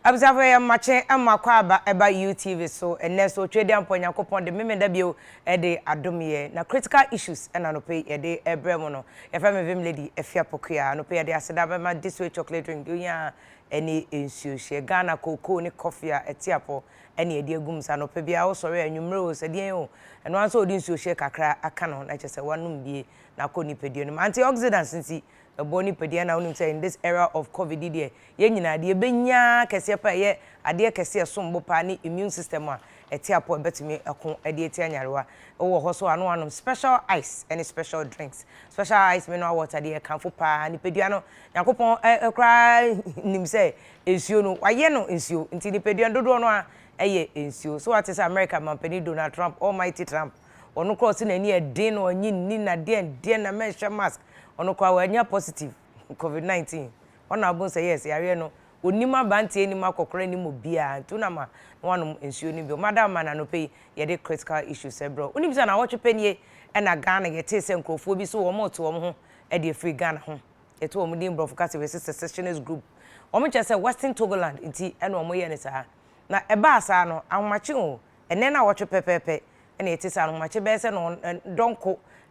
Abusafo ya mache amakwa aba UTV so enne so twede amponya kopon de memenda bio de adomye na critical issues na no pay de ebrem no ya fa me vim lady Afia Pokua no pay de aseda be ma this way chocolate drink ya eni ensuo hye Ghana cocoa ni coffee a etiapo ene de agum sa no pay bia wo sori anwumre o sedien o eno anso odi ensuo hye kakra aka no na chese wanum bie na koni pedie no antioxidants nti boni pedie na wonim say in this era of covid there ye nyina de benya kese pa ye ade kese sombo pa ni immune system a etiapo betimi akon ade eti anyarewa wo ho so ano anom special ice any special drinks special ice mineral water de kanfo pa ni pedie no yakopon kra nim say ensuo no waye no ensuo nti ni pedie dodo no a eye ensuo so what is America mampani Donald Trump almighty Trump onu cross na ni eden no anyi ni na de na measure mask ono kwa wanya positive covid-19 ona abun say yes yare no onima bantie ni makokora ni mo bia ntuna ma wanum ensuo ni bi madam na no pay ye de critical issues sebro onim say na wo twepenie e na Ghana ye te se nkrofo bi so wo mo to wo ho e de free Ghana ho e to wo mo din brofo kase we secessionist group wo mo che say Western Togoland nti e no mo ye ne sa na e ba asa no ahomache o ene na wo twepepepe e na ye te sa no mache be se no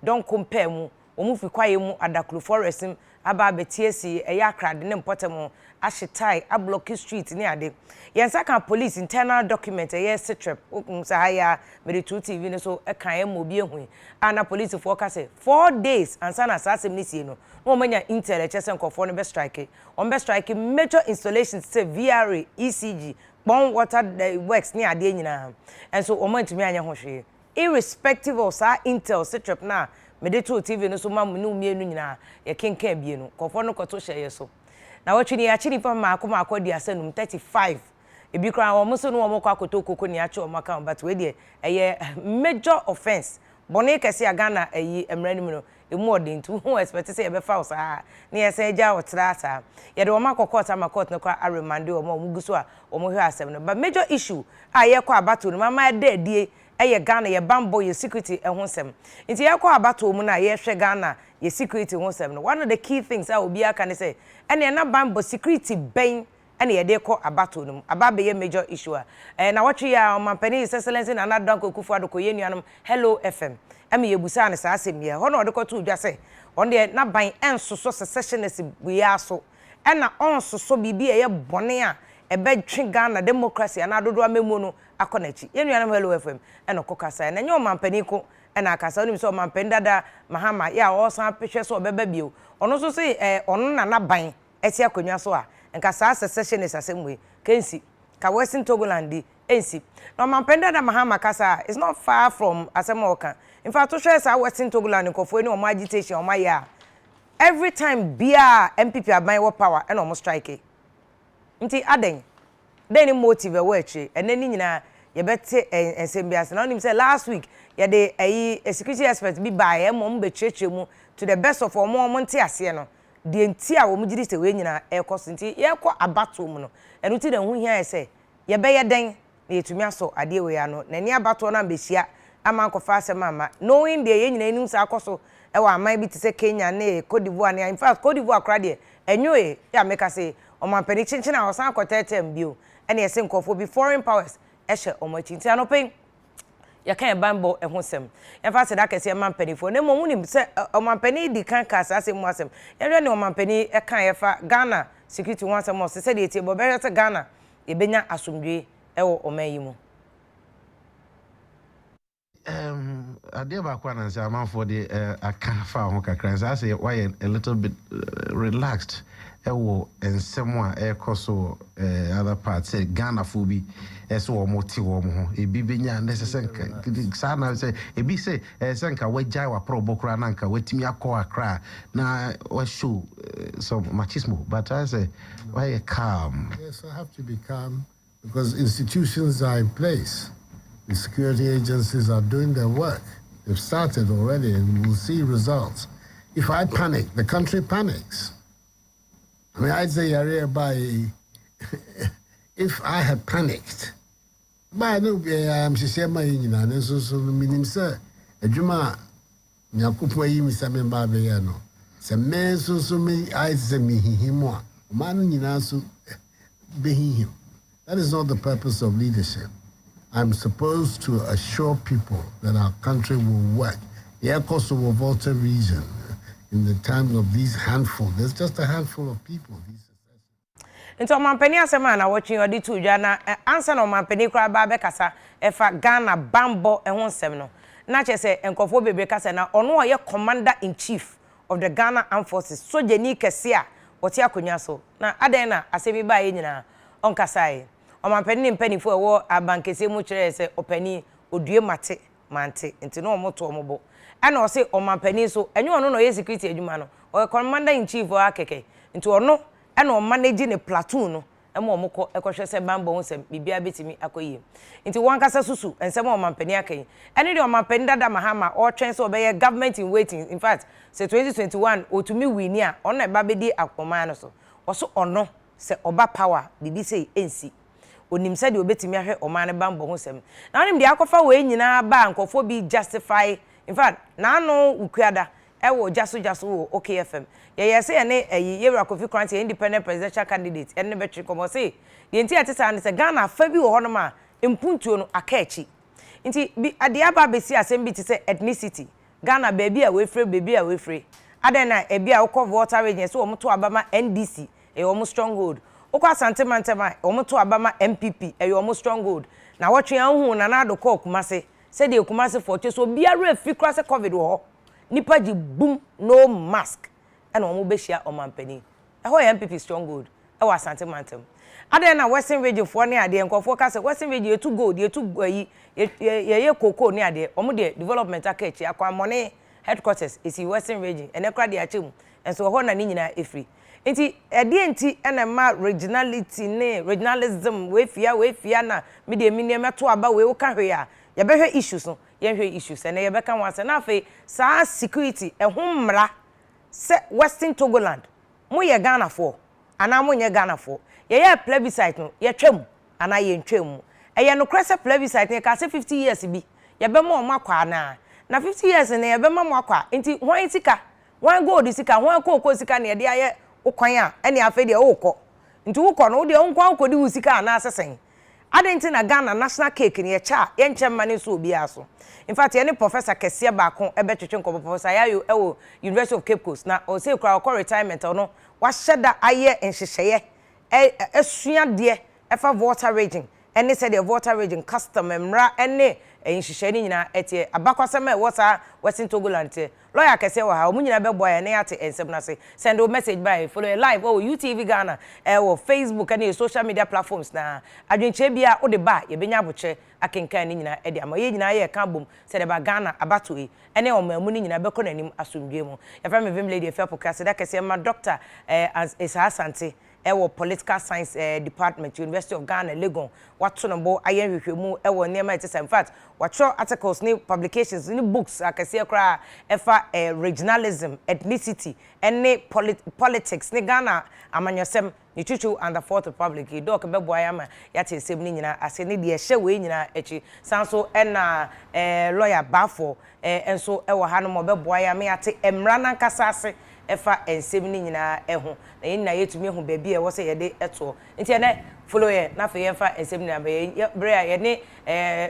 donko mpa mu omu fi kwaye mu adakulu forestim aba betiesi eya akrade ne mpotem ahyetai ablock street ni ade yensa kan police internal document eya setrep sa haya me the TV ne so e kan em obi ehun ana police for ka say 4 days ansa na asasem ni sie no no manya intel chese nkofo no be strike on be strike major installations say VRA ECG bon water works ni ade nyina and so o mantumi anya ho hwe irrespective of sa intel setrep na me de to TV no so mamu no mienu nyina ye kenkan bie no kofo no koto hye ye so na watwini ya chini pa maako di asanum 35 ebi kra wo muso no wo kwa koto koko ni ache o maka but we de eye major offense bone kese ya Ghana eyi emrani no emu odintu who expect say ye be fa sa na ye se ja wotra sa ye de wo makokota makot no kwa aremande wo muguso a wo mo hwe asem no but major issue a ye kwa abato no mama de die eye Ghana ye bambo ye security ehonsem nti ye kwa abato mu na ye hwe Ghana ye security ehonsem no one of the key things a obi aka ne say ene na bambo security ben ene ye de kwa abato no ababe ye major issue a na watwe ya mampani his excellency na Danko Kufu Addo ye nuanom Hello FM ame ye busa ne sa asem ye ho na odekɔto udwa say on de na ban ensoso secessionist buya so ena onsoso bibi ye bone a ebe twe Ghana democracy na dodo amemu no akonachi ye nuanom Hello FM ena kokasa na nye mampani ko ena akasa onim so mampani dada mahama ya o san pehwe so obeba bio ono so say ono na ban eti akonwa so a nka sa secessionist asemwe kensi ka Western Togoland ensi no mampani dada mahama kasa is not far from asemoka in fact to share sa Western Togoland nkofo ni o agitation o ya every time bia MPP aban wo power ena o strike nti aden then motive we echi enani nyina ye bete ensembias na onim say last week ye de ayi security expert bi ba mom be mu to the best of mom nti ase no de nti a wo mugidi se we nyina ekoso nti ye kɔ abato mu no enu ti de hu hia say ye be ye den na yetumi aso ade we ya no na ni abato na mbehia ama nkofa asem ama knowing de ye nyina enim sa akoso e wa aman bi te se Kenya na Cote d'Ivoire na in fact Cote d'Ivoire kra de enyoe ya make say o man pedi chinchin a osan akotetem bio ene yese nkofo bi foreign powers ehye o machi nti anopen ya kan bambo ehosem ya fa se da kese man penifo ne mo munim se o man peni di kan kasa asem mu asem ya hwe ne o man peni e kan ya fa Ghana security wan asem o se de tie bo be se Ghana e benya asomdwe e wo o man yi mu Ade ba kwa na say amanfo de aka fa ho kakran say why a little bit relaxed ewo ensem a ekoso other parts say Ghana fo bi eso wo moti wo mo ho ebi benya necessary sa na say ebi say senka wajai wa pro bokura na nka watimi akọ akra na wa show some machismo but I say why calm. Yes, I have to be calm because institutions are in place. The security agencies are doing their work. They've started already and we'll see results. If I panic, the country panics. I mean, I'd say if I had panicked, but I know I'm saying my and so meaning sir, a Juma Nyakupo Mr. Membabiano. Some men so me I say me him one. Man in so be him. That is not the purpose of leadership. I'm supposed to assure people that our country will work. The Kosovo Volta region, in the times of these handful, there's just a handful of people. Into mampeni asema na watching your di to jana answer no mampeni kwa ba be kasa efa Ghana bambo ehun nsem no na che se enkofo bebre kasa na ono oye commander in chief of the Ghana Armed Forces soja ni kese a wote akonya so na aden na asemi ba ye nyina onkasai o mampeni ni mpanifo ewo abankese mu kire se opani odue mante nti no omoto omobo ana o se o mampeni so enyo ono no ye security adwuma no o commander in chief o akeke nti ono ana o manage ne platoon no ema omukọ ekohwe se bambo nsem bibia betimi akoyie nti wankasa susu ensem o mampani akai ene de o mampani dada mahama o twen se obeye government in waiting in fact say 2021 otumi wini a ono eba bedi akoma no so oso ono se oba power bibi say ensi onim se de obetimi ahwe o man bambo nsem na onim de akofa we nyina ba nkofo bi justify in fact na no ukuada ewo jaso OKFM ye say ene Yewura Kofi Kranti independent presidential candidate ene betri komo say ye nti atisa ne se Ghana fa bi wo hono ma impuntuo no akachi nti bi ade aba besi asem bi ti say ethnicity Ghana baby a we free aden na ebi a ukọ water region so omoto abama NDC omo stronghold ukọ asante mantema omoto abama MPP omo stronghold na wotwe anhu na na adokọ Kumase say de Kumase for so biara fi krase covid wo nipa ji boom no mask and omo behia omampani eho ya MPP stronghold e wa asante mantem aden na western region for ne ade nkofo ka se western region etu gold etu ye koko ne ade omo de development akachi akwa money headquarters is western region ene kra de achemu enso ho na ni nyina efri nti ede nti ene ma regionality ne regionalism we fia na me de mi ne meto aba we wo ka hwe ya ye behwe issues no ye hwe issues ene ye beka wanse na afi sa security ehun mra se western Togoland mo ye Ghana for ana mo nye Ghana for ye plebiscite no ye twam ana ye ntwam eye no krese plebiscite ne ka se 50 years bi ye be mo makwa na 50 years ne ye be ma mo akwa nti hwan sika hwan gold sika hwan kokko sika ne de aye ukwan a ene afa de ukọ nti ukọ no de nkwan kodi usika ana asesen adenti na Ghana national cake ne ye cha ye nchemma ne so obi aso in fact any professor kese baako ebetwetwe nko professor yayo ewo University of Cape Coast na o say kra ko retirement ono wa hyeda aye nhyehyeye esua de efa water region ene say the water region custom mra ene nhyehyeye ni nyina etie abakwasema water western Togoland te lawyer kese wa ha o nyina be boy ene ate ensem na say send a message by follow live o UTV Ghana o Facebook and social media platforms na adwenche bia o de ba ye benya aboche akenkan ni nyina e de ama ye nyina ye ka bom se de ba Ghana abatoi ene o mamu ni nyina be ko nanim asomdwe mu ya fa me vim lady Afia Pokua se da kese ma doctor as Asante ewo political science department University of Ghana Legon wato no bo ayen hwehwemu ewo nema it in fact wacho articles ni publications ni books akase kra efa regionalism ethnicity ene politics ni Ghana amanyosem ni chuchu and the Fourth Republic doc bebo ayama yate sem ni nyina ase ni de hye we nyina echi sanso ena lawyer bafo enso ewo hanom bebo ayama yate emra nankasa ase efa ensem ni nyina eho na yin na yetumi hu baabi e wo se yede eto nti ene follow ye na fe yemfa ensem ni abe bre ye ne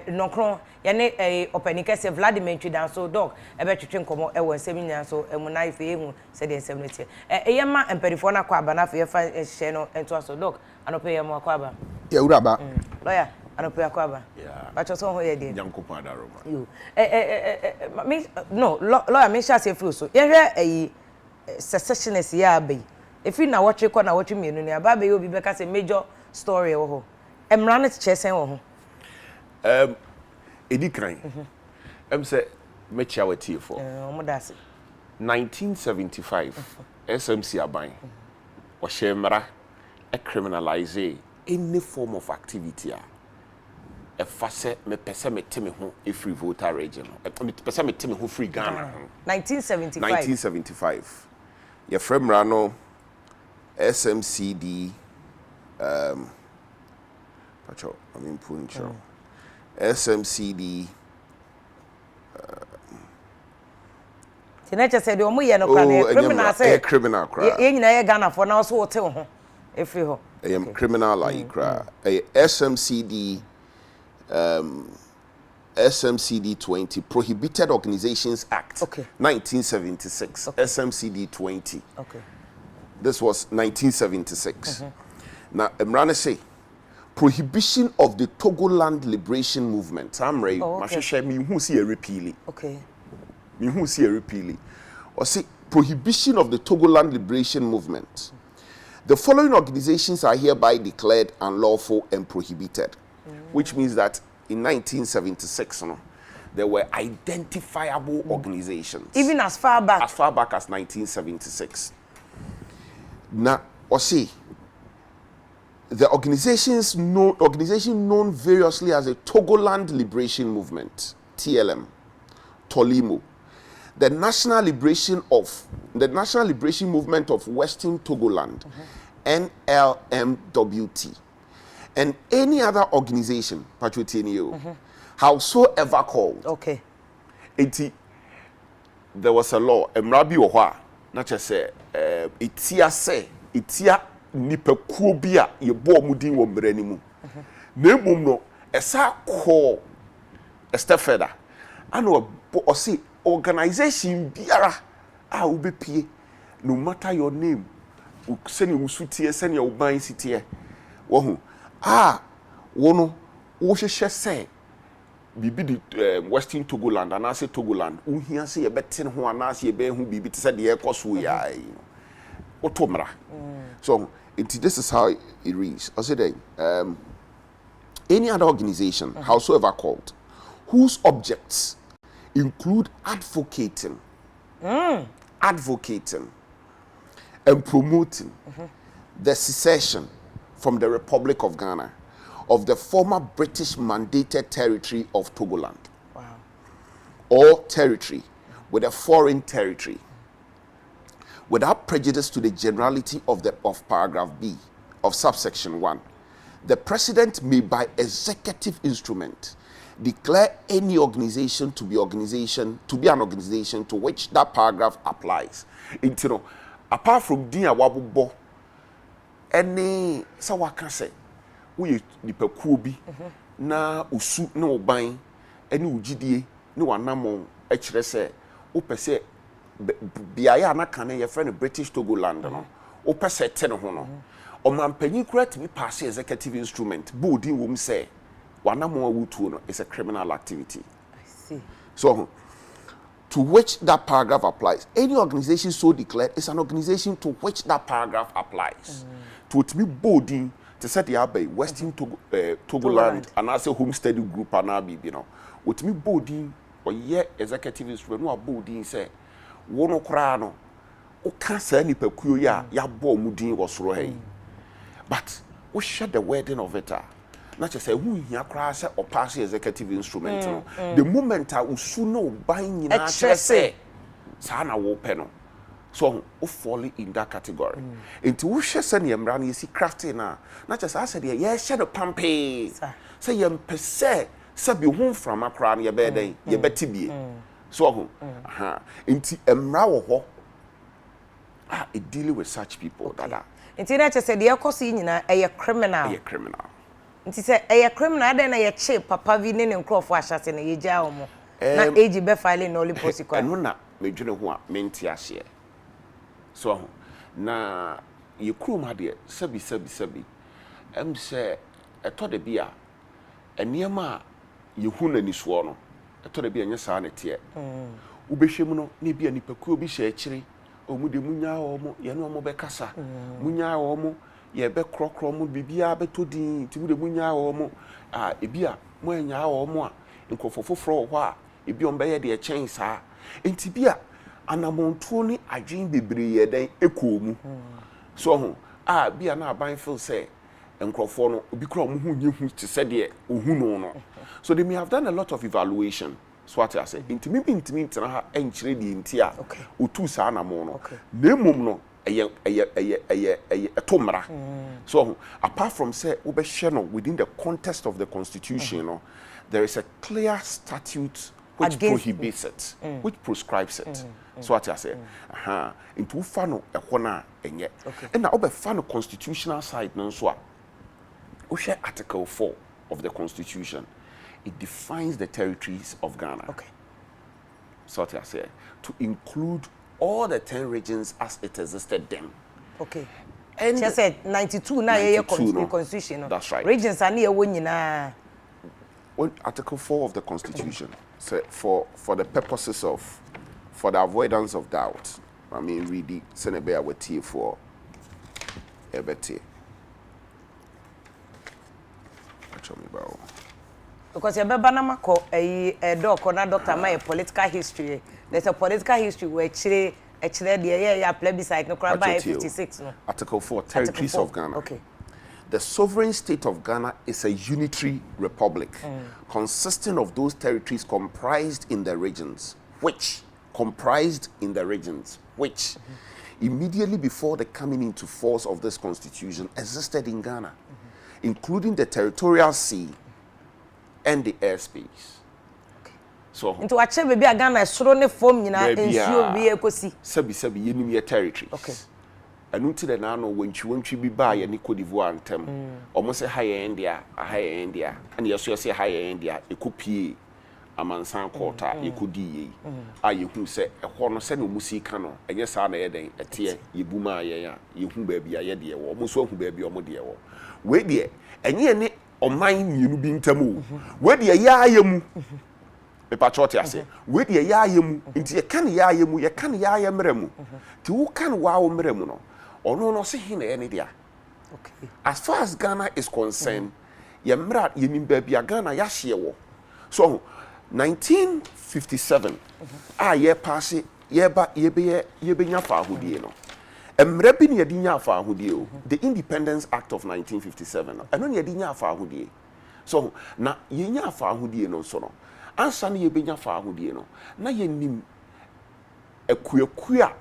nokron ye ne openikese Vladimir Treason so dog ebe twetwe nkomo ewo ensem ni so emu na fe hu se de ensem ni tie yema emperifo na kwa aba na fe yefa hye no ento so dog anope yema kwa aba ya wura ba lawyer anope kwa aba bacho so ho ye de Nyankopon adaroma you no lawyer me sha se free so ye hwe secessionist ya be efi na watch ko na watch mienu ni aba be obi be ka say major story wo ho emra ne chesen wo ho edikran say mechia wati for omo dase 1975 SMC aban wo shemra criminalize any form of activity a fase me pese me teme ho e free voter region me pese me teme ho free Ghana 1975 your frame rano SMCD pacho I mean puncho SMCD Tinacha said omo ye no kwa na criminal say criminal cry ye nyina ye Ghana for na so wote ho If you I am criminal like SMCD SMCD 20 Prohibited Organizations Act 1976 SMCD 20 this was 1976 now Emrane say prohibition of the Togoland liberation movement I'm right masheshe me hu see a repeal me hu see a repeal or say prohibition of the Togoland liberation movement. The following organizations are hereby declared unlawful and prohibited, which means that in 1976, there were identifiable organizations. Even as far back? As far back as 1976. Now, the organization known variously as the Togoland Liberation Movement, TLM, Tolimo, the National Liberation Movement of Western Togoland, NLMWT, and any other organization, howsoever called. There was a law, Mrabi Oha, not just say, itia nipakuo bi a yebo mudin wo mbrani mu. Na emum no, esa call a step further. Ano o say organization biara a ubepie no matter your name send you sutie send your ban sitie wo hu wono wo hwehwe say bibi di Western Togoland and say Togoland uhia say ye beten ho ana say ye be hu bibi te say de ekoso ya otomra so this is how it reads. I said any other organization howsoever called whose objects include advocating and promoting the secession from the Republic of Ghana of the former British mandated territory of Togoland or territory with a foreign territory without prejudice to the generality of paragraph B of subsection 1. The president may by executive instrument declare any organization to be an organization to which that paragraph applies. Apart from Dia Wabubo, any Sawaka say, we nipakuo bi na usu na oban any ugidie no anamo ekire se opese biaya na kan ye friend British Togoland no opese te no ho no omampanyi kura timi pass executive instrument boldin wom say wanamo awutuo no is a criminal activity. I see. So to which that paragraph applies. Any organization so declared is an organization to which that paragraph applies. To me bolding to set the abbey Western Togoland and as a homestead group and you know. With me bolding or executive instrument no bolding say wono kra no o kan say ni pekuo ya bo mudin wo soro hey. But we share the wording of it. Not just say who here crash or pass executive instrument. The moment I usu no buying in say sana wo peno. So we fall in that category. Into we share send yemran you see crafting na. Not just I said yeah share the pampe. Say yem per se be home from akra na ye be den ye betibie. So into emra wo ho it dealing with such people that Inti na che se de ekoso nyina eye criminal. Criminal. Nti se eye criminal den na ye che papa vi ne nkrofo ahyase na ye gya omo. Na age be file no oli posi kwa. Eno na medwene ho a menti ahye. So na ye krom ha de sabi se eto de bia eniema ye hu na ni so no eto de bia nya sa na tie. Ubehwem no ne bia nipakuo bi hye akiri omu de munya omo ye no omo be kasa munya omo ye be krokro mu bibia betodin ti mu de munya omo ebia mo anya omo a nkofofofro ho a ebi on be ye de chen saa enti bia anamontuo ni adwen bebre ye den ekomu so ho bia na aban feel say nkrofo no obi kra omo hu nyehu ti se de ohu no so they may have done a lot of evaluation. So what I say, intimi ntena ha enchire di ntia otu sa na mo no na emom no eye etomra so apart from say we be share no within the context of the constitution no there is a clear statute which prohibits it, which prescribes it. So what I say, into fano a hona enye. And now be fano constitutional side no so. Ushe Article 4 of the Constitution, it defines the territories of Ghana. Okay. So what I say, to include all the 10 regions as it existed then. Okay. And she said 92 na ye constitution. That's right. Regions are near one na. Article 4 of the Constitution, so for the purposes of, for the avoidance of doubt, I mean, read the Senebea with T for Ebete. Because your baba ko a doc or doctor my political history. There's a political history where actually the plebiscite no crab by 56 no. Article 4, territories of Ghana. Okay. The sovereign state of Ghana is a unitary republic consisting of those territories comprised in the regions, which immediately before the coming into force of this constitution existed in Ghana, including the territorial sea and the airspace. Okay. So into ache baby Ghana soro ne form nyina ensuo bi ekosi. Sebi yenim ye territories. Okay. Anunti de na no wantwi bi ba ye ne Cote d'Ivoire antem. Omo se high India, and yeso se high India ekopie amansan quarter ekodi yi. Ayehu se ehwo no se no musika no enye sa na ye den etie yebuma ye ya yehu ba bia ye de wo. Omo so hu ba bia omo de wo. We de enye ne oman mienu bi ntamu. We de ya ayemu. Me pa choti ase. We de ya ayemu. Nti ye kan ya ayemu, ye kan ya ayemremu. Ti wo kan wa wo mremu no. Ono no se hina ye ne dia. Okay. As far as Ghana is concerned, ye mra ye nim ba bia Ghana ya hye wo. So 1957 ye pass ye ba ye be nya fa ahodie no. Emre bi ne ye di nya fa ahodie o. The Independence Act of 1957. Eno ne ye di nya fa ahodie. So na ye nya fa ahodie no so no. Ansa ne ye be nya fa ahodie no. Na ye nim a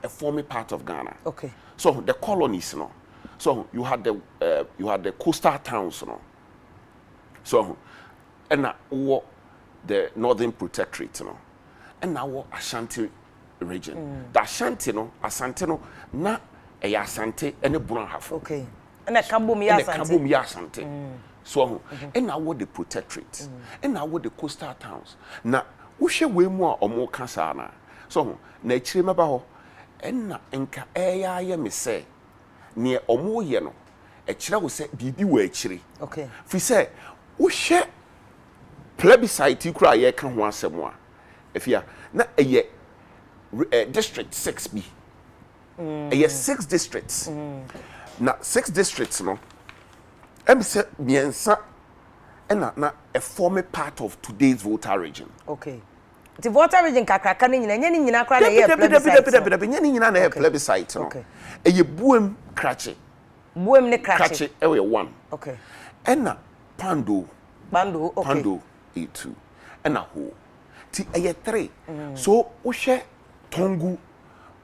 forming part of Ghana. Okay. So the colonies, no. So you had the coastal towns, no. So and now the Northern Protectorate, no. And now Ashanti region. The Ashanti, no, Asante, no, na Asante and the Bunahaf. Okay. And the Kabum Asante. So and now the Protectorate. And now the coastal towns. Now, we share way more or more Kansana. So na chire maba ho enna enka eya ye me se ne omo ye no e chire wo se bibi wa chire. Okay. Fi se wo hye plebiscite kura ye ka ho asem a Afia na eye district 6B. Eye 6 districts. Na 6 districts no em se miensa enna na a former part of today's voter region. Okay. The voter region kakraka ni nyina kra na ye plebiscite. Nyani nyina na ye plebiscite no. Eye buem krache. Buem ne krache. Krache e we 1. Okay. Ena Pando. Okay. Pando E2. Ena ho. Ti eye 3. So wo hye Tongu,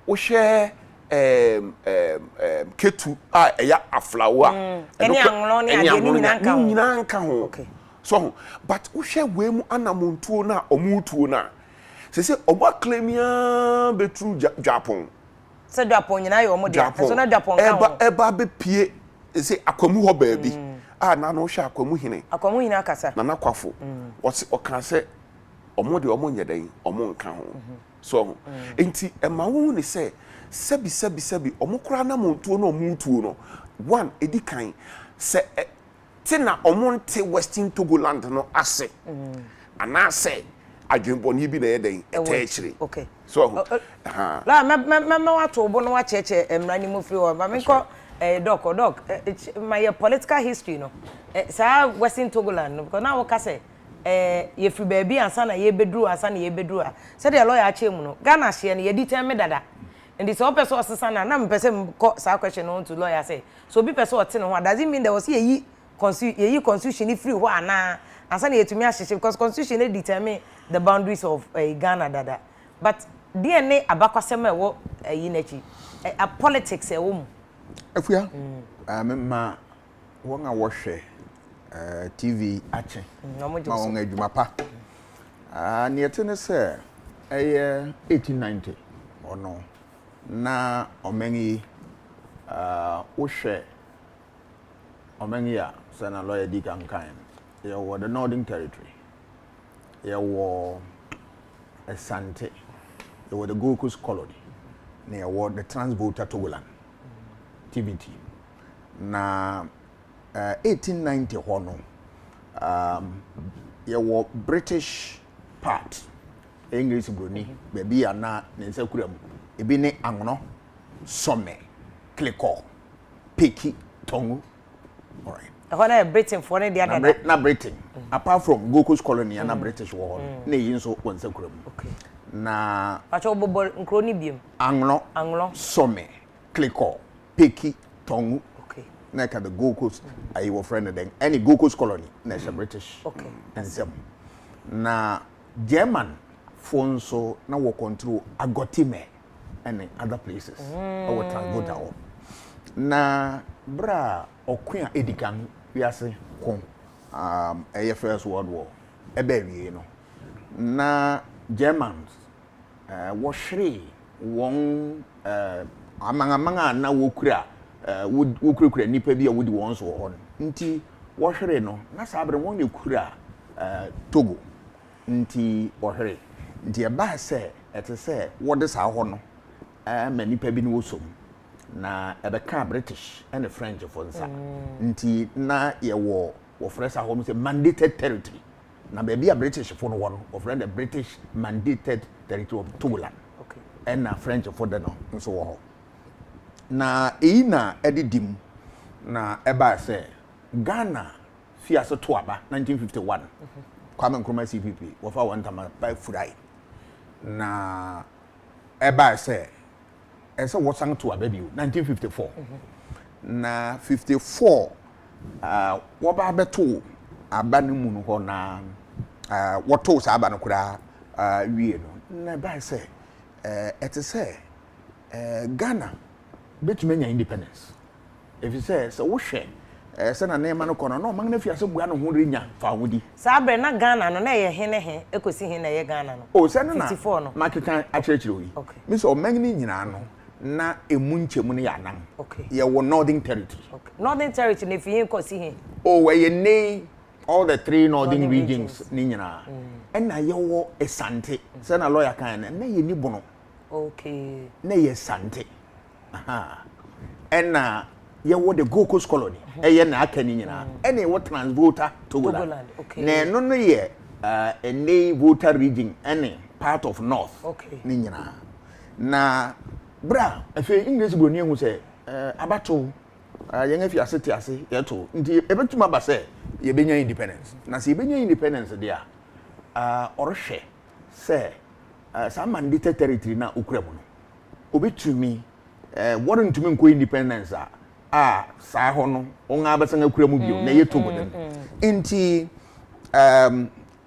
wo hye Ketu eya aflawa. Eni anlo ni ade ni nyina nka ho. Okay. So but wo hye we mu anamontuo na omutuo na se obo claimia betru Japan. Se Japan nyina yo mo dia. So na Japan ka. Eba be pie se akwamu ho baabi. Na no hwe akwamu hine. Akwamu hine akasa. Na kwafo. O kan se omo de omo nyedan omo nka ho. So enti ema wo ni se sebi omo kura na montuo na omutuo no. One edikan se tina omonte Western Togoland no ase. Ana se adwenboni bi na yeden etechiri. Okay. So la me wato obo no wa cheche emrani mo free ba me ko doc my political history no sa Western Togoland no because now we say ye free baby ansa na ye bedru ansa na ye bedru a say the lawyer achemu no Ghana hye na ye determine dada and this open source sana na me pese ko sa question on to lawyer say so be person ote no does it mean there was ye constitution free ho ana ansa na yetumi ahyehyɛ because constitution dey determine the boundaries of Ghana dada but DNA abakwasem ewo yi nachi a politics ewo mu Afia ma won a wo hwe TV ache ma won adwuma pa near Tennessee, 1890 or no. Na Omengi Ushe Omengia, Sana Lawyer Dikan Kain. There were the Northern Territory. There were Asante. There were the Gold Coast Colony. There were the Transvolta Togoland. TBT. Na 1890 hono. There were British part. English Bruni. Baby ana nense kurem. Ebi ne Angno, Some, Kliko, Peki, Tongu. All right. Hona Britain for the other. Na Britain. Apart from Gold Coast Colony and British war, ne yinso once kurem. Okay. Na Pacho bobo nkroni biem. Anglo, Some, Kliko, Peki, Tongu. Okay. Na ka the Gold Coast ayi wo friend then any Gold Coast Colony na British. Okay. And some. Na German fonso na wo control Agotime and other places. Our Transvolta. Na bra okuya edikan wiase kon First World War. Ebe no. Na Germans wo hwere won amanga na wo kura wukura nipa bi a wodi won so ho nti wo hwere no na sabre won ne kura Togo nti wo hwere nti e ba se ete se wo de sa ho no ma nipa bi ne wo som na ebe ka British and French for nsa nti na ye wo frɛ sa ho se mandated territory na baby a British for no one of the British mandated territory of Togoland. Okay. And na French for the no so wo. Na na edidim na eba say Ghana fiase to aba 1951. Kwame Nkrumah CPP wo fa one time by furai. Na eba say ese wo sang to aba bi 1954. Na 54 wo ba beto aba no mu no ho na woto sa aba no kura wie no na ba say ete say Ghana betuma independence if you say so wo hwe say na nema no kono no man na fiase bua no ho renya fa hodi sa bre na Ghana no na ye hene he ekosi he na ye Ghana no o say na 54 no makekan akirechire oyi okay mi so man ni nyina no na emu nchemu no ya nan okay ye wo Northern Territory okay Northern Territory na fi he kosi he o we ne all the three northern regions ni nyina na ye wo Asante say na lawyer kan na ye ni bono okay na ye Sante aha na ye wo the Gold Coast Colony ye na aka ni nyina na ye wo Transvolta Togoland okay na no no ye a Volta region any part of north okay ni nyina na bra afi English broni ehu say abato ye nga fi asete ase ye to nti ebetuma ba say ye benya independence na se ye benya independence dia orhwe say some mandated territory na okura mu no obetumi warrantumi nko independence sa ho no onga abesan akura mu bio na ye Togo dem nti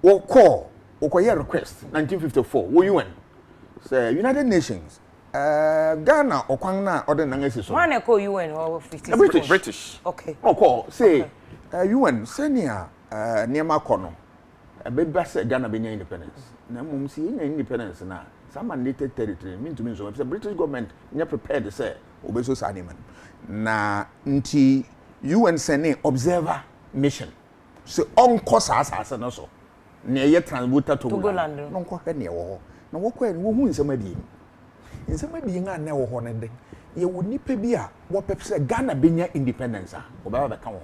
wo ye request 1954 wo UN say United Nations Ghana okwan na ode nan asiso one e call UN or 50 British okay say UN senior niema kono beba say Ghana benya independence na mum si nya independence na some mandated territory mean to mean so the British government nya prepared to say obeso saniman na nti UN sene observer mission so on course asase no so na ye Transvolta Togoland no nkwa ne wo na wo kwa ni wo hu nsema di nsema di nga na wo ho ne de ye wo nipa bi a wo pepse Ghana benya independence a obaba be ka wo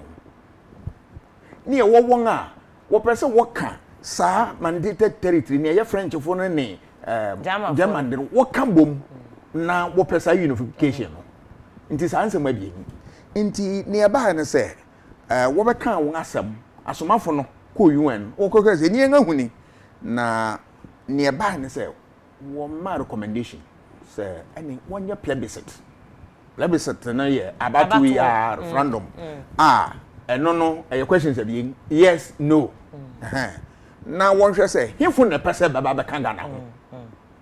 ne ye wo won a wo pese wo ka sa mandated territory ne ye French fo no ne German de wo ka bom na wo pese unification no nti sa nsema bi nti ne ye ba ne se wo be ka wo asem asomafo no ko UN wo ko ka se ni nga huni na ne ba ne se wo ma recommendation say any one year plebiscite na ye about we are referendum no a questions be yes no na one hwe say hifo na pese baba be kan Ghana ho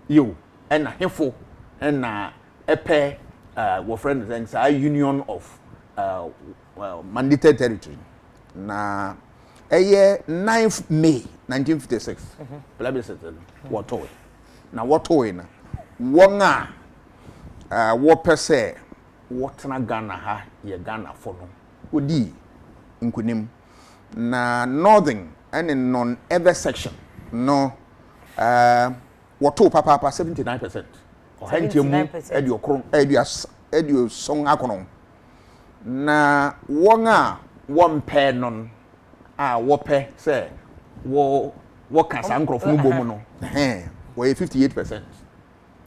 you and hifo na epe wo friend saying say union of mandated territory na 9th May 1956 Plebiscite what toy na what toy na wonga wo pese what na Ghana ha ye Ghana for no odi nkunim na northern and in non-ever section no what to papa 79% or hentiemu edio song akono na wonga one pair non wo pe say wo kasa nkrofo no bomu no we 58%.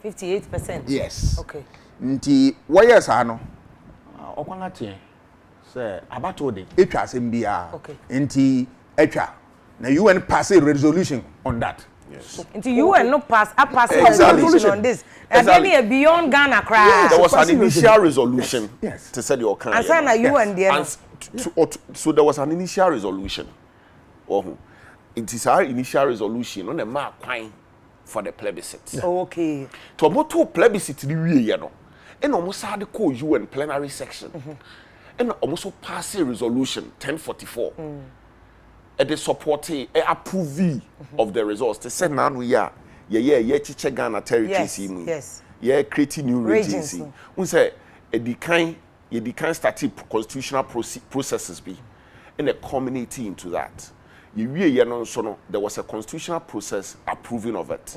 58%. Yes. Okay. Nti wo yes ano okwanga tie say abato de etwa asem bia. Okay. Nti etwa na UN pass a resolution on that. Yes. Nti UN no pass a resolution on this. And then beyond Ghana cry. Yes, there was an initial resolution to set your country. And say na UN there. So there was an initial resolution. It is our initial resolution on the mark quine for the plebiscite. Okay. To moto plebiscite the way no. And almost had the co UN plenary section. And almost pass a resolution 1044. And they support approve of the results. They said now we are chiche Ghana territories. Yes. Yeah, creating new regions. We say the kind started constitutional processes be and a culminating into that. There was a constitutional process approving of it.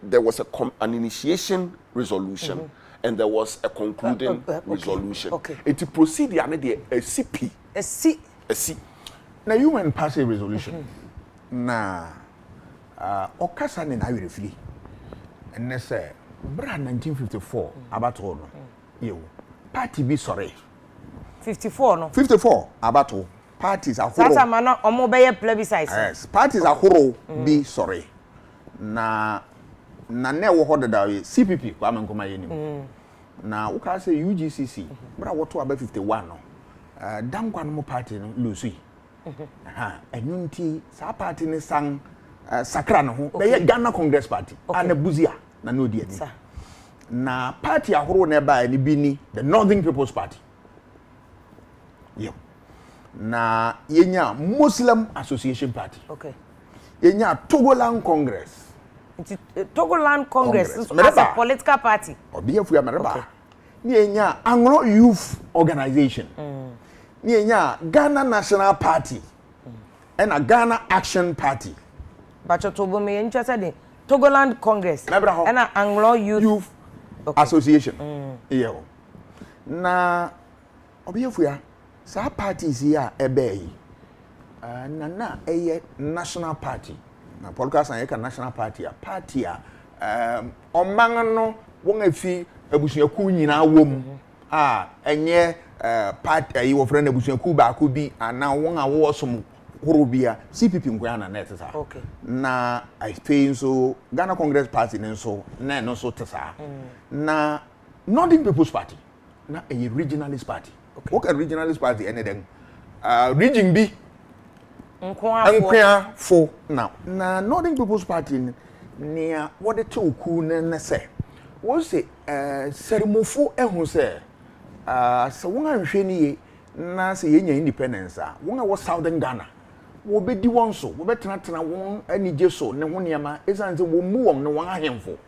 There was an initiation resolution and there was a concluding resolution. Okay. To proceed, a CP. A C. Now you went pass a resolution. Na okasa ne na werefili. And they say, bra 1954 abato no. Yo. Party be sorry. 54 no. 54 abato. Parties are horror. Sasa mana omo beye plebiscite. Yes, parties are horror be sorry. Na ne wo hoda da CPP kwa mankoma yenim. Na wo ka say UGCC bra woto aba 51 no. Dankwa no party no losui. Enyunti sa party ne sang sakra no ho beye Ghana Congress Party ana buzia na no di ani. Na party ahoro na ba ni bi ni the Northern People's Party. Yo. Na yenya Muslim Association Party. Okay. Yenya Togoland Congress. Togoland Congress is a political party. Obiafu ya mereba. Ni yenya Anglo Youth Organization. Ni yenya Ghana National Party. And a Ghana Action Party. But to be me interested in Togoland Congress. And a Anglo Youth Association. Iyo. Na obiafu ya sa parties here ebe na national party na podcast na national party omman no won afi abusuaku nyina wom enye party wo friend abusuaku ba ko bi ana won a wo som horo bia CPP nkwa na net sa okay na I think so Ghana Congress Party nso na no so tesa na Northern People's Party na a regionalist party. Okay. What a regionalist party anything region B nkwa fo now na Northern People's Party near what the two ku na say what say seremofo ehun say so won anhwe ni na say yenya independence won a wo Southern Ghana wo be di won so wo be tena won anije so ne ho niam esan say wo mu won ne won ahemfo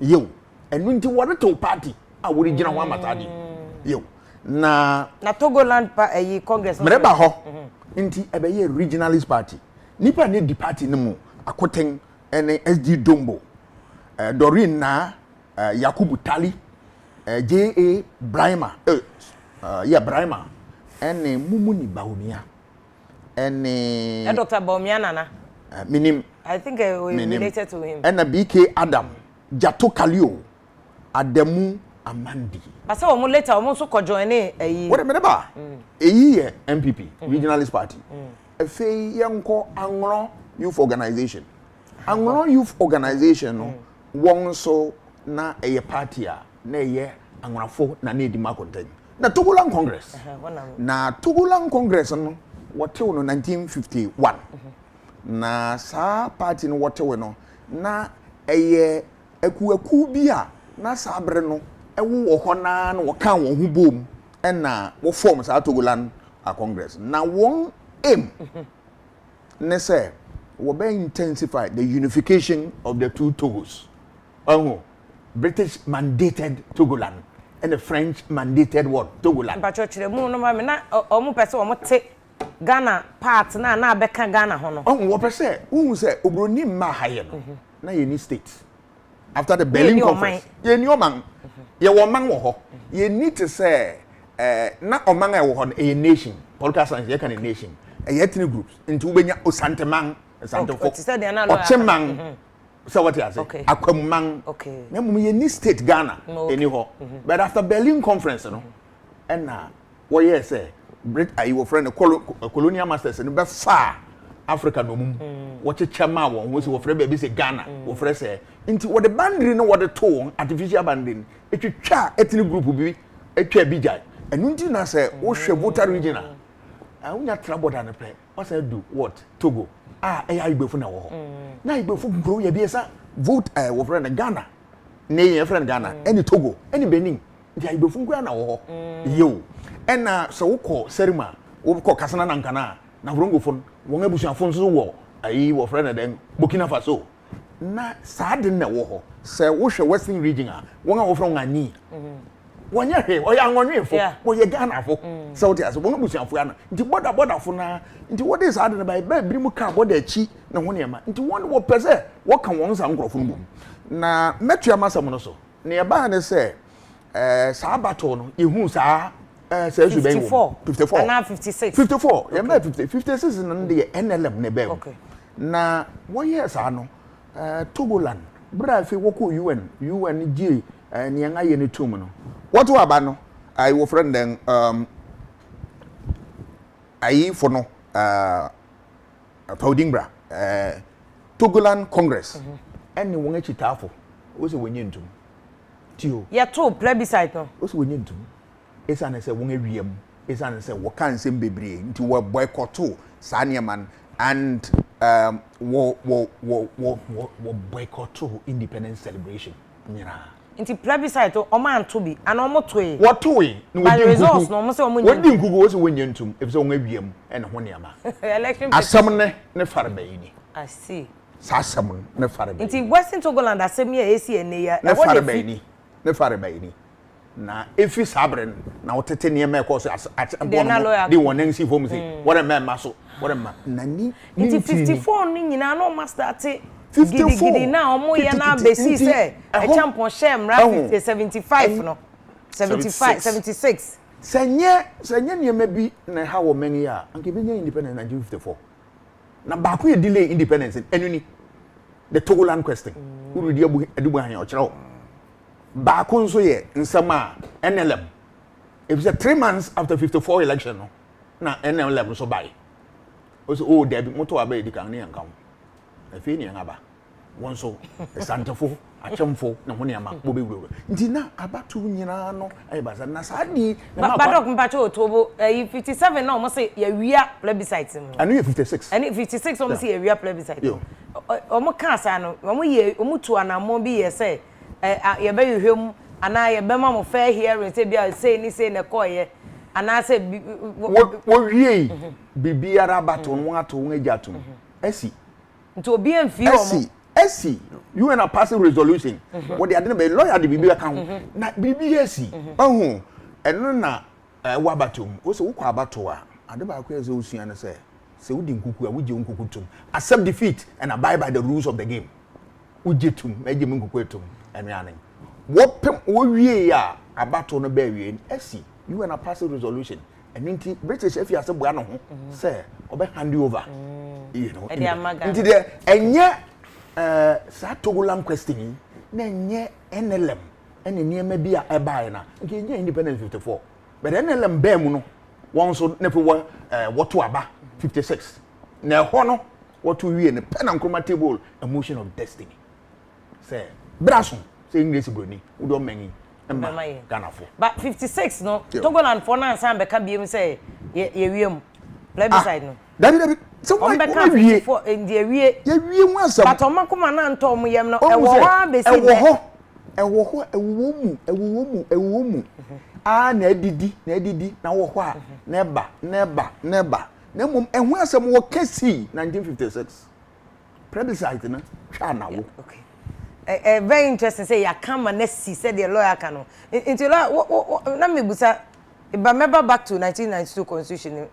yo enu nti wo the party a wo regional one matadi yo na Togoland Congress mereba ho nti ebeye regionalist party nipa ne di party ne mu akoten ene SD Dombo Dorin na Yakubu Tali JA Brahma Brahma ene Mumuni Baumia ene Dr. Baumia nana minim I think we related to him ene BK Adam Jato Kalio Ademu Amandi. Asa omo later omo so ko join What remember? Eyi MPP, regionalist party. Efe yanko Anglo Youth Organization. Anglo Youth Organization no won so na eye party a na eye angrafo na na edima content. Na Togoland Congress. Na Togoland Congress no wote no 1951. Na sa party no wote we no na eye akuaku bi a na sabre no ewo hona na woka won hu bom na wo form sa Togoland Congress na won aim ne say we be intensify the unification of the two Togos. British mandated Togoland and the French mandated what? Togoland. But church mu no ma me na omo pese omo te Ghana part na beka Ghana ho no. What per se? Who say obroni ma haye no. Na ye ni state. After the Berlin conference. Ye ni oman. Ye woman wo ho. Ye need to say na oman e wo ho a nation. Political science ye can a nation. A ethnic groups into ubenya osanteman, santefo. Ocheman. So what you say? Akwamman. Okay. Na mu ye ni state Ghana any ho. But after Berlin conference no. And na what you say? Brit are your friend colonial masters and be far Africa no mum. What a chama won was your friend baby say Ghana. Or friend say into what the boundary no what the tone artificial banding. It you cha ethnic group will be a bijai. And until na say o she voter regional. I unya trouble than a play. What say do what? Togo. AI be for now. Na ibe for grow ye be vote your friend Ghana. Nay your friend Ghana. Any Togo, any Benin. They be for Ghana or yo. And so call Serima, we call Kasana Nankana, Navrongo phone, one ebusian phone so war, I were friend then Burkina Faso. Na sadden na war, say Wusha Western region, one of from a knee. 1 year here, or young one for, or ye Ghana for. So there's one ebusian for into border for now, into what is added by Brimuka, what they cheat, no one yama, into one what per se, what can one's uncle from na Metria Massamonoso, nearby they say, Sabatono, you who sa. 54. And now 56. 54. Okay. Yeah, 50. 56 is in the NLM nebe. Okay. Na 1 year ano Togoland. Bra fi woko UN G ni anga ye ni tum no. What wa ba no? I wo friend then ayi for no Paudingbra Togoland Congress. Any won echi tafo. Wo se wenye ntum. Tio. Ya to plebiscite no. Wo se wenye ntum. Esane se won awiem esane se wo kan sem bebre nti wo boycott sania man and wo boycott independence celebration nyina nti plebiscite o man to bi ana omo to yi what to yi no we results no omo se omo wodi nkugu wo se wonye ntum e se won awiem e ne ho niama election asam ne farba yi ni I see sasam ne farba nti Western Togoland asem ye esi ene ya ne farba yi ni ne farba yi ni na efi sabren na wotete ne me ko so di wonen si fom say what a man maso what a man na ni 54 ni nyina no master te gidi na omo ye na besi say a champion share mra 75 no 76 senye ne ma bi na ha wo men ya anke be nya independence 1954 na ba ko ye delay independence enuni the Togoland question who ready adubu han o kire Back so ye nsama NLM. It was 3 months after 54 election no. Na NLM so buy. Also oh there be moto abai di kan ne yankam. Afi ne yanga ba. Won so santefo achemfo na ho ne ama bo be wuro. Nti na abatu nyina no ai ba na sadi na ba dok mpacho otobo 57 na o mo say ya wia plebiscite mu. Anu ye 56. Ani 56 o mo say ya wia plebiscite. O mo kan sa no o mo ye o mo tu anamo bi ye say ye be yuhwem ana ye be ma mo fair hearing say bia say ni say na koye ana say wo wie bibiara bato no ato won ajato esi nti obi amfi o esi you and a passing resolution what they adena be lawyer de bibia kan na bibia esi ohu eno na wa bato wo se wo kwa bato a ade ba kwa ze osua na say se wodi nkuku a woje nkuku tum accept defeat and abide by the rules of the game woje tum eje nkuku tum eniane wo wie ya abato no ba wie esi you and a passing resolution and inti British Afia se boa no ho say obe hand over you know inti de enye sa Togoland question na enye NLM ene niema bi a ebae na nke enye independence 54 but NLM ba mu no won so ne pe what to aba 56 na ho no what to wie ne pen and chroma table a motion of destiny say braso say English broni we don mengi Ghana for but 56 no Togoland for na san be ka biem say ye wiem plebiscite no David so why wie for ndie wie ye wie mu asam but o makoma na nto mo yem no e wo ha be si ewo mu na adidi na wo ho a na ba na mum enhu asem wo kesi 1956 plebiscite na twa na wo okay very interesting say ya come na si said the lawyer can no into na me busa if I remember back to 1992 constitution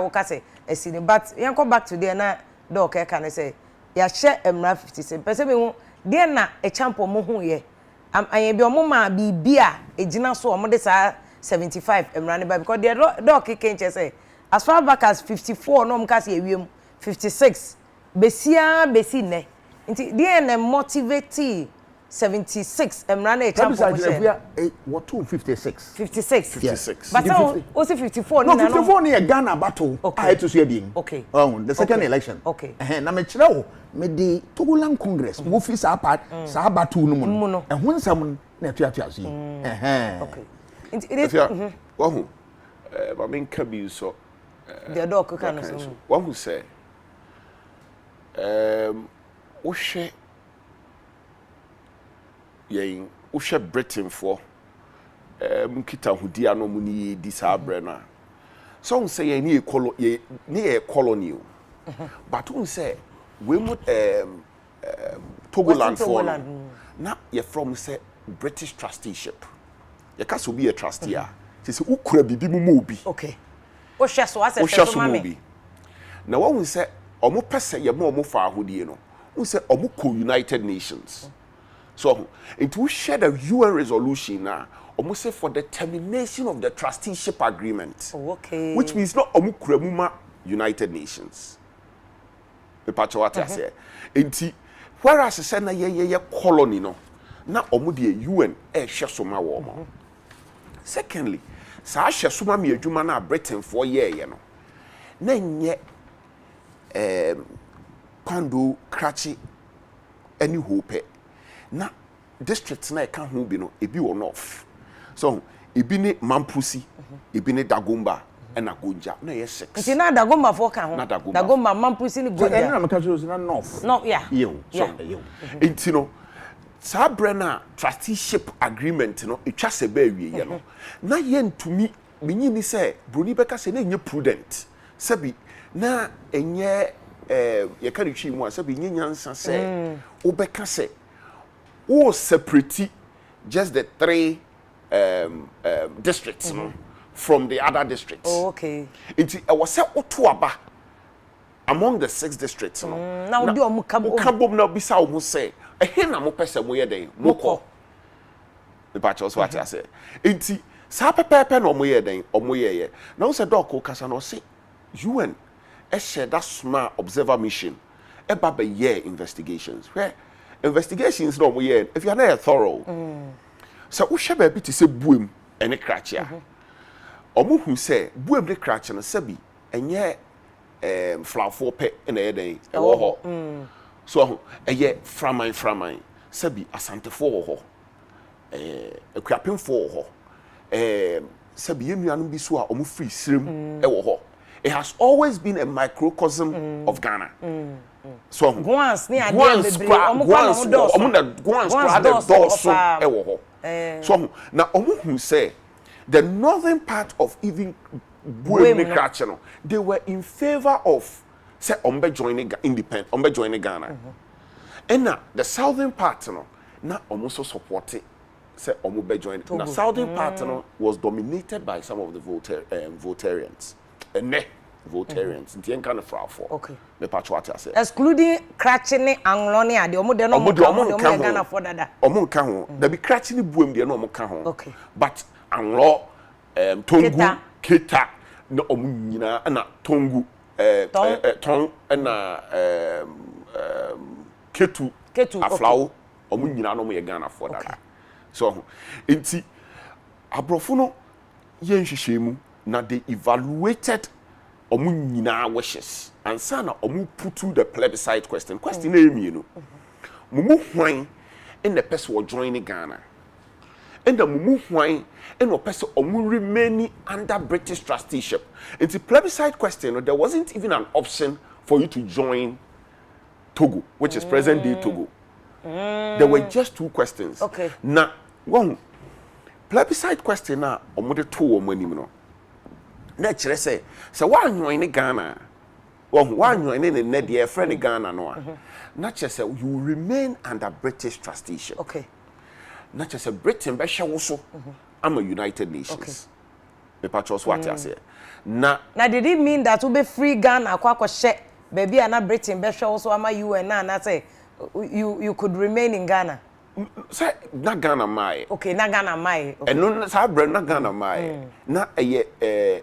wo ka say esini but yan come back to there na do okay can say ya share emra 56 person me hu there na e champo mo hu ye ayen bi omo ma bibia ejina so omo de sa 75 emra ne ba because there do okay can say as far back as 54 no mka say ewiem 56 besi ne nti dey na motivate 76 emra na e champo what 56 56 but also 54 no 54 ni Ghana battle I to see being okay the second election okay na me kire wo me di Togoland Congress wo fi sa part sa battle no mu no ehun nsam na atuatua so okay nti wahu ba men ka bi so the dog kan so wahu say wo hwe yen wo hwe Britain for mkita hudia no mu ni di sabre na so on say yen ni colonial but on say we mu Togoland for na ye from say British trusteeship ye ka so be a trustee a say ukura bibi mu obi okay wo hwe so asese so mame na wo say omo pese ye mo fa ahodie no wo say omo co United Nations so it will share the UN resolution now almost say for the termination of the trusteeship agreement. Oh, okay. Which means not omukuremuma United Nations. The part what I say. Enti whereas say na ye colony no na omu de UN hwe soma wo mo. Secondly, sa hwe soma me adwuma na Britain for ye no. Na nye kwando krachi any hope na districts na ka ho bi no ebi wo north so ebi ne Mampusi ebi ne Dagomba na Gonja na ye 6 nti na Dagomba fo ka ho Dagomba Mampusi ni Gonja so na me ka so na north no yeah yo so yo enti no sa brena trusteeship agreement no etwa se ba awie ye no na ye ntumi menyi ni se broni beka se na enye prudent sabi na enye ye ka retwi mu a sabi enye nyansa se obeka se or separate just the 3 districts from the other districts. Oh, okay. It was otuaba among the 6 districts. Now do omukabo na bisa omu say ehe na mo pese mo ye den moko. The patches what I say. Enti sa pepepe na omo ye den omo ye. Now say doc kasa no say UN share that small observer mission eba be year investigations where investigations no more if you are not thorough so wo hwe ba bi ti se buem ene krachia omo hu se buem de krachia no sabi enye flafo pe ene yeden e wo ho so eye framan sabi asantefo wo ho akuapemfo wo ho sabi yenuanu bi so a omo free srem e wo ho. It has always been a microcosm of Ghana. So Guans ni ade bebre so na omo hu say the northern part of even Buemi they were in favor of say ombe joining independent ombe joining Ghana. And now the southern part no na omo so support it say omo be join. The southern part no was dominated by some of the Votarians. Votarians in kind of fraud for okay me patch what I say excluding Kratchini Anglo ne ade omo de no mo Ghana for dada omo ka ho da bi Kratchini buem de no omo ka ho okay but Anglo Tongu Keta no omo nyina na Tongu Tong na Ketu Aflao omo nyina no mo ye Ghana for dada so enti abrofo no ye nhwehwemu na they evaluated omu nyina wishes and sana omu put to the plebiscite question na emienu mumu hwan in the person who joining Ghana and the mumu hwan in the person omu remaining under British trusteeship. In the plebiscite question there wasn't even an option for you to join Togo, which is present day Togo. There were just 2 questions. Okay. Now one plebiscite question na omu de 2 omu anim no na kyerɛ sɛ sɛ woanyoin ne Ghana woanyoin ne ne deɛ friend ne Ghana no a na kyerɛ sɛ you remain under British trusteeship. Okay. Na kyerɛ sɛ Britain bɛhyɛ wo so ama United Nations. Me patros what you say. Now did it mean that we be free Ghana akwa baby and not Britain be show so ama UN na say you could remain in Ghana? Say na Ghana mai. Okay, na Ghana mai. Okay. And no say na Ghana mai. Na the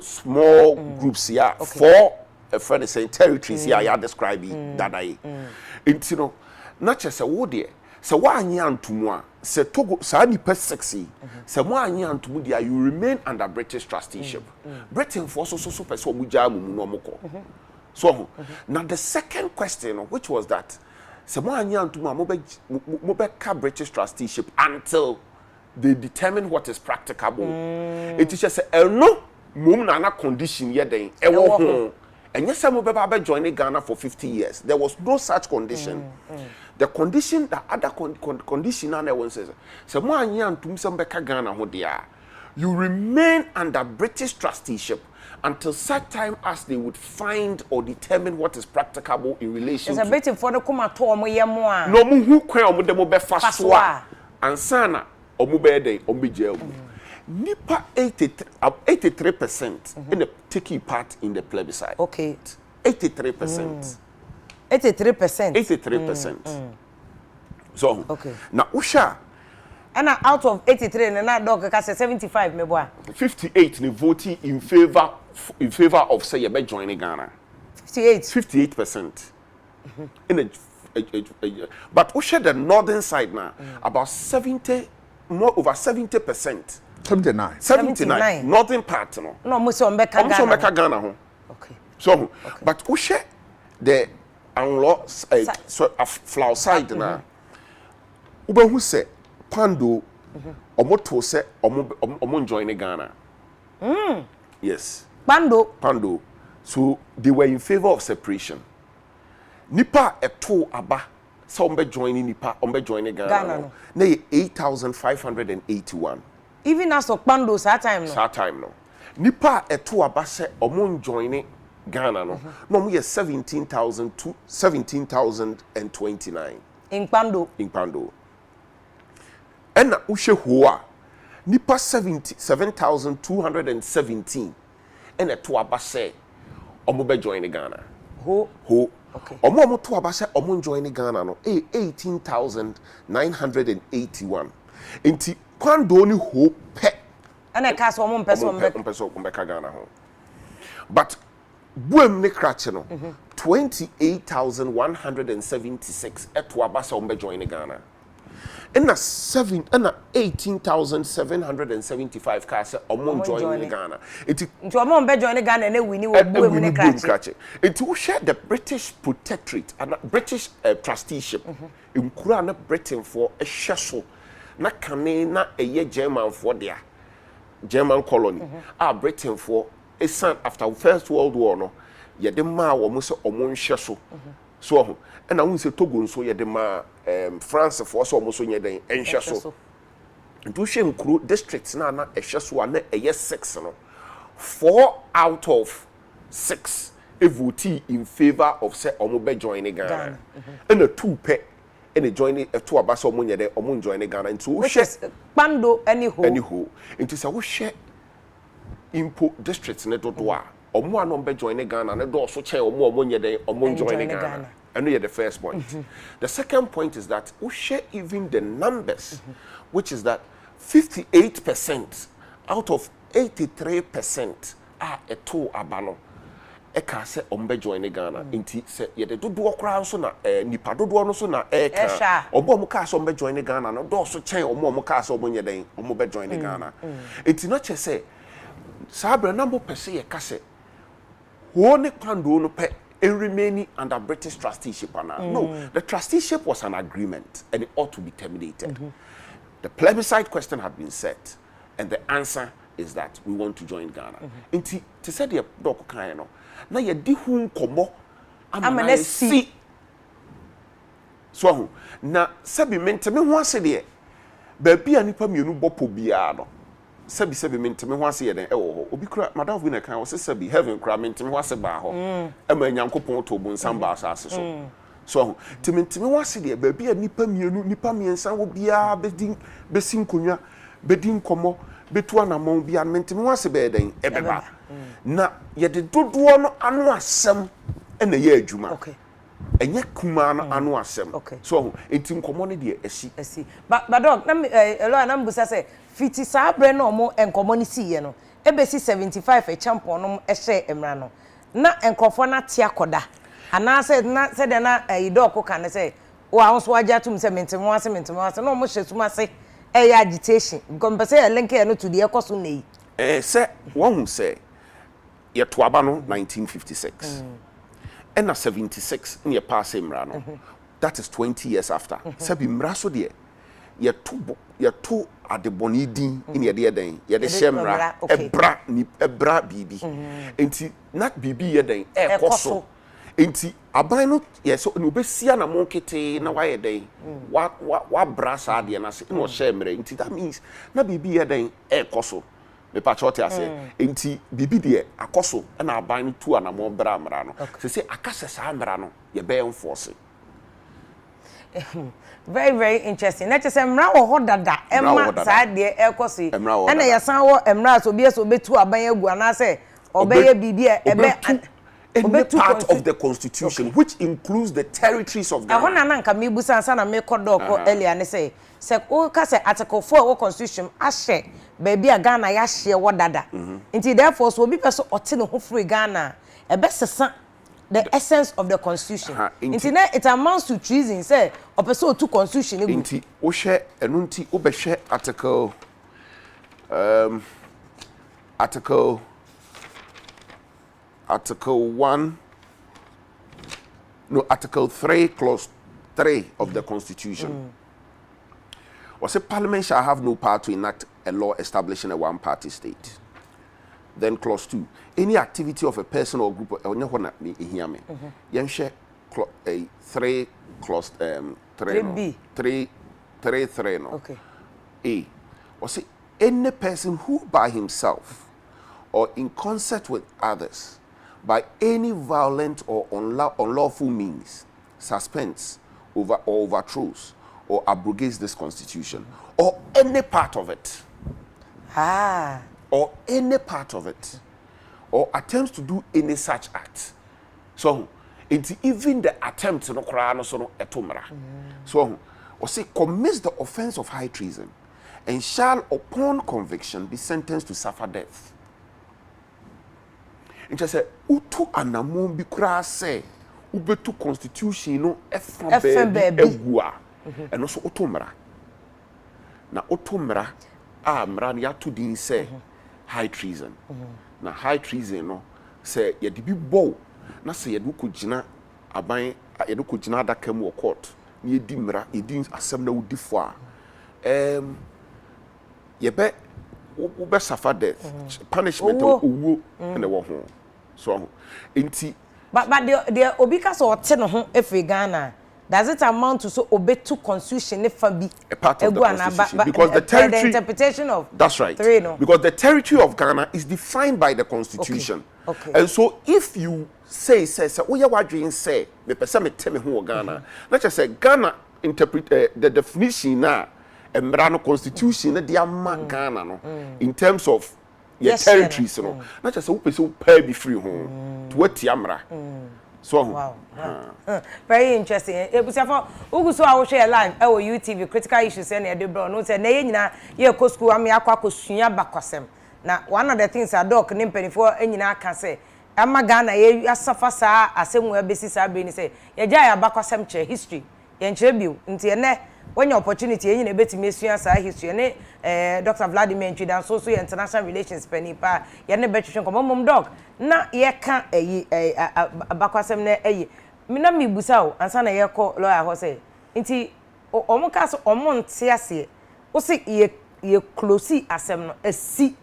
small groups here for a friend saying territories here you describe that I. It's no na kyerɛ sɛ wo de sɛ woanye antomu a sɛ Togo saa nipa sexy sɛ mo anye antomu dia you remain under British trusteeship. Britain for so pɛ sɛ ɔmo gyaa mu no ɔmo kɔ. So now the second question which was that sɛ mo anye antomu a mo bɛka British trusteeship until they determine what is practicable. It is just no mum na condition ye den ɛwɔ ho. And yes, some people joined Ghana for 50 years. There was no such condition. The condition, the other condition, says, you remain under British trusteeship until such time as they would find or determine what is practicable in relation to. It's a bit for the Kumato, no, who can demo be fast and sana or mubede or jail. Nipa 83% in the taking part in the plebiscite. Okay. 83%. 83%. 83%. So, okay. Now, Usha. And out of 83, and that dog can say 75, me boy. 58 ni voting in favor of say you be joining Ghana. 58. 58%. In but Usha the northern side now about 70 more over 70%. 79. Northern part, no. No, Musomeka Ghana. Okay. So, okay. But who share the Anglo flower side now? Ube who say Pando, Omoto say Omon join Ghana. Yes. Pando. So they were in favor of separation. Nipa eto aba. So ombe joining Nipa, ombe joining Ghana. No. 8,581. Even as of Pando, that time no. That time no. Nipa eto abase omon joining Ghana no. No we 17,029. In Pando. In Pando. And na ushe hoa nipa 7,217. And eto abase omo be joining Ghana. Ho. Okay. Omo to abase omon joining Ghana no. 18,981. Inti Pando ni ho pe. And I cast one person back. Ghana ho. But buem ne krache no 28,176 eto abasa ombe join Ghana. And 18,775 kase omon join Ghana. It omon be join Ghana na wini wo buem ne krache. It will share the British protectorate and British trusteeship. Nkura na Britain for a sheso na kane na eye German for there. German colony. Britain for a son after First World War no. Ye de ma wo mo se omon hye so. So and I won say Togo so ye de ma France for so mo so nye den enhye so. Ntu hye nkuro districts na na ehye so na eye 6 no. 4 out of 6 vote in favor of say omo be join Ghana. And a 2 pe and join it to abasa omo nye den omo join Ghana ntu wo hye Pando anyhow. Ntu say wo hye impo districts ne dodo a omo anom be join Ghana ne do so che omo nye den omo join Ghana. And we are the first point. The second point is that we share even the numbers, which is that 58% out of 83% are a two abano. Eka se ombe join Ghana. Inti se ye de dodo okra so na nipa dodo no so na eka. Obo mo ka so ombe join Ghana no do so chen omo ka so omo nye den omo be join Ghana. Inti no che se sabre number per se ye ka se wo ne Pando no pe remaining under British trusteeship. No, the trusteeship was an agreement and it ought to be terminated. The plebiscite question had been set and the answer is that we want to join Ghana. Inti to say the dog kind no. Na ye di hu nkomo amana si. So na sabi mente me ho ase de baabi anipa mienu bopo bia no. sebi menteme ho ase ye den ho obi kura madam bi na kan wo se sebi heaven kura menteme ho ase ba ho e ma nyankopon to bu nsam ba asase so menteme ho ase de ba bia nipa mienu nipa miensa wo bia besi nkonwa bedi nkomo betu anamon bia menteme ho ase be den e beba na ye de dodo no anu asem e na ye adwuma enye kuma no anu asem so enti nkomo ne de esi but dog na elo na mbusa say fiti saa bre no mo enkomo ni siye no ebesi 75 e champion no ehye emra no na enkofo na tia koda ana say na say de na idoko kan say o a so agya tum say mentemo ase no mo hyesuma say agitation because be say link no to the ekoso nei say won say ye to aba no 1956 and 76 in your pass emra no that is 20 years after sabi mra so de ye to adeboni din in ye de den ye de shemra ebra bibi enti not bibi ye den ekoso enti aban no ye so no besia na monkete na wa ye den wa brasa de na se no shemra enti that means na bibi ye den ekoso me pa chote ase enti bibi de akoso na aban no tu anamo bra mra no se akase sa mra no ye be enforce. Very, very interesting. Let's say emra wo hodada emma sa de ekosi na ya san wo emra so bi so betu aban agu ana say obeye bibi ebe part of the constitution which includes the territories of Ghana. Ahona na nka me busa nsa na me kodoko earlier ne say o ka say article 4 of constitution ahye baby a Ghana ya hye wo dada. Nti therefore so obi person ote ne ho free Ghana ebe sesa the essence of the constitution. It amounts to treason. Say, or person to constitution. Inti, o share enunti o be share article, article 1. No, article 3, clause 3 of the constitution. Or say Parliament shall have no power to enact a law establishing a one-party state. Then clause 2, any activity of a person or group onye ho na me ehia me yen hwe 3 clause 3 no okay a or say any person who by himself or in concert with others by any violent or unlawful means suspends or overthrows or abrogates this constitution or any part of it or any part of it, or attempts to do any such act. So, even the attempt no kra no so no etomra. So, or say commits the offense of high treason and shall upon conviction be sentenced to suffer death. And just say utu anamon bi kra say ubetu constitution no efan baby egua and also otomra. Na otomra mra ya to din say high treason. Na high treason no say ye di bi bow na say ye do kugina aban ye do kugina adaka mu court na ye di mra ye di asem na wudi fo a ye be wo be suffer death punishment owo na wo ho so enti but the obika so ote no ho efe Ghana. Does it amount to so obey to constitution if be a part of the constitution? Because the territory, the interpretation of that's right. 3, no? Because the territory of Ghana is defined by the constitution. Okay. And so if you say oh yeah, what you say, the person me tell me who Ghana. Let's just say Ghana interpret the definition na embrano constitution na dia Ghana no in terms of your territories no. Let's just say who person pay be free home to what amra. So wow. Very interesting. Ebusafo uguso a wo share live e wo UTV critical issues and e dey bro no say na ye nyina ye ko school am ya kwa kosua bakwasem na one of the things a doc ne mpanifo enyina aka say ama Ghana ye asafa saa asemu abesi saa be ni say ye gya ya bakwasem che history ye nche bio nti ene when your opportunity enyina betimi esua saa history ne Dr. Vladimir Treason so international relations penipa ye ne betwetwe komom doc na ye ka abakwasem na mina mi busa o ansa na ye ko lawyer ho say nti omo ka so omo nte ase o se ye close asem no asi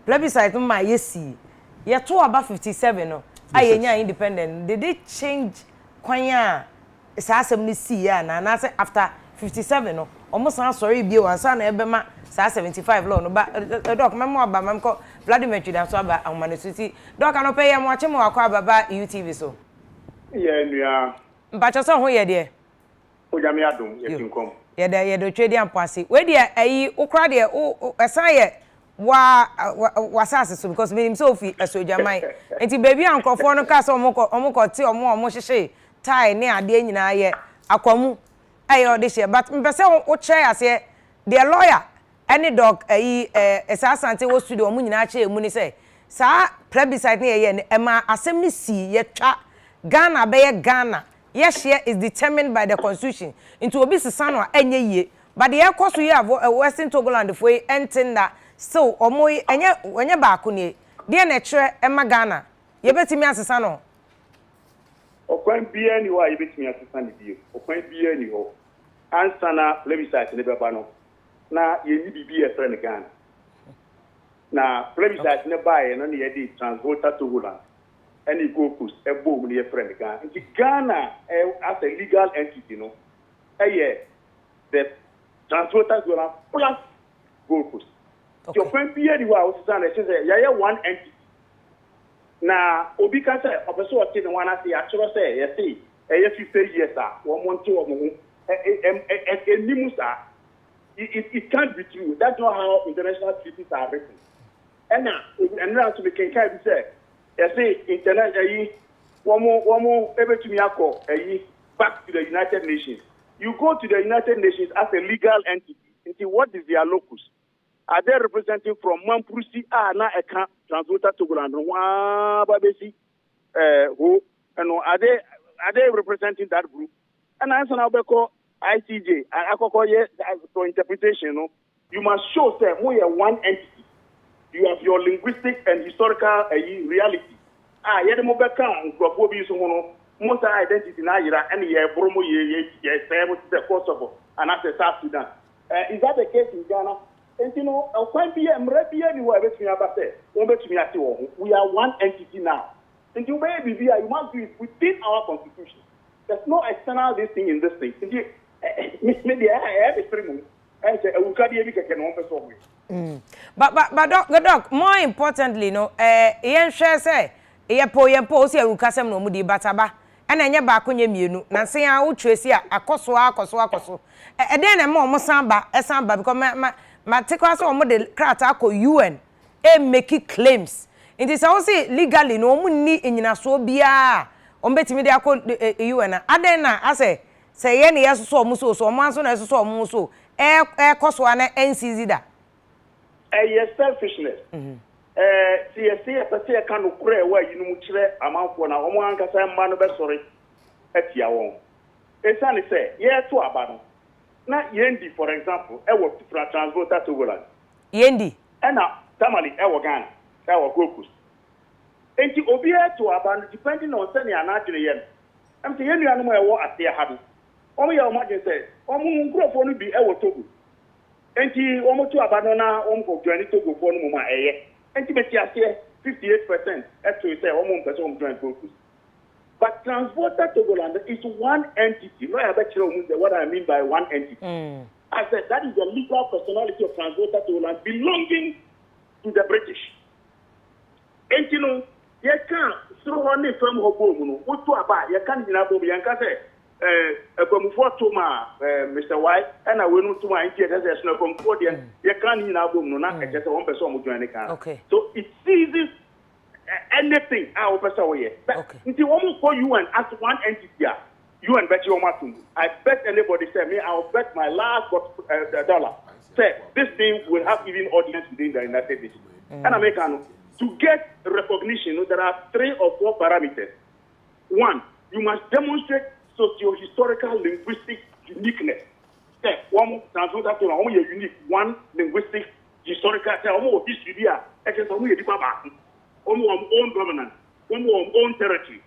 plebiscite ma ye si ye to aba 57 no ayenya independent did they change kwanya sa asem ni si ya na say after 57 no almost sorry bio and son ebema sa 75 law no ba doc memo aba mamko Vladimir Tridan so aba amanisuti doc no pay am wache mo akwa baba UTV so yeah nua mpacha so ho ye de ojame adom ye tinkom ye de twedi ampase we de ayi ukra de esan ye wa sase so because me so fi esojaman enti baby ankofo no ka so omko ti omo hyehye tie ne ade nyina ye akwamu ayo de she but mpese wo che ase the lawyer any dog asante wo studio omu nyina che emu ni say sa plebiscite ne ye ema asem ni si ye twa Ghana be ye Ghana yes share is determined by the constitution into obi sesa no enye yie but the ekoso ye Western Togoland for entin that so omo enye baako ne de na kire ema Ghana ye betimi asesa no okwan bia ni wa ye betimi asesa ne bio okwan bia ni ho ansana plebiscite ne beba no na ye ni bibi e friend Ghana na plebiscite ne bae no ne ye di transvoter Togoland any caucus e bom ne ye friend Ghana in Ghana as a legal entity no the transvoter Togoland plus caucus so when bia ni wa o say ye one entity na obi ka say obeso o ti ne wana say a chiro say ye say e 50 years wo monte wo mo it can't be true. That's not how international treaties are written. And now to be can say, international one more able to me back to the United Nations. You go to the United Nations as a legal entity. Into what is their locus? Are they representing from Mamprusi na eka transvoter Togoland? Babesi who and are they representing that group? And answer now because ICJ for interpretation, no, you must show that we are one entity. You have your linguistic and historical reality. Yet Mobeka and Kropobi so most identity na yira and ye bromo ye the course of and as a South Sudan. Is that the case in Ghana? And you know, we are one entity now. And you must be within our constitution. There's no external this thing in this thing. Maybe I have a stream. But doc, more importantly, no, yen share say, yempo si awukasem no mudi bataba. And enya ba konye mienu. Na se ya wo twesi akoso. E den na mo samba because ma take us on the krata ko UN make claims. It is also legally no mu ni enyina so bia o betimi de akọ UN aden na ase say ye ne yeso omu so omu anso na yeso omu so koso na NCZ da yes selfishness see person can no kure wa yinu mu kire amanfo na omu ankasa mma no be sori atia won esane say ye to aba no na yendi for example wo transvoter Togoland yendi na tamale wo Ghana wo caucus enti obi to aba depending on say na adwene ye am say yenu anu e wo ate ha do omo ya omo je say omo nkrofo no bi e wo Togo enti omo to aba no na omo ko join Togo fo no ma eye enti beti ase 58% to say omo mpese omo join caucus. But transvoter Togoland is one entity. No, I bet you what I mean by one entity. I said that is the legal personality of transvoter Togoland belonging to the British. And you know, you can't throw on it from Hobomuno. What to about? You can't deny Bobby and Case. Mr. White, and I will not to my theater as no concordian. You can't deny Bomuno, not just one person who join the car. Okay. So it seizes anything I will pass away. Until almost for UN as one entity, UN bet you I bet anybody say me, I'll bet my last dollar. Say this thing will have even audience within the United Nations. And American to get recognition, there are 3 or 4 parameters. 1, you must demonstrate socio-historical linguistic uniqueness. Say one transvoter to only a unique one linguistic historical history here. Own governance, own territory.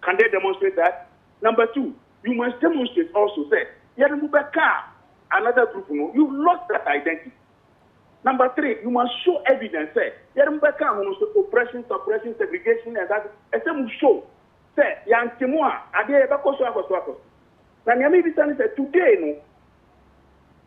Can they demonstrate that? Number 2, you must demonstrate also say, another group, you've lost that identity. Number 3, you must show evidence, say, oppression, suppression, segregation, and that. And then show, say, Yantimua, Ade Bakoso. Now, say today,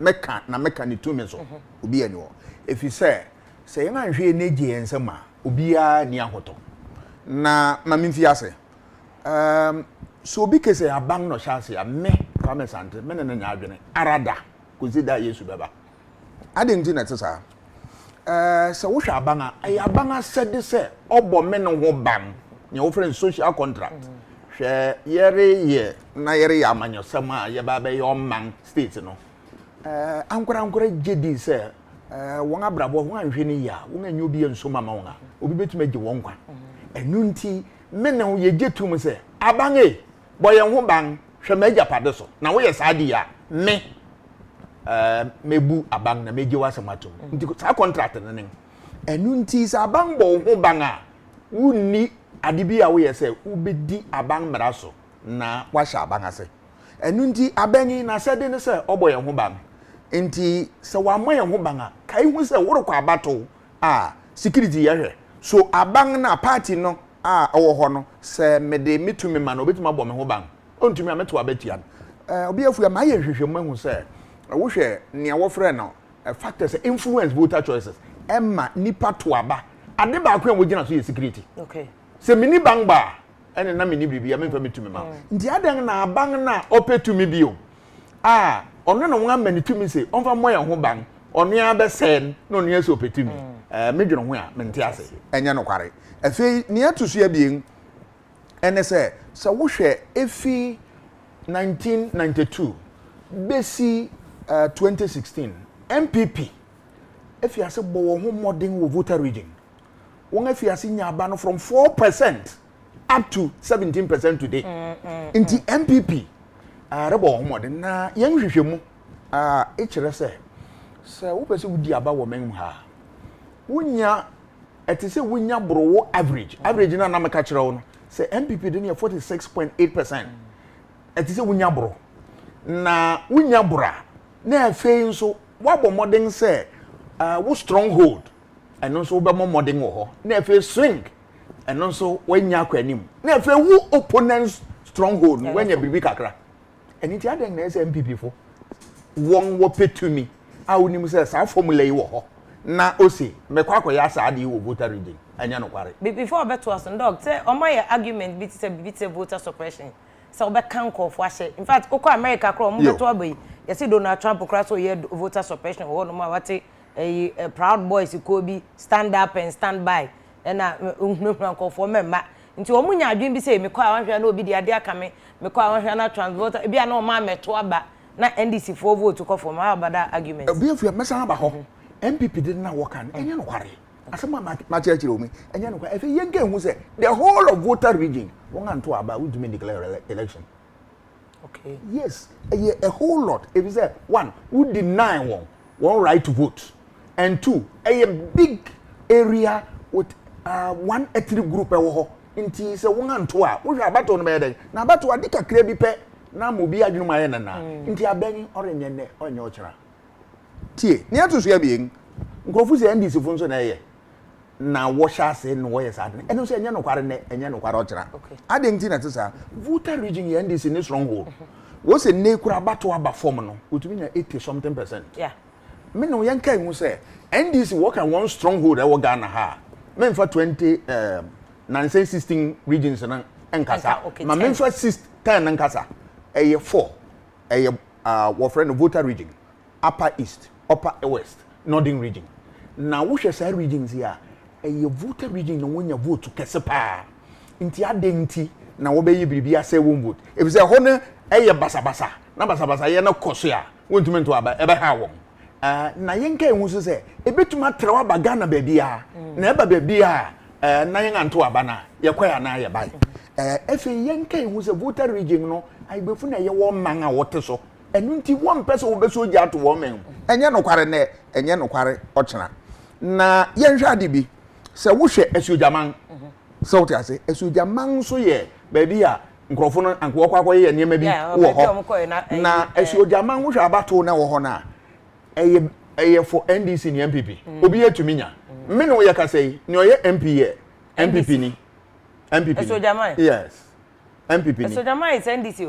meka ni tumi so obi ani wo efi se yen anhwe neje ensema obi a ni ahoto na mamimfi ase so obi kese abang no chance ya me kwame sante me ne nya adwene arada consider Yesu beba adenti na tsasa se wo hwa abanga ay abanga said se obo me no ho bam nya wo friend social contract hwe yere na yere ya amanyo sama ye ba be yo man state no ankora jedi se won abrabo won anhwe ni ya won anyo obi enso mama won a obi betuma gye won kwa enunti me na ye getum se abanga boye ho ban hwe magya pade so na wo ye saadi ya me mebu abang na meje wasamatum nti sa contract ne enunti sa abang bo ho ban a wunni adibi a wo ye se ubedi abang mraso na washa abang ase enunti abangi na sede ne se obo ye ho ban nti se wa mo ye ho ban a kai hu se wo rekwa abato security ye hwe so abang na party no owo ho no se mede mitumi ma no obetuma bo me ho ban ontumi ameto abetia obi afu ya ma ye hwehwemu hu se wo hwe ne wo frɛ no factors influence voter choices emma nipa to aba ade ba akwa wo gina so ye security okay se mini bangba ene na mini bibia me fa mitumi ma nti adan na abang na opetumi bio ono no won amani tumi se onfa moye ho ban ono ya be sen no no yeso opetumi medweno ho a mente ase enye no kware afi ne atuso ya bien ene se wo hwe efi 1992 besi 2016 MPP efiase bo ho modern wo voter region won efiase nya aba no from 4% up to 17% today inti MPP rebo ho modern na yen hwehwemu e kire se wo pese wudi aba wo men ha wonya etise wonya browo average na na meka kire wo no se MPP de ne 46.8% etise wonya bro na wonya bra na afei nso wabo modern say wo stronghold eno nso wo be modern wo ho na afei swing eno nso wanya kwanim na afei wo opponents stronghold wanya bibi kakra eni ti aden na say MPP fo won wo petumi a wonim say sa formula yi wo ho na osi mekwa akoya sa ade wo voter region anya no kware before beto us dog say o my argument bit say voter suppression so obe kan ko fo ahye in fact okọ America kro mo beto abai yesi Donald Trump kra so ye voter suppression wo no ma wate proud boys ko bi stand up and stand by na unhunhun ko fo memma nti o munya adwen bi say me kwa wanhwe na obi di ade aka me kwa wanhwe na transporter e bia na o ma meto aba na NDC for vote ko for ma abada argument bi afia mesa ba ho MPP did na work an enye no kware asema ma church omi enye no kware efe yenga hu say the whole of voter region won anto aba we do declare election. Okay. Yes, a whole lot. If you say one, who deny one right to vote, and two, a big area with one ethnic group. Inti se one and two. We have about on me. Na about to adika krebi pe na mobi adwuma maye na. Inti abeni orenye ne onye ochira. Tie, ni atu so ya bien. Nkofu se NDC fo nso na ye. Na washa se no wo yes adene eno so enye no kware ne enye no kware ochira adenti na tsa voter region ye NDC ni stronghold wo se ne kura bato aba form no otumi na 80% yeah me no yen kan hu se NDC wo kan one stronghold e wo Ghana ha me mfa 16 regions na enkasa ma me mfa 10 na enkasa eye 4 eye wo friend voter region upper east upper west northern region na wo hwe sa regions here a voter region no wonya vote kese pa nti adenti na wo be yi bibia say won vote if say ho ne basabasa na basabasa ye na koso a wontumi nto aba ebe ha won na yenka ehu so say ebetuma trewa ba Ghana ba bia na eba ba bia na yen anto aba na ye kwaya na ye bai efe yenka ehu say voter region no aibefu na ye wo man a wote so enu nti one person wo be so ji ato wo men enye no kware ne enye no kware ochena na yenhwa de bi se wo hwe asujaman so what I say asujaman so ye baby a nkrofo no anko kwa ye niam bi wo ho na asujaman wo hwe abato na wo ho na eye for NDC ni MPP obi etumi nya me no ye ka say ni oye MP ye MPP ni MPP asujaman yes MPP. So Jama is NDC.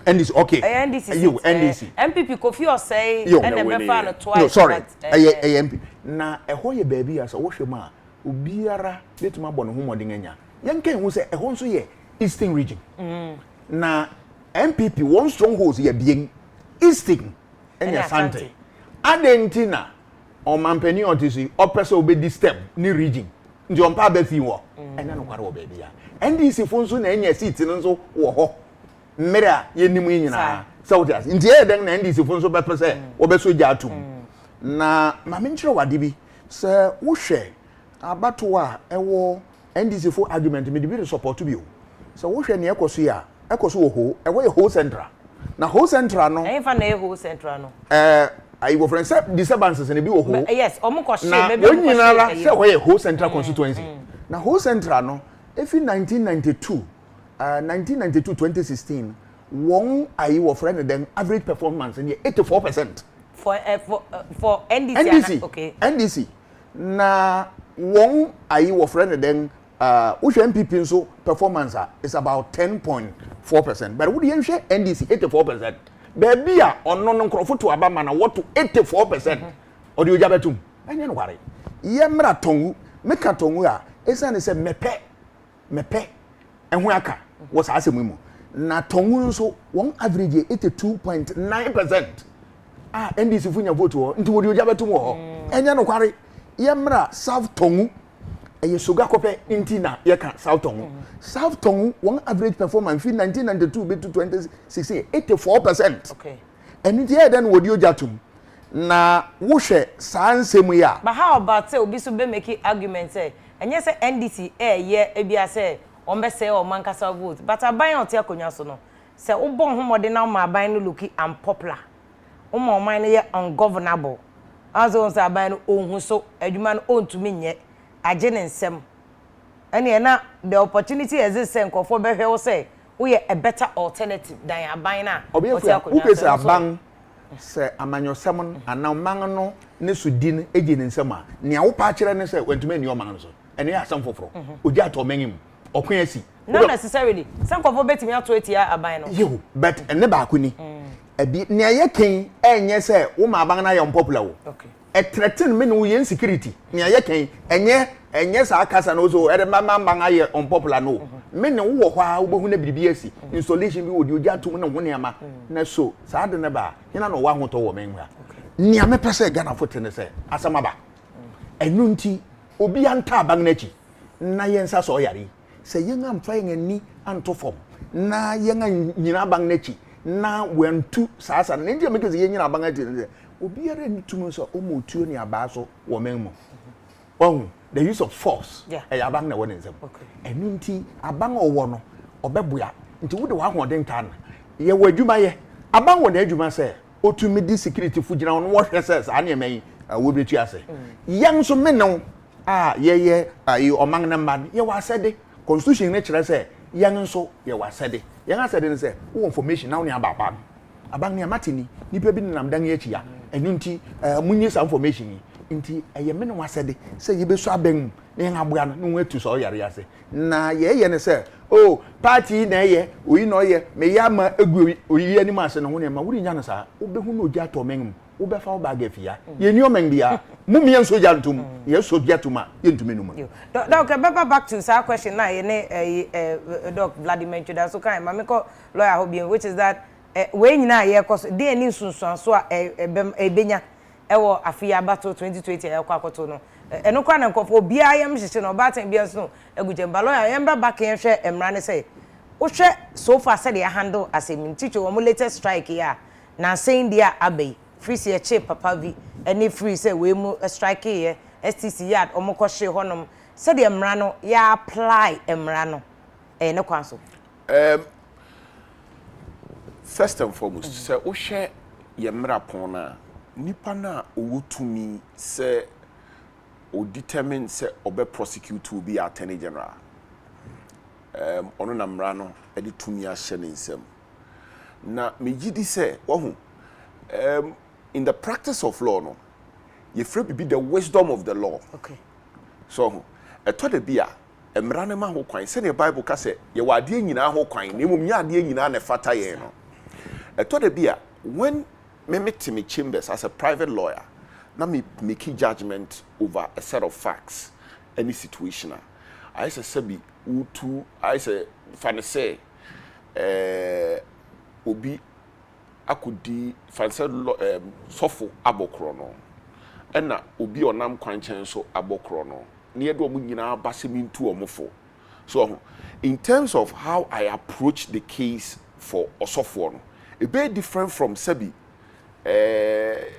NDC, okay. NDC. You NDC. MPP Kofi or say and then be twice. No, sorry. MP. Na ehho ye baby as wo hwe ma obiara betuma bɔ no ho modin anya. Yenkan hu se ehho nso ye Eastern region. Na MPP one strongholds ye bien Eastern and Asante. Adentina on mampeni otisi opese obedi step ni region. Ndi ompa ba fi wo. Enya no kware wo baby ya. NDC fo nso na enya seat nso wo ho. Mmere a yenimu nyina. Southers. Nti e den na NDC fo nso be pese wo be so gya atum. Na mame nkyere wade bi se wo hwe abato a ewo NDC fo argument me de bi support bi o. Se wo hwe ne ekoso ya ekoso wo ho ewo ye ho central. Na ho central no fa na ho central no. I go friend say disturbances ne bi wo ho. Yes, omo ko she maybe omo ko she. Say wo ye ho central constituency. Na ho central no efi 1992 2016 won ayi wo friend dem average performance ne 84%. For NDC. NDC. Okay. NDC. Na won ayi wo friend dem MPP nso performance is about 10.4%. But would you share NDC 84%? Baby a ono no nkrofo to aba mana what to 84%. Or you jabetum. Anya no ware. Yemra tongu, meka tongu a esane se mepe enhu aka was asemu mu. Na tongu nso won average 82.9%. NDC funya vote wo nti wodi ojabetum wo. Enya no kware. Yemra South tongu eye soga kope inti na ye kan South tongu. South tongu one average performance from 1992 to 2016 84%. Okay. And it here then wodi ojatum na wo hwe sansemu ya. But how about say obi so be make argument say enye say NDC ye ebia say on be say o mankasa vote but aban ote akonya so no say wo bon homode na ma aban no look unpopular. O ma oman no ye ungovernable. Aso say aban no ohun so adwuma no ontumi nye age ne nsem. And na the opportunity exists say nkofo be hwe wo say we a better alternative than aban na. Obi say aban say amanyosem ana man no ne sudin eji ne nsem a ne wo pa kire ne say wantuma ni o man no so. Ene ya asam foforo. Oji atomanyim. Okwan asi. Not necessarily. Some nkofo betimi ato etia aban no. Yo, but ene ba akuni. Ebi ne aye ken enye say wo ma aban na ye unpopular wo. Okay. A threaten me no ye insecurity. Ne aye ken enye sa akasa no so ere mama manga ye unpopular no. Me ne wo hwa wo behu na bibi asi. Installation bi wo di oji atom na ho ne ama. Na so sa de ne ba. Hina no wa hoto wo men hwa. Ne ame pese Ghana fote ne say asamaba. Enu nti obi anta aban na chi. Na ye nsa so yare. Se yenga mfa yenni anto fom. Na yenga nyina aban na chi. Na wentu sasa ne ndia meke ye nyina aban na chi. Obi are ntumu so omotuo ne aba so wo men mu. The use of force. Abang na wone nsem. Enu nti abang owo no obeboa. Nti wo de wa hoden tan. Ye wadwuma ye. Abang wo na adwuma se otumi di security fu gina no wo hwe se sa na emen wo betu ase. Yan so menno ye ayi omang na man ye wa sede constitution ne kire se yan so ye wa sede. Yan asede ne se wo information na wo ne ababa. Abang ne amatini nipa bi nam dan ye chia. Enu nti munyi sa information yi. Nti eye me no wasede se ye be so aben ne ngaboa no no atu so yare ase na ye ne se party na ye oyi no ye me ya ma egu oyi ani ma ase no ho ne ma wuri nya no sa wo be hu no ogi atomeng wo be fa wo bag afia ye ni omen bia mum ye so jantum ye so giatuma ye ntumi no mu doc back to that question na ye ne doc Vladimir Chuda so kan ma me ko lawyer hobien which is that we nyina ye koso de ani sunsun so ebenya ewo Afia battle 2020 ekwakoto no eno kwa na nkofo bia yam hihye no baten bia so aguje mbalo ya yamba back yen hwe emra ne say wo hwe so far say they handle as a teacher wo latest strike ya na saying dia abey free say chip papa vi any free say we mu strike ye STC yard omko hye honom say the emra no ya apply emra no ne kwa so first and foremost say wo hwe ye mra pon na nipa na owotumi se o determine se obe prosecute will be attorney general ono na mra no e de tumi a hye ne nsem na megidi se wohu in the practice of law no you free be the wisdom of the law. Okay. So eto de bia emra ne ma ho kwan se ne Bible ka se ye wade nyina ho kwan ne mum nya ade nyina na fata ye no eto de bia when me meet me chambers as a private lawyer na me making judgment over a set of facts any situation I say be utu I say fan say obi akudi fan say sofo abokro no ena obi onam kwanchen so abokro no na yedo omu nyina basemi ntu omofo so in terms of how I approach the case for osofo no a bit different from sebi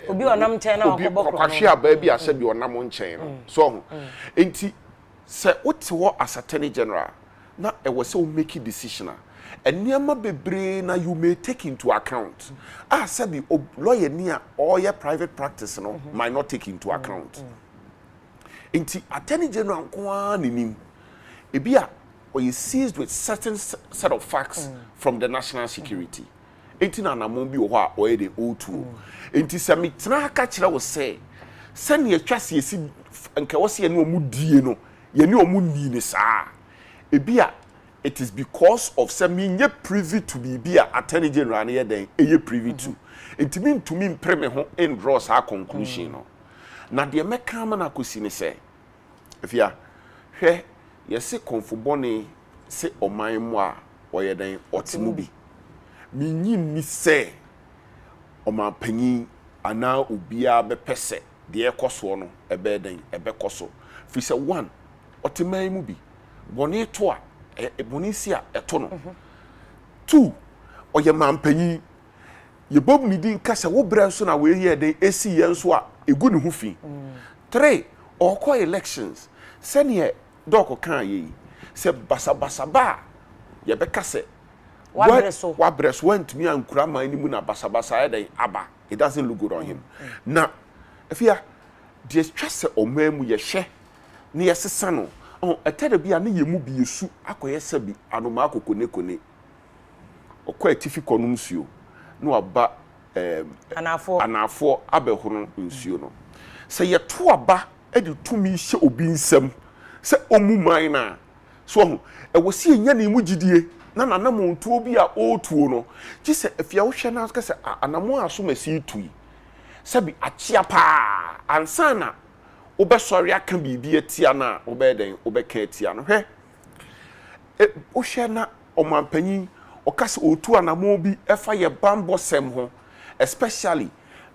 obi onam chen na okobokro kwahwe aba bi asebi onam nchen no so enti se wote wo as attorney general na e was say o make decision and niam bebre na you may take into account sebi lawyer ni a or your private practice no might not take into account enti attorney general kwa ninim e bia or you seized with certain set of facts from the national security enti na namon bi wo ho a o de o2 enti se me tena ka kire wo say sane ye twase esi nka wo se ye no mu die no ye ne omu ni ne saa e bia it is because of some nye privy to be attorney general na ye den eye privy to enti me ntumi mpre me ho in draw sa conclusion no na de me kan ma na kosi ne se Afia hwe ye se konfubone se oman mu a oye den otimu bi mi nyi ni se oman panyin ana obia be pese de ekoso no ebe den ebe koso fi se one otiman mu bi bone to a bone si a eto no two oye man panyin ye bob ni din kasa wo bra so na we here den esi ye nso a egu ne hu fi three okọ elections senior doko kan ye se basabasa ba ye be kase wabreso wantumi ankura man ni mu na basabasa ya den aba it doesn't look good on him na Afia the stress omemu ye hwe ne yesesa no etere bia ne yemu bi yesu akoye sabi anoma akokone okọ atifi konum nsuo no aba anafo abehoro nsuo no se ye to aba edi tumi hye obi nsam se omuman na so wo se enya ne mu gidie na namontuo bi a otuo no gi se Afia wo hwe na ka se anamo aso masi tui sabi achia pa ansana obesori aka bibi atia na obeden obeka atia no hwe wo hwe na omampanyin okase otu anamo bi efa ye bambo sem ho especially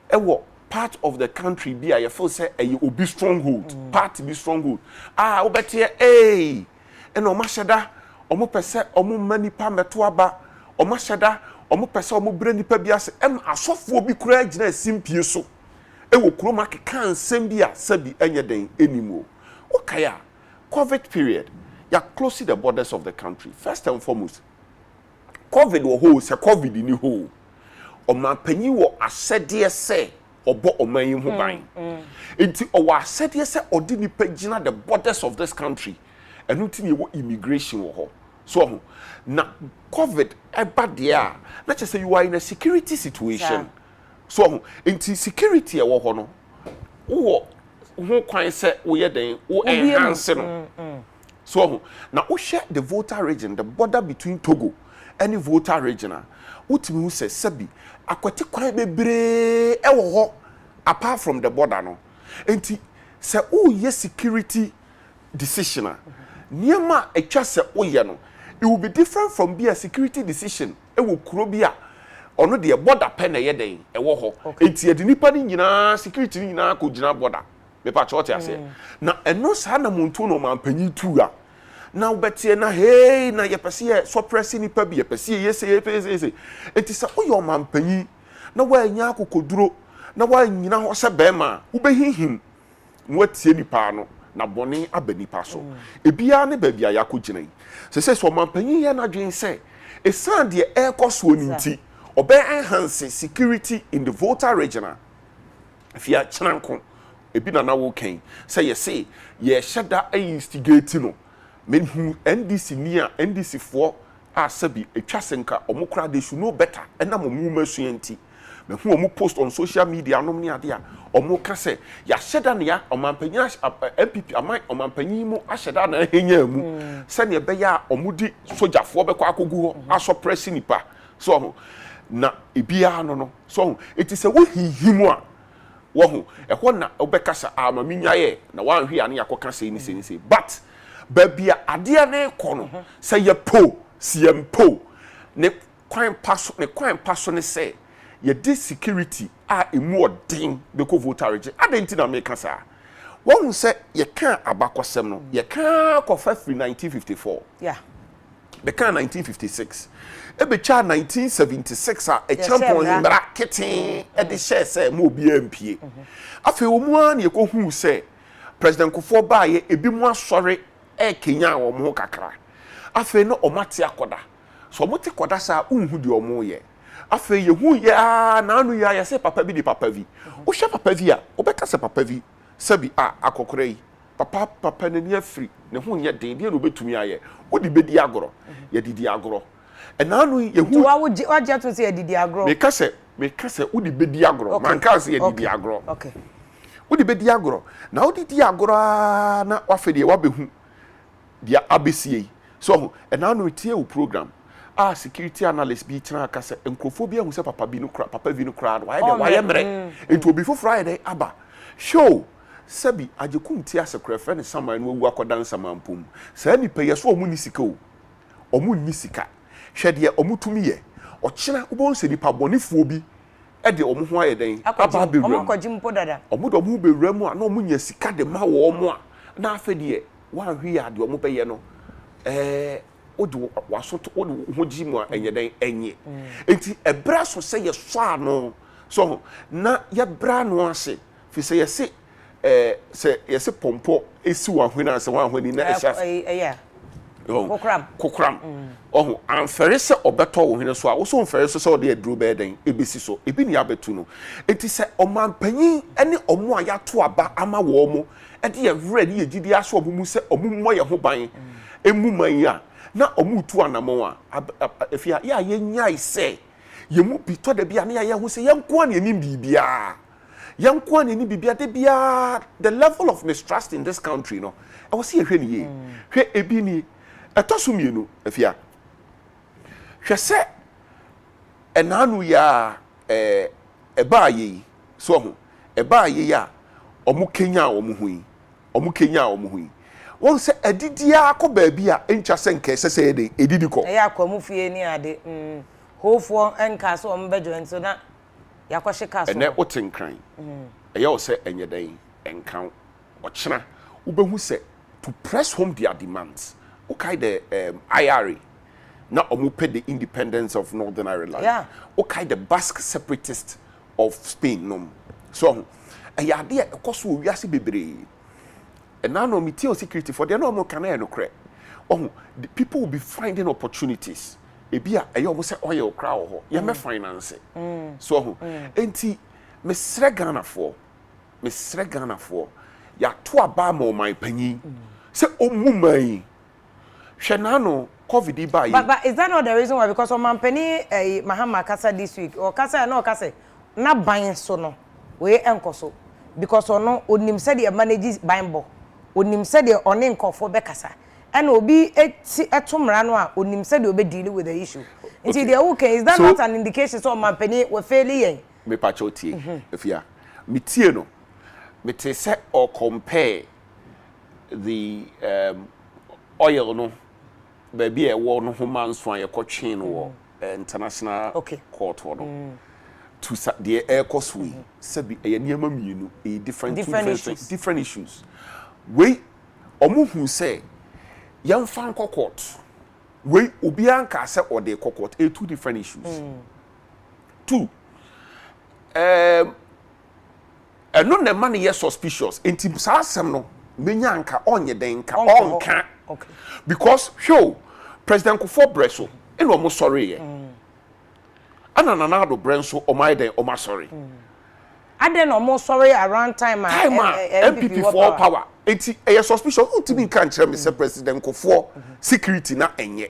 ewo part of the country be I feel say a obi stronghold part be stronghold obete eno mashada omo pese omo manipa meto aba omo shada omo pese omo bre nipa bi ase asofo obi kura gina simpie so ewo kroma keka nsem bi a sabi enye den enimo okaya COVID period ya close the borders of the country first and foremost COVID wo ho se COVID ni ho omapanyi wo asede se obo oman hu ban enti owa asede se odi nipa gina the borders of this country enu ti ne wo immigration wo ho so na COVID eba there na che say you are in a security situation so enti security e wo ho no wo ho kwan se wo ye den wo enhance no so na wo share the voter region the border between Togo any voter region utimi hu se sabi akwati kwan bebre e wo ho apart from the border no enti se o ye security decision niema etwa se o ye no it will be different from be a security decision e wo kuro bi a ono de border pen ye den e wo ho enti e de nipa ni nyina security ni nyina ko gina border me pa chote ase na eno sa na muntu no mampanyi tu a na ubetie na hey na yepese ye suppress nipa bi yepese ye enti sa o yo mampanyi na wa anya akokoduro na wa nyina ho se bema ubehihim watie nipa no na bone abanipa so ebia ne ba bia yakogina yi se so mampanyi ye na dwen se esan de ekoso ninti obe enhance security in the voter region Afia chenanko ebi na wo kan se ye se ye sheda instigate no menhu NDC nia NDC for asabi etwasenka omokra they should know better ena mo mu masuanti me hu omo post on social media no ne ade a omo ka se ya hyeda ne ya omampanya MPP amai omampanyim mu ahyeda na ahenya mu se ne be ya omo di sojafo be kwa akogu ho aso press nipa so na ebia no so it is a wo hihimu a wo ho ehɔ na obekasa amaminyaye na wanhwe ane yakoka se ni se but babia ade ne kɔ no se ye po siempo ne kwan paso ne se ye di security a emu odin be ko voter rege adenti na make sa won se ye kan abakosem no ye kan ko fa free 1954 yeah be kan 1956 e be cha 1976 a e champion mbra keten e de share se mo obi ampie afi wo mu an ye ko hu se president Kufuor ba ye ebi mu asore e Kenya wo mo kakra afi no omate akoda so mo te koda sa unhu de omo ye afi ye hu ya na anu ya se papa bi di papa vi wo hwe papa vi a wo beka se papa vi sabi a akokora yi papa na ni afri ne ho nye den de no betumi aye wo di bedi agoro ye didi agoro e na anu ye hu wa je to se ye didi agoro me ka se wo di bedi agoro man ka se ye didi agoro okay wo di bedi agoro na wo didi agoro na wa fe de wa behu dia abesie so e na anu tie wo program security analyst bi tena ka se enkrofo bi ahu se papa vi no kra wa ye mre ento obi fo Friday aba show sabi ajekum ti asekra fe ne saman no wu akodan samampum sa nipa ye so omu ni sika o omu ni sika hwede omutumi ye okina ubon se nipa bonifuo bi e de omu ho aye den aba bewram omu kojimpo dada omu do omu bewram a na omu nya sika de ma wo omu a na afede wa hwe ya de omu beye no odu wasoto odu hojimu enye den enye enti ebra so se ye so ano so na ye bra no ase fi se ye se se pompo esi wa hwena se wa hwani na ehya kokram amfere se obeto wo hwene so a wo so mfere so se ode aduru be den ebesi so ebi ni abetu no enti se omampanyin ene omo a yato aba ama wo mo ede ye vre ne ye gidi aso omumu se omumu ye ho ban emu man ya na omutu anamo a Afia ya ye nyai se ye mu bi to da bia na ya hu se ye nko na enim bibia yankwa ni bibia de bia the level of mistrust in this country no I was see hwe ni ye hwe ebi ni etoso mienu Afia hwe se enanu ya eba ye so ho eba ye ya omu Kenya omu hui won se edidia akọ bia encha se nke sese de edidi ko ya akọ mu fie ni ade hofo enka so ombejo nso na yakɔhye ka so ene otenkran eye o se enye dan enkan ochena ubehu se to press home their demands okay the IRA na omupe the independence of Northern Ireland okay the Basque separatist of Spain no so ayade ekoso owiase bebre ena no metie security for the no mo kana no kre the people will be finding opportunities ebia eyo mo se oil kra ho ye me finance so ho enti mesre Ghana for ya to aba ma o man panyin se omuman hwe no covid ba yi but is that not the reason why because o man pani Mahama kasa this week or kasa na ban so no we enkoso because ono onim se de manage banbo onim se de one nkofo be kasa and obi etomra no a onim se de obi deal with the issue until the okay is that not an indication so man pani we failing me pa chotie Afia me tie no me te se or compare the oil no baby e wo no human so an ye kotwe no wo international court no to the air cost we sabi e niam mienu e different issues we omuhu say yan fan court we obi anka say or the court two different issues two no na man ye suspicious enti sa asem no menya anka onye den ka onka because show President Kufuor breso eno mo sorry ye ana na do brenso o my den o ma sorry ade no mo sorry around time MPP for power enti e suspicious ultimate kan kire me say President Kufuor security na enye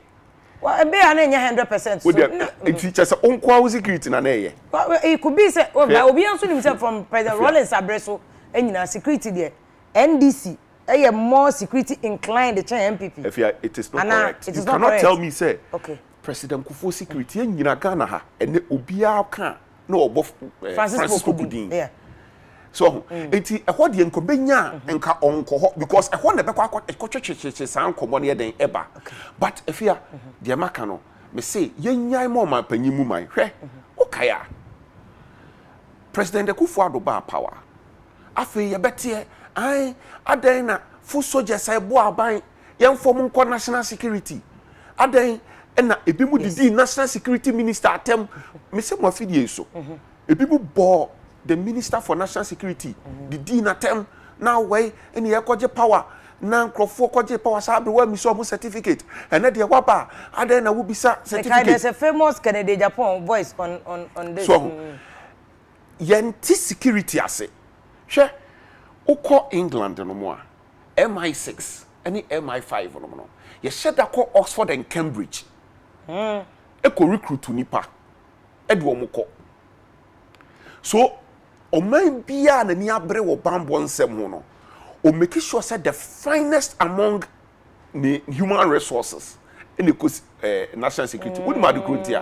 Well, be an 100%. It teaches on security na ye. It could be said, Obi answer himself from President Rollins Abreso, and security there. NDC, more security inclined the MPP. Afia, it is not correct. You cannot tell me, say, okay. President Kufuor security, and you Ghana ha, and Obia can no above Francis Pokudin. Yeah. So, it's a what the inconvenience and ka onko because I want to be sound common than ever. But if you are the Macano, me say, yen more my penny my okay. President Kufuor do bar power. Afia better, I adena full soldiers I boa by young form national security. Aden and a people did national security minister attempt me say more fidie so. A people bore the Minister for National Security, the Dean attempt now way any ekoje power, now Crawford koje power sabi where me so certificate, and then the wapa, and then I will be certificate. There's a famous Canadian Japan voice on this. So, yenti security ase. She, uko England no more, MI6, any MI5 no more. Ye said that ko Oxford and Cambridge. Eko recruit to nipa, Edwo moko. So, o man bia na ni abre wo bambo nsem ho no o make sure say the finest among the human resources in the national security what ma recruit here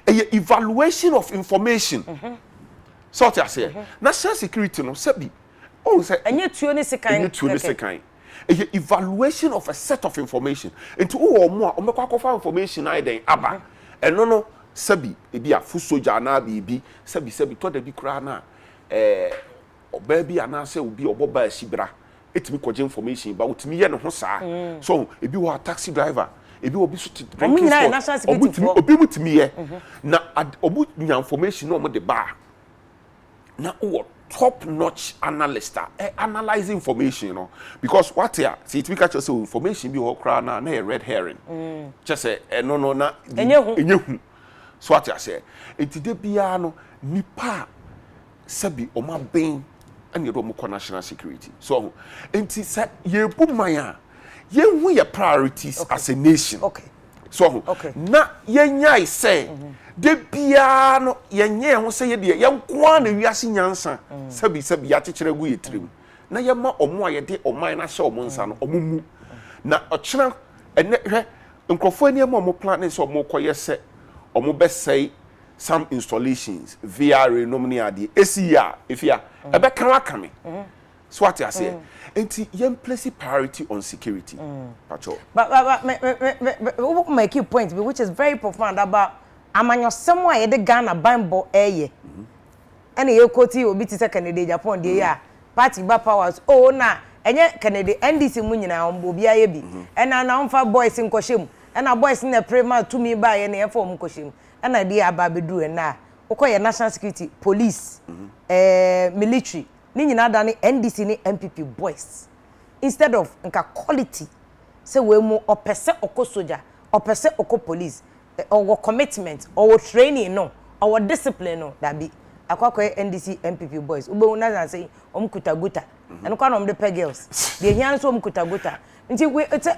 evaluation of information so what I say national security no sabi oh say enye tuo ne sekan evaluation of a set of information into o mo a o make akọfa information na den aba eno no sabi ebi afu soja na bibi sabi to da bi kura na baby anase obi oboba asibra etimi kwaje information ba otimi ye ne ho saa so ebi wa taxi driver ebi obi so drinking spot obi mutimi ye na obu nya information no mo de ba na o top notch analyst analyze information you know because what here see it we catch us information bi ho kra na red herring just say no na enyehu so what I say etide bia no nipa sabi oma ben and your national security so enti say ye bumaya ye hu your priorities as a nation so na ye nyai say de bia no ye nye ho say ye de ye nko na wiase nyansa sabi ya kekere gu ye tirim na ye ma omo aye de oman na hye omo nsa no omumu na ochena ene hwe nkrofo ani ma omo plan so omo koye se omo be say some installations via renomini ade esia efia ebe kan akame so what I say enti yem place priority on security pacho but we make a point which is very profound about amanyo somewhere ye de Ghana bambo eye and ye koti obi ti se Canada Japan de ya party ba powers oh na enye Canada NDC mu nyina ombo bia ye bi ena na onfa boys nkwohyem ena boys na prema to me ba ye na ye form nkwohyem and idea about bedu na ukoye national security police military ni nyina da ni NDC ni MPP boys instead of nka quality say we mu opese oko soldier opese oko police or commitment or training no or discipline no that be akwakoye NDC MPP boys ube na say omkutaguta and kwa no de girls the here so omkutaguta nti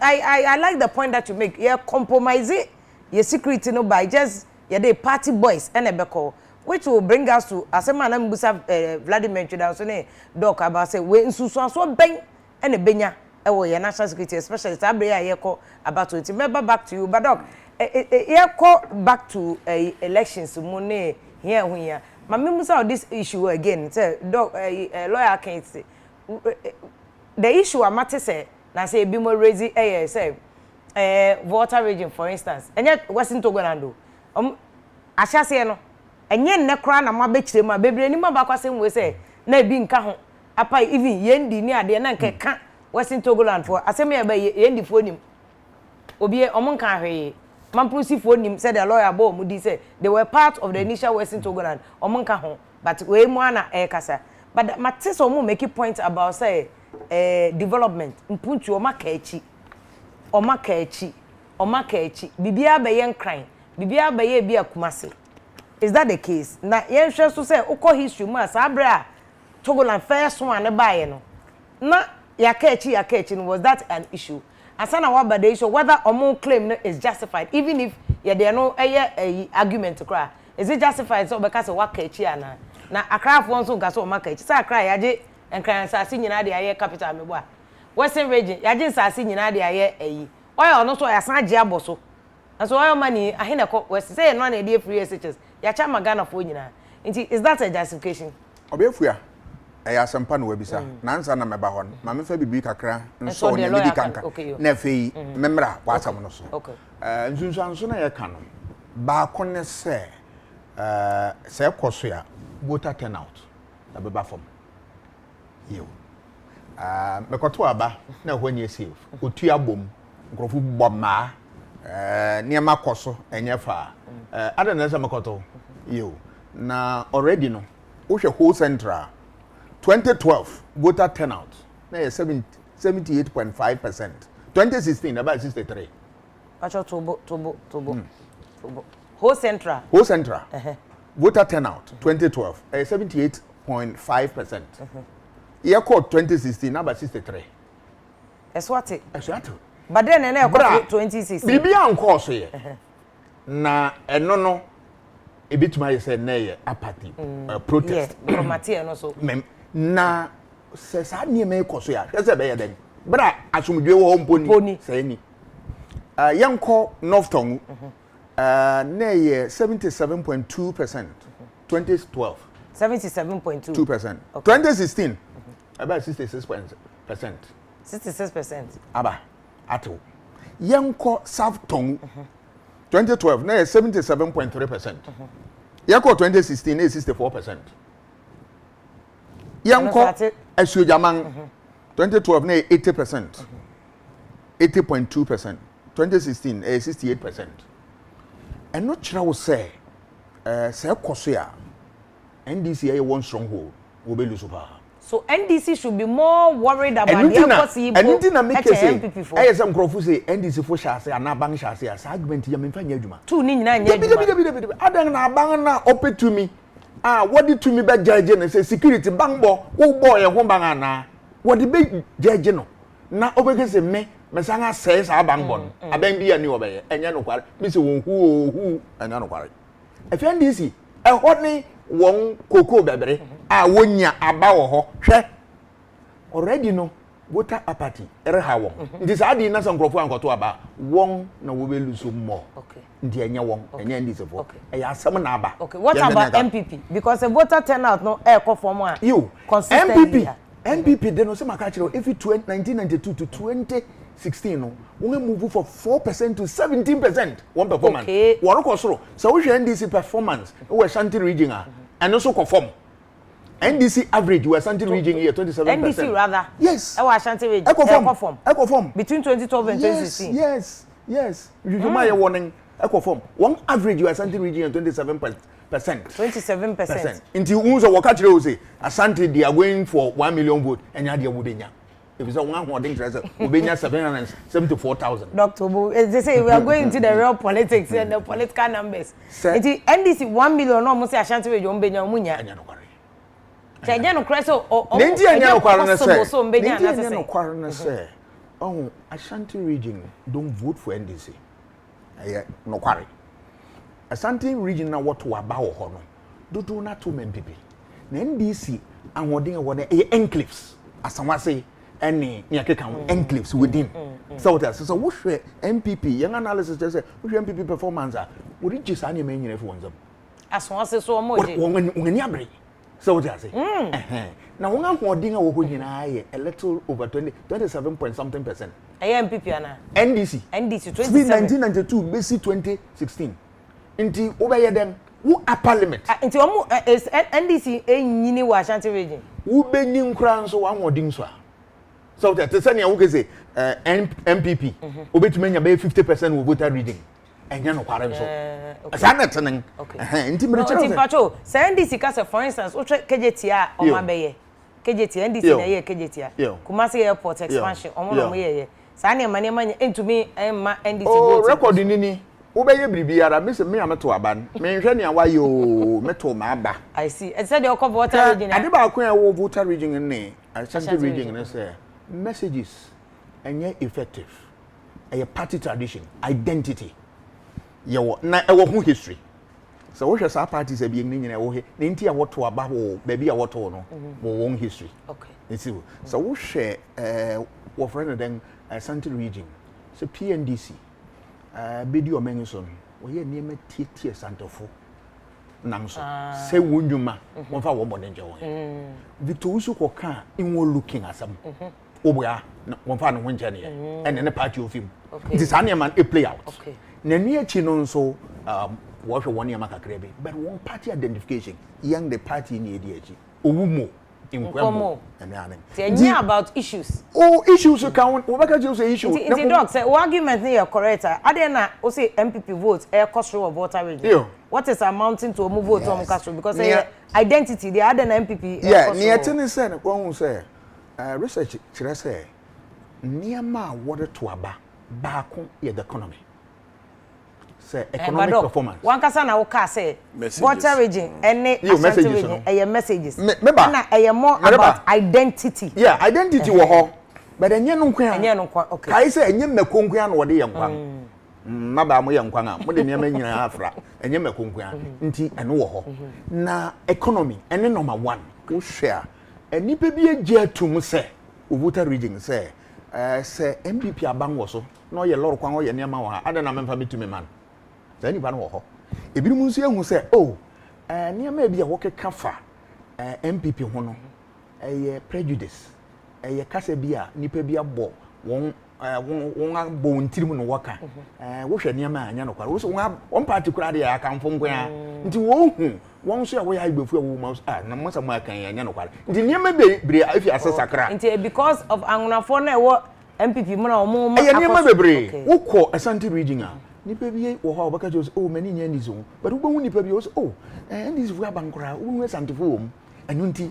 I like the point that you make yeah compromise your security no by just the party boys and ebeko which will bring us to asema na mbusa Vladimir Chuda so ne doc about say we nsusu so ben and ebenya ewo your national security especially sabre ya yeko about to remember back to you but doc yeko back to elections mu ne here hu ya ma mbusa this issue again say doc lawyer can't say the issue amate say na say ebi mo raise say voter region for instance enye Western Togoland ahyase no enye nne kra na ma bekire ma bebre ni ma ba kwasem we say na bi nka ho apa even yendi ni ade na nke ka Western Togoland for asem ya ba yendi fo nim obi omo nka hwe mampusi fo nim said the lawyer bo mu di say they were part of the initial Western Togoland omo nka ho but we mu ana kasa but matis omo make a point about say development mpuntu o maka echi bibia be yen kran bibia ba ye bia kumase is that the case na yen hwe so say ukọ history mu asabra Togoland first one ne bae no na yaka echi no was that an issue asana wa ba the issue whether omo claim no is justified even if ye dey no argument kra is it justified so because wa ka echi ana na akrafo nso ga so o maka echi sa akra yaje enkran sase nyina de aye capital mebo a western region yaje sase nyina de aye oil no so yasan age aboso and so oil money ahina ko west say no na dey free SHS ya cha magana fo nyina nti is that a justification obefua asempa no wabisa nansa na meba hon ma me fa bibi kakra nso ne di kanka na fei memra wasam no so nsunsuanso na ye ka no ba ko ne se se koso ya voter turnout na beba fom yo mekoto aba na hwanye safe otu abom nkrofo boma niema koso enye fa ada na se mekoto yo na already no wo hwe whole central 2012 voter turnout na 78.5%. 2016 about 63. Acho tobo. Whole central. Voter turnout 2012 78.5%. Year code 2016 about 63. Eswati. But then na 2016. Bibi anko so ye. Na eno no ebituma ye say na ye apathy protest. Yeah, Matia no so. Na se sa nie me koso ya hwese be ye den bra asomdwe wo mponi say ni yanko Northton na ye 77.2% 2012 77.2% 2016 about 66%. 66% aba ato yanko Southton 2012 na ye 77.3%. Yanko 2016 na 64%. Yanko Asujaman 2012 na 80%. 80.2%. 2016 68%. And not sure say say koso ya NDC a one stronghold will be lose power. So NDC should be more worried about the possible. Anything na make say I some crofo say NDC for shase and abang shase as argument ya memfa nya adwuma. Tu ni nyina nya adwuma. Adan na abang na opetu mi. What did to me be judge and say security bangbo wo boy e ho banga na what the be judge no na obege se me sanga says abangbo aban bia ni obeye enya no kware mi se won hu enya no kware FNDC e ho ni won koko bebere wonya aba wo ho hwe already no voter apathy ereha won ndi sa adi na sankrofo ankoto aba won na wo be luso mo okay ndi enya won enya ndi se fo e ya asem na aba okay what about MPP because a voter turnout no e ko form a you MPP they no say maka kire if 1992 to 2016 no we move from 4% to 17% one performance okay wo ro soro so we NDC performance we Ashanti region and also conform NDC average we Ashanti region here 27%. NDC rather. Yes. I was Ashanti region. Ecoform. Between 2012 and 2016. Yes. You might warning Ecoform. One average we Ashanti region 27%. 27%. Until unzo wakachiro say Ashanti they are going for 1 million vote and ya they wubenya. If it's a one holding treasure, wubenya 774,000. Dr. Bo, they say we are going into the real politics and the political numbers. It NDC 1 million almost Ashanti region benya munya. Anya no kreso Nenti anya no kwaro na say oh Ashanti region don't vote for NDC no kware Ashanti region na what wa ba ho no dodo na to MPP na NDC anwodin e wona enclaves asanwa say any nyakeka enclaves within so what else so wo hwe MPP young analysis say wo hwe MPP performance a wo register anya men nyina fi wonzam asanwa say so mo je woni abre so what I say now one holding a wo nyina aye a little over 27 point something %. MPP ana NDC 1992 basic 2016 inti obeye dem wo a parliament inti omo NDC enyini wa Ashanti region wo benyi nkura nso wa holding so so that say na wo say MPP obetumenya be 50% wo voter reading enya no kware nso asana tenen inti mere chere pacho say NDC ka say for instance o KJT a o ma beye KJT NDC na ye KJT a Kumasi airport expansion o mo ye sa na ma entumi ma NDC vote oh record ni wo beye biribiara me se me ameto aban me hwe ne awaye o meto ma aba I see it said the voter region ade ba ko wo voter region ne Ashanti region ne say messages enye effective a party tradition, identity. Your na who history. So what shall parties are being in a way, the India what to about baby or what no own history. Okay. You see. So we share what friend then Santi region. So PNDC Bidio Menson, we are near me Tia Santofo. Nanso say wunjuma wonfa wo bone nje won Victor Usuko ka inwo looking asam obua wonfa no nje ne and ne party of him it is an man a play out na ni achi no nso wo hwe won yama kakra bi but one party identification young the party ni edi achi owumo inkwemo ene ane about issues issues can we make just say issue the doc say argument ni you correct ade na o say MPP vote e cost of voter region. What is amounting to a move vote on Castro because identity the other MPP near ten say one say research chira say niama water to aba baako ye the economy say economic performance one kasa na wo ka say voter region any region messages na more about identity identity wo ho but enye no nkwa okay kai say enye makonkwa na wo de ye nkwa maba mo ye nkwan a mo de niam nyina afra enye makonkwa nti eno wo ho na economy ene number 1 wo share enipa bi age atum se voter region se se MPP abanwo so na o ye loro kwan o ye niam wo ha ada na memfa metumi man za nipa no wo ho ebirum nso ehu se niam e bi a wo keka fa MPP ho no prejudice kasa bi a nipa bi abo won abo ntirim no waka wo hwe niam anya no kwara wo so won party kura de ya kan fo nkwan nti wo hu won so ya wo ya igbefu wo ma na mo sama kan anya no kwara nti niam bebre afi asasakra nti because of angunafo na wo MPP mo na wo mo niam bebre wo ko Asante region a nipa bi wo ho obaka jos mani nya ndi zo but wo hu nipa bi wo so ndi zo abankura wo hu Asante fo wo anunti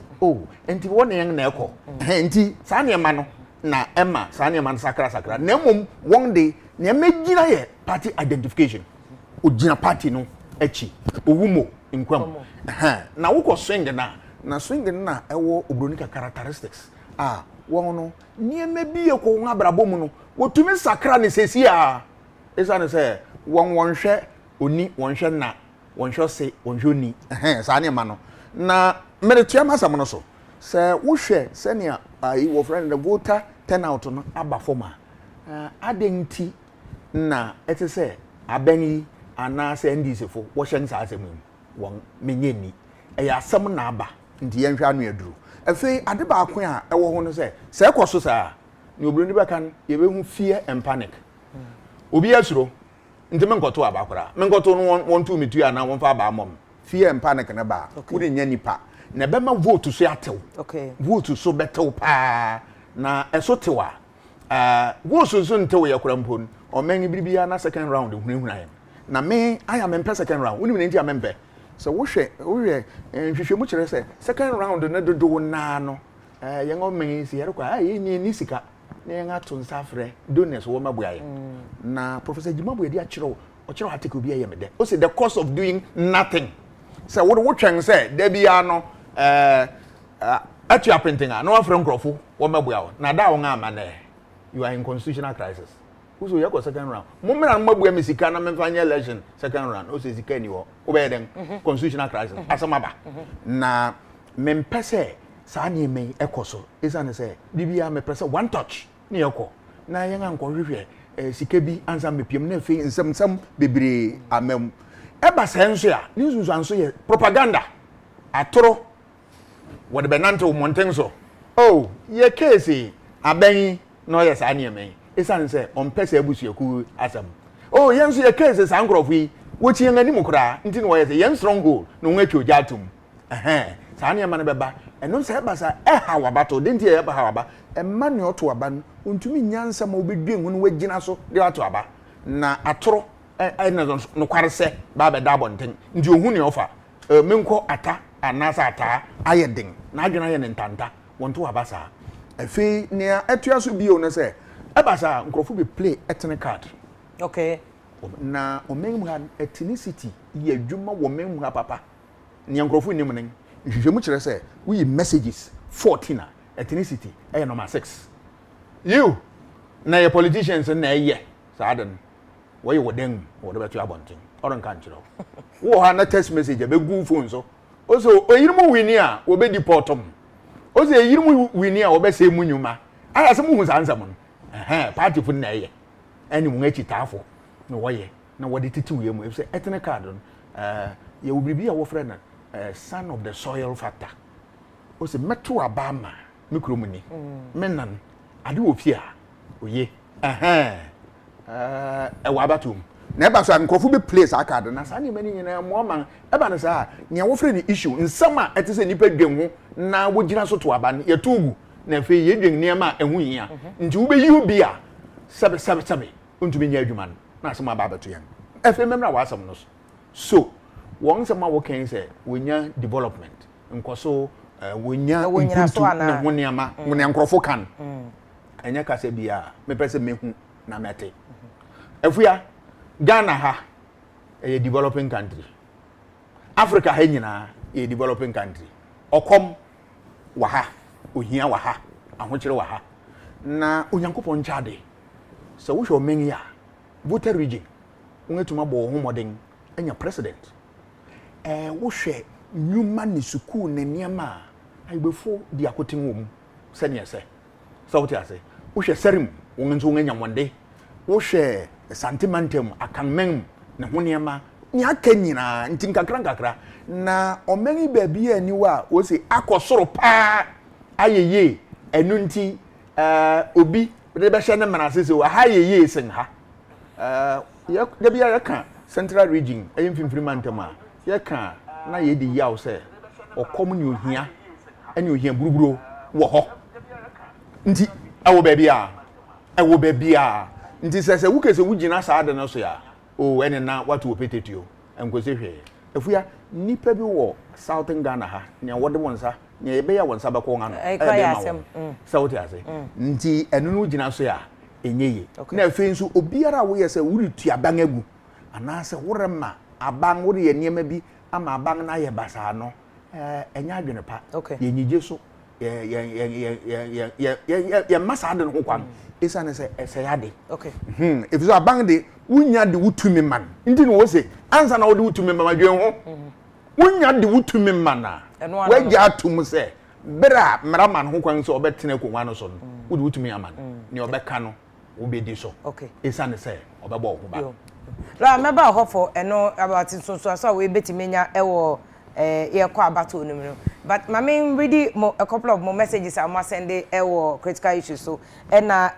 enti wo ne yang na ekọ enti sa ne ma no na emma sa ne ma sakra na mom one day ne megina ye party identification ogina party no echi owumo nkwam na wo ko swing na swing na ewo obronika characteristics won no ne bi ye ko abrabom no wotumi sakra ne sesi esa ne se won hwe oni won hwe na won hwe se won hwe ni sa ne ma no na meretua masam no so se wo hwe se ne wo friend the voter turnout no aba forma adenti na ete se abanyi ana se ndisefo wo hye nsa asem won menyeni ya asem na aba ndi yenhwa anu aduru afei ade ba ko a ewo ho no se ekoso sa ni obro ni bekan ye be hu fear and panic obi asuro ndi menkoto aba kora menkoto no won tu metu ana won fa aba mom fear and panic na ba wo de nya nipa na be ma vote so atew vote so betew pa na eso tewa vote so ntew ya kora mpon o men bibia na second round hunahuna na me aya mempe second round woni me nti amempe so wo hwe nhwehwe mu kire se second round na dodo na no ye ngo men si yere kwa ni sika na ye ngato nsafre donors wo mabuaye na professor Jimabu edi akiro o kiro article bi ye mede o say the cost of doing nothing say wo twen say da bia no atua printing no afre nkrofo wo mabuawo na da wo nga ma you are in constitutional crisis uso yako second round momena mabua misika na memfanya election second round o say sika ni wo obeden constitutional crisis asamaba na mempese sa na eme ekoso isa ne say bibia me press one touch ni yako na yenga nkohwehwe sika bi ansa mepiem na fe nsem bebre amam eba senso ya ni nsusu anso ye propaganda atoro wode benanto montenso ye case aben no yes sa na eme isa ne say on pese abusuaku asam yenso ye case sa nkrofu yi wochi yenga ni mukura nti no ye say yen stronghold no nwatwa ojatum sa na ema ne beba eno se eba sa hawa bato denti eba hawa ba emma ne oto aba no ontumi nyansa ma obedwen hu no wagina so de ato aba na atoro no kware se ba be da bonten ndi ohun ne ofa menko ata anasa ata ayedin na adwena ye ne ntanta wonto aba sa afi ne atua so bio ne se eba sa nkrofo be play ethnic card na omemu ha ethnicity ye adwuma wo memu ha papa ne nkrofo nim nen hwehwemu kire se we messages 14 ethnicity number 6 you na your politicians na ye saaden wo ye woden wo de betu abonten oron kan kiro wo ha na text message be gu phone so o so oyirimu wini a wo be deportom o so oyirimu wini a wo be se munyuma aya se mu hu sansam no party fu na ye eni mu ngachi tafo no wo ye na wo de titiw ye mu e se ethnic card no ye wo bibi a wo frɛ na son of the soil factor o se meto abama mikro ni menan ade wo fie a oye wa abatum na eba so ankofo be place akade na sa ne mani nyina mo man eba ne sa ne wo frɛ ni issue nsam a etese nipa dwen ho na wo gina so to aba ne ye tugu na fe ye dwen niam a ehu yin a nti wo be yi bi a sabe ontumi nya adwuma na asem aba abeto yan efe memra wa asem no so won sama wo kan say wonya development nkoso wonya improve na honiama wonya nkrofo kan enya kase bia me pese mehu na mete Afia Ghana ha a developing country Africa ha nyina a developing country okom wa ha ohia wa ha ahokyere wa ha na onyankopon chade so wo hwe omen ya voter region ungetuma bo ho modern enya president wo hwe nyuma ni suku na niama aibefo di akotin wo mu se ne ese so wo ti ase wo hwe serim wo nso ngenya monde wo hwe sentimentum akanmen na ho niama ni aka nyina ntin kakra na omen baabi ani wa wo se akosoro pa ayeye enu nti obi de be hye ne manase se wa ha yeye sen ha ya bia ya ka central region ayimfimfiri mantama ya ka na ye di yaw se okom ni ohia ani ohia buruburo wo ho nti awo baabi a nti sese wo kese wo gina saade no so ya o ene na watu opetetio enkose hwe Afia nipa bi wo Southern Ghana ha ne wode wonsa ne ebe ya wonsa bako ngano South ase nti enu no gina so ya enyeye na afi nso obiara wo ye se wo retu aban agu anase worema aban wo ye niema bi ama aban na ye basa no enya adwene pa ye nyije so ye masa de ho kwan isa ne se eseyade if so aban de wunya de wutumi man ndi no wo se ansa na wo de wutumi man adwen ho wunya de wutumi man na wagya atum se bra mraman ho kwan so obetene ko wan so no wo de wutumi aman ne obeka no wo be di so isa ne se obebo ho ba la meba ho for eno about so so we betimenya ewo ye kwa battle no but mama ready a couple of more messages I must send ewo critical issues so na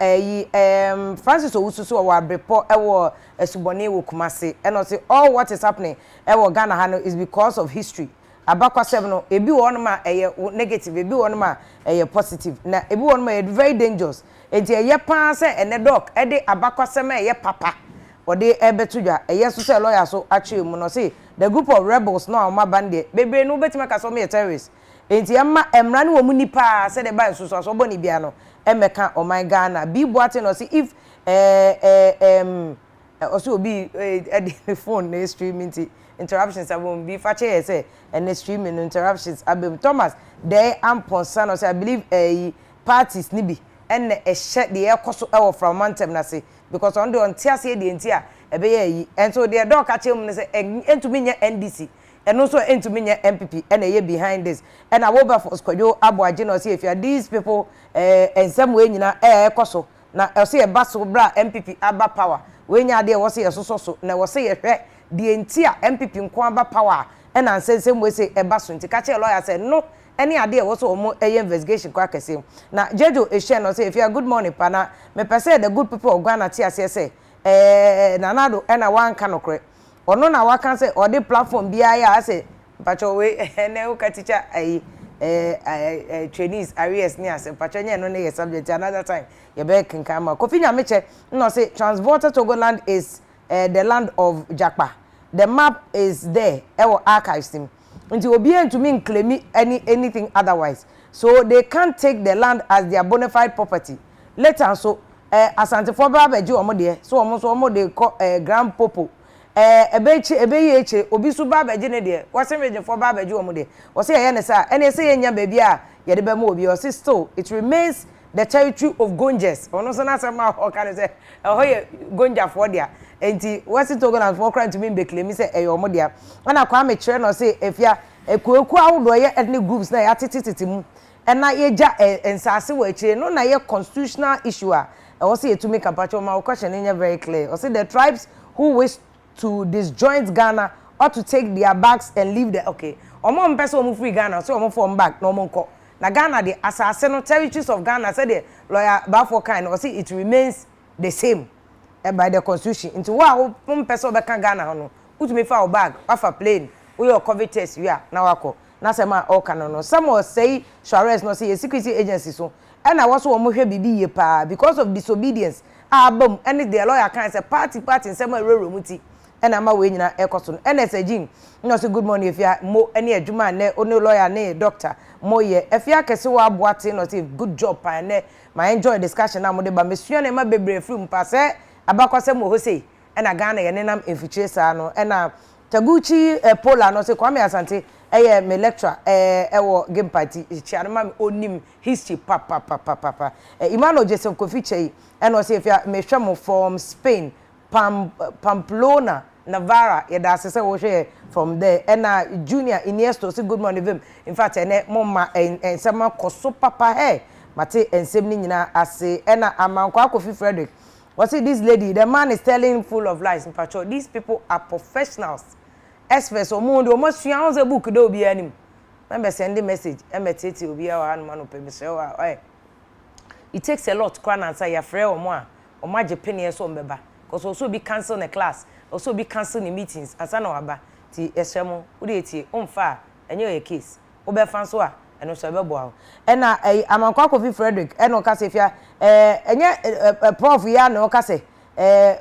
Francis Owususu wa brepo ewo esubone wo Kumase and say all what is happening ewo Ghana ha is because of history abakwa 7 no ebi won ma negative ebi won ma positive na ebi won ma very dangerous enti eye pa se ene doc e de abakwa 7 eye papa ode ebetudwa eye so se lawyer so achi mu no say the group of rebels no ma bande bebre no betima ka so me terrorists enti emma emra ne wo mu nipa se de ba so so boni bia no emeka o my Ghana bi boate no say if also obi the phone na streaming interruptions abom bi fa che say and streaming interruptions abem Thomas they am concern say I believe parties ni bi and ehye de ekoso ewo from mantem na say because on the on tiase de ntia ebeye yi and so the dog catch him say entumi nya NDC and also entumi nya MPP and eye behind this and I will for skwadwo aboaje no say if you these people and some way nyina ekoso na say e baso bra MPP aba power we nya de wo say so na wo say ye hwe de ntia MPP nko aba power and an say we say e baso nti catch lawyer say no any idea what so investigation kwa kese na jejo ehye no say if you are good morning pana me pese the good people of Ghana ti ase say nanado na wan kanokre ono na waka say or the platform bia ya say pacho we na uka teacher trainees areas ni ase pacho nya no na subject another time ye be kinkama Kofi Nyameche no say transporter Togoland is the land of Jakpa the map is there ewo archives team until obi entumi claim anything otherwise so they can't take the land as their bona fide property later so asante for bra beji omo de so omo de grand popo ebeyi obi su bra beji ne de wase region for bra beji omo de wase ye ne sa ene se yenya baabi a ye de be ma obi o still it remains the territory of Gonjas ono so na sama o kan say hoye Gonja for dia enti what's it Togoland for crying to me be claim say e yo mo dia na kwa me kire no say Afia ekueku awodo ye ethnic groups na ya titititi mu na ye ja ensase wa kire no na ye constitutional issue a e say to make apacho ma question nya very clear o say the tribes who wish to disjoint Ghana or to take their bags and leave the okay omo mpese omo free Ghana so omo form back no omo nko na Ghana the asase no territories of Ghana say the lawyer Bafo kind or say it remains the same by the constitution into wa mpese obeka Ghana no utumi fa o bag afa plane we your covid test we are na wako na say ma all can no some will say Suarez no say security agency so and I was omo hwe bibi ye pa because of disobedience abom any the lawyer can say party in some rero muti and ama we nyina ekoso and esagin no say good morning if you mo any adwuma na ono lawyer na doctor mo ye if you kese wa aboate no say good job pa na my enjoy discussion na mo de ba mesua na ma bebre free mpa say abakose mo ho say and Ghana ye nenam enfichire sa no and Taguchi Pola no say Kwame Asante me lecturer ewo game party chianma onim history papa Imano Joseph Kofiche and no say if you me hwemo from Spain Pamplona Navarra yeda say wo hwe from there and Junior Iniesta say good morning him in fact mama ensema koso papa mate ensem ni nyina ase and amankwa Kofi Frederick what say this lady the man is telling full of lies in fact these people are professionals experts omundo omasuan ze book do obi anim member send the message emetete obi a wa anu manu pe me wa it takes a lot kwan answer ya frɛ omo a omo agepene so mbeba because also be cancel the class also be cancel the meetings asa na waba ti esemo wo de tie omfa enye your case wo be fan so a eno so be bo a na amankwa Kofi Frederick eno ka se fia enye prof ya na o ka se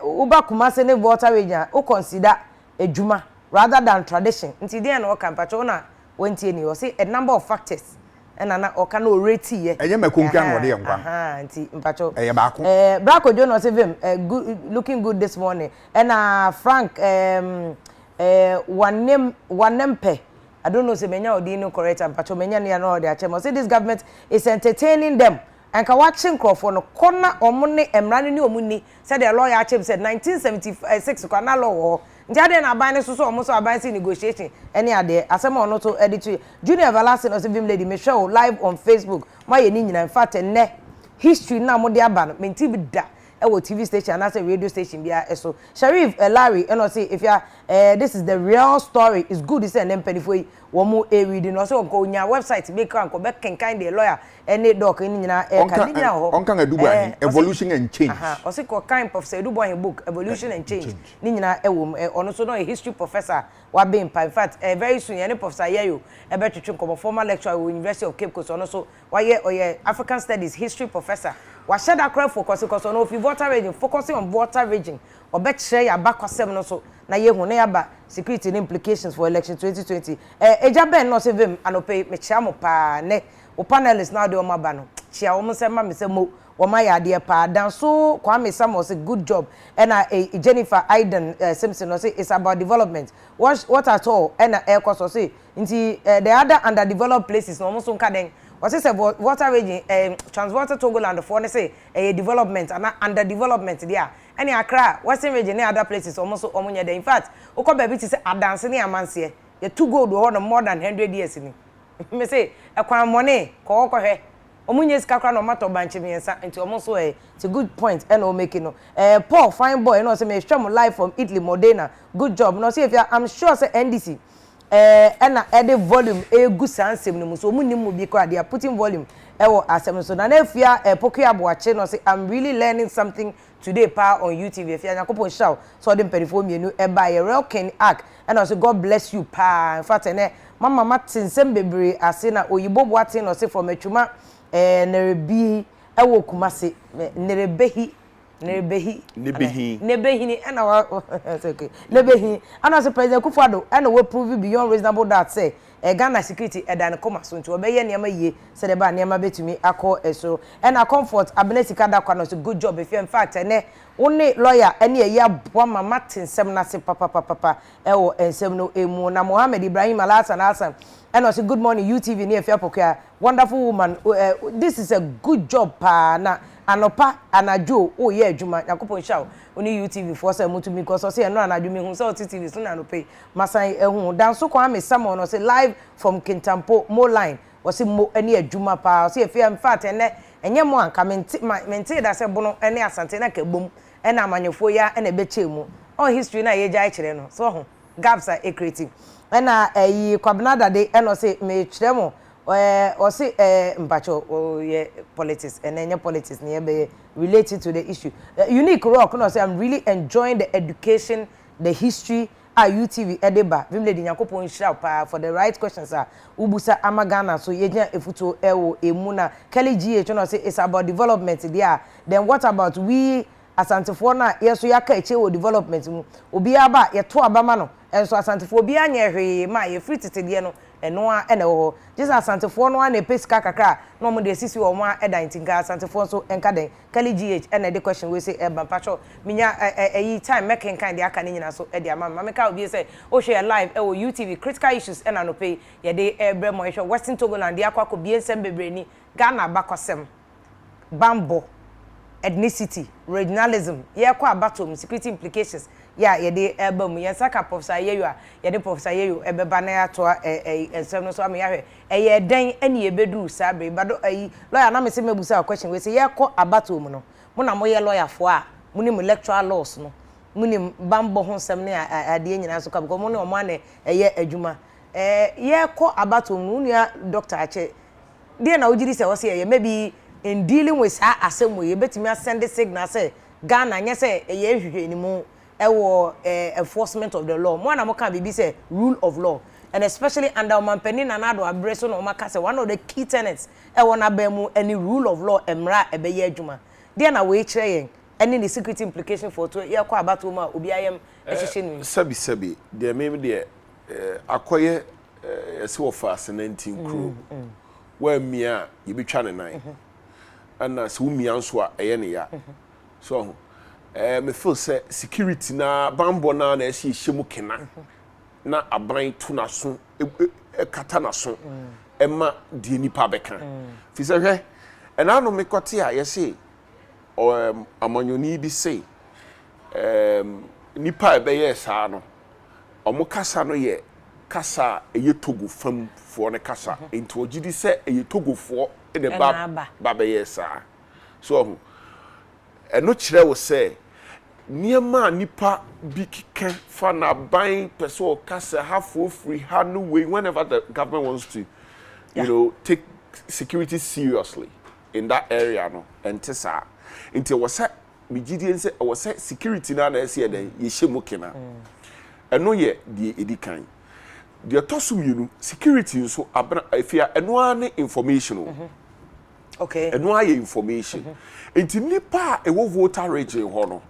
wo ba kuma se ne water region o consider ejuma rather than tradition nti dey na o kan pacho na wontie ni o say a number of factors na o kan o rate ye enye makonkwan wo de yankwa nti mpacho ba ko Brako Jono say vim good looking good this morning and Frank one name pe I don't know say menya odi no correct mpacho menya na no de achem say this government is entertaining them and ka watching crofo no corner omune emrane ni omuni said the lawyer achem said 1976 kwa na law njade na aban so so omo so aban si negotiation any ade asem ono to edit Junior Everlasting no say vim lady me show live on Facebook my ye ni nyina in fact ne history na mo de aba no menti bi da ewo TV station and say radio station bia eso Sharif Larry and say if you this is the real story is good is an empany wo mo reading no so ko nya website make kan ko be kenkan the lawyer any doc ni nyina kan nyina ho on kan adubo evolution and change o say ko kind of say adubo book evolution and change ni nyina ewo ono so no a history professor wa be in fact very soon any professor yeyo e be twetwe ko former lecturer at University of Cape Coast ono so wa ye African studies history professor wa share that crowd focus because on if you water region focusing on water region or bet share ya bakwasem no so na ye hu na ya ba security implications for election 2020 eja ben no se vim anope me chia mo pa ne o panelists now de o ma ba no chia o mo se ma me se mo o ma ya de pa dan so Kwame Sam was a good job and Jennifer Aiden Simpson no say it's about development what at all and air cost so say nti the other underdeveloped places no mo so nka den what is about water region transwater Togoland for say a development and under development there any Accra Western region other places almost omunya there in fact oko baby to say adanse ne amanse ye too gold wo no more than 100 years ni me say ekwan money ko hwe omunye sika kra no matter banche miensa nti almost it's a good point and o making no Paul fine boy no say me stream live from Italy Modena good job no say if I'm sure say NDC and add volume egu sansem no so munim mu bi kwa they are putting volume ewo asem so na Afia Pokua boache no say I'm really learning something today pa on YouTube Afia yakopon show so dem perifo mienu e ba ye real king arc and also God bless you pa in fact mama Martin sembebre ase na oyibo boatin no say from atwuma nerebi ewo kumase nerebehi Nebehi and okay Nebehi and as President Kufuado and we prove beyond reasonable doubt say Ghana security edan koma so nti obeye niam ye say the ba niam betumi akọ eso and a comfort abenesika da kwa no good job if in fact one lawyer ene ye aboa mama tinsem na se papa ewo ensem no emu na Mohammed Ibrahim Alasan and I say good morning UTV near Afia Pokua. Wonderful woman. This is a good job pa na anopa anajo oh yeah juma yakopon shaw oni UTV for say mutu mi because say no anajo mi hu say TV so na no pay masan ehun dan so kwa me Samuel no say live from Kintampo Mo line was mo any adwuma pa say Afia in fact enye mo anka mente da say bono ene asante na ka bom ena amanyefo ya ena beche mu all history na ye jai kire no so ho gaps are creative ena yi kwabnada de eno say me kire mo or say mpacho ye politics and any politics near be related to the issue unique rock no say I'm really enjoying the education the history UTV edeba vim lady nyakopon hira pa for the right questions ubusa amagana so yenya efuto ewo emuna Kelly GH no say it's about development there then what about we asantefo na yeso yaka eche wo development mu obi aba yeto abama no enso asantefo obi anya hwe ma ye free titede no eno a ene wo just asantefo no na pesika kakra no mo de sisi wo ma eda ntinga asantefo so enka den Kelly GH ene the question we say eba pacho minya eyi time making kind de aka ni nyina so e de ama meka obi say o share live e wo UTV critical issues ena no pay ye de ebre mo hwe Western Togoland de akwa ko bie nsem bebre ni Ghana bakosem bambo ethnicity regionalism ye kwa batom security implications ya ye de ebam ye saka professor yeyo a ye de professor yeyo ebeba na ya to ensem no so am ya hwe ye den ene ye bedu sabre bado lawyer na me se mebusa question we say ye kwa abatom no mo na mo ye lawyer fo a mo ni mo electoral laws no mo ni bambo ho nsem ne ade nyina so ka because mo ne o ma na ye adwuma ye kwa abatom no nua doctor ache de na ojiri se wo se ye maybe in dealing with her assembly you betimi send the signal say Ghana nya say ye hwehwe ni mu ewo enforcement of the law mo na mo kan bibi say rule of law and especially under mampeni na nado abreso no maka say one of the key tenets ewo na ba mu any rule of law emra ebeye adwuma there na we kire yen any the security implication for to ye kwa abato ma obi ayem ehihye ni sabi de meme de akoye ese wo fascinating crew wa mia ye betwa ne nan and so mi anso a eye ne ya so me feel say security na bambo na esi hyemu kena na aban tu na so kata na so ema die nipa beka fi say hwe and anu me kote a ye say amanyoni bi say nipa be ye sa no omo kasa no ye kasa eye Togo fam fo ne kasa enti ogidi say eye Togo fo de ba be yesa so eno kire wo say niema nipa bi kika fa na ban person kasa half free ha no way whenever the government wants to you know take security seriously in that area no entisa until was say migidi say was say security na na ese den ye hyemu kena eno ye die edikan the tosum yinu security nso abna Afia eno ane information okay eno aye information enti nipa e wo voter region ho no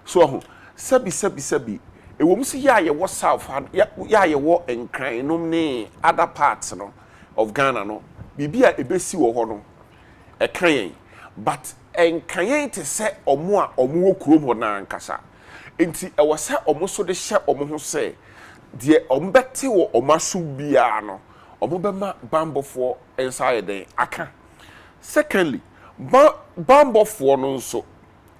so ho sabi e wo msi ya ye wo south ya ye wo enkran nom ne other parts no of Ghana no bibia ebesi wo ho no e kan but enkan te se omo a omo wo kurom ho na nkasa enti e wo se omo so de hye omo ho se de ombete wo omaso bia no omo bema bambofo inside den aka secondly bambofo no nso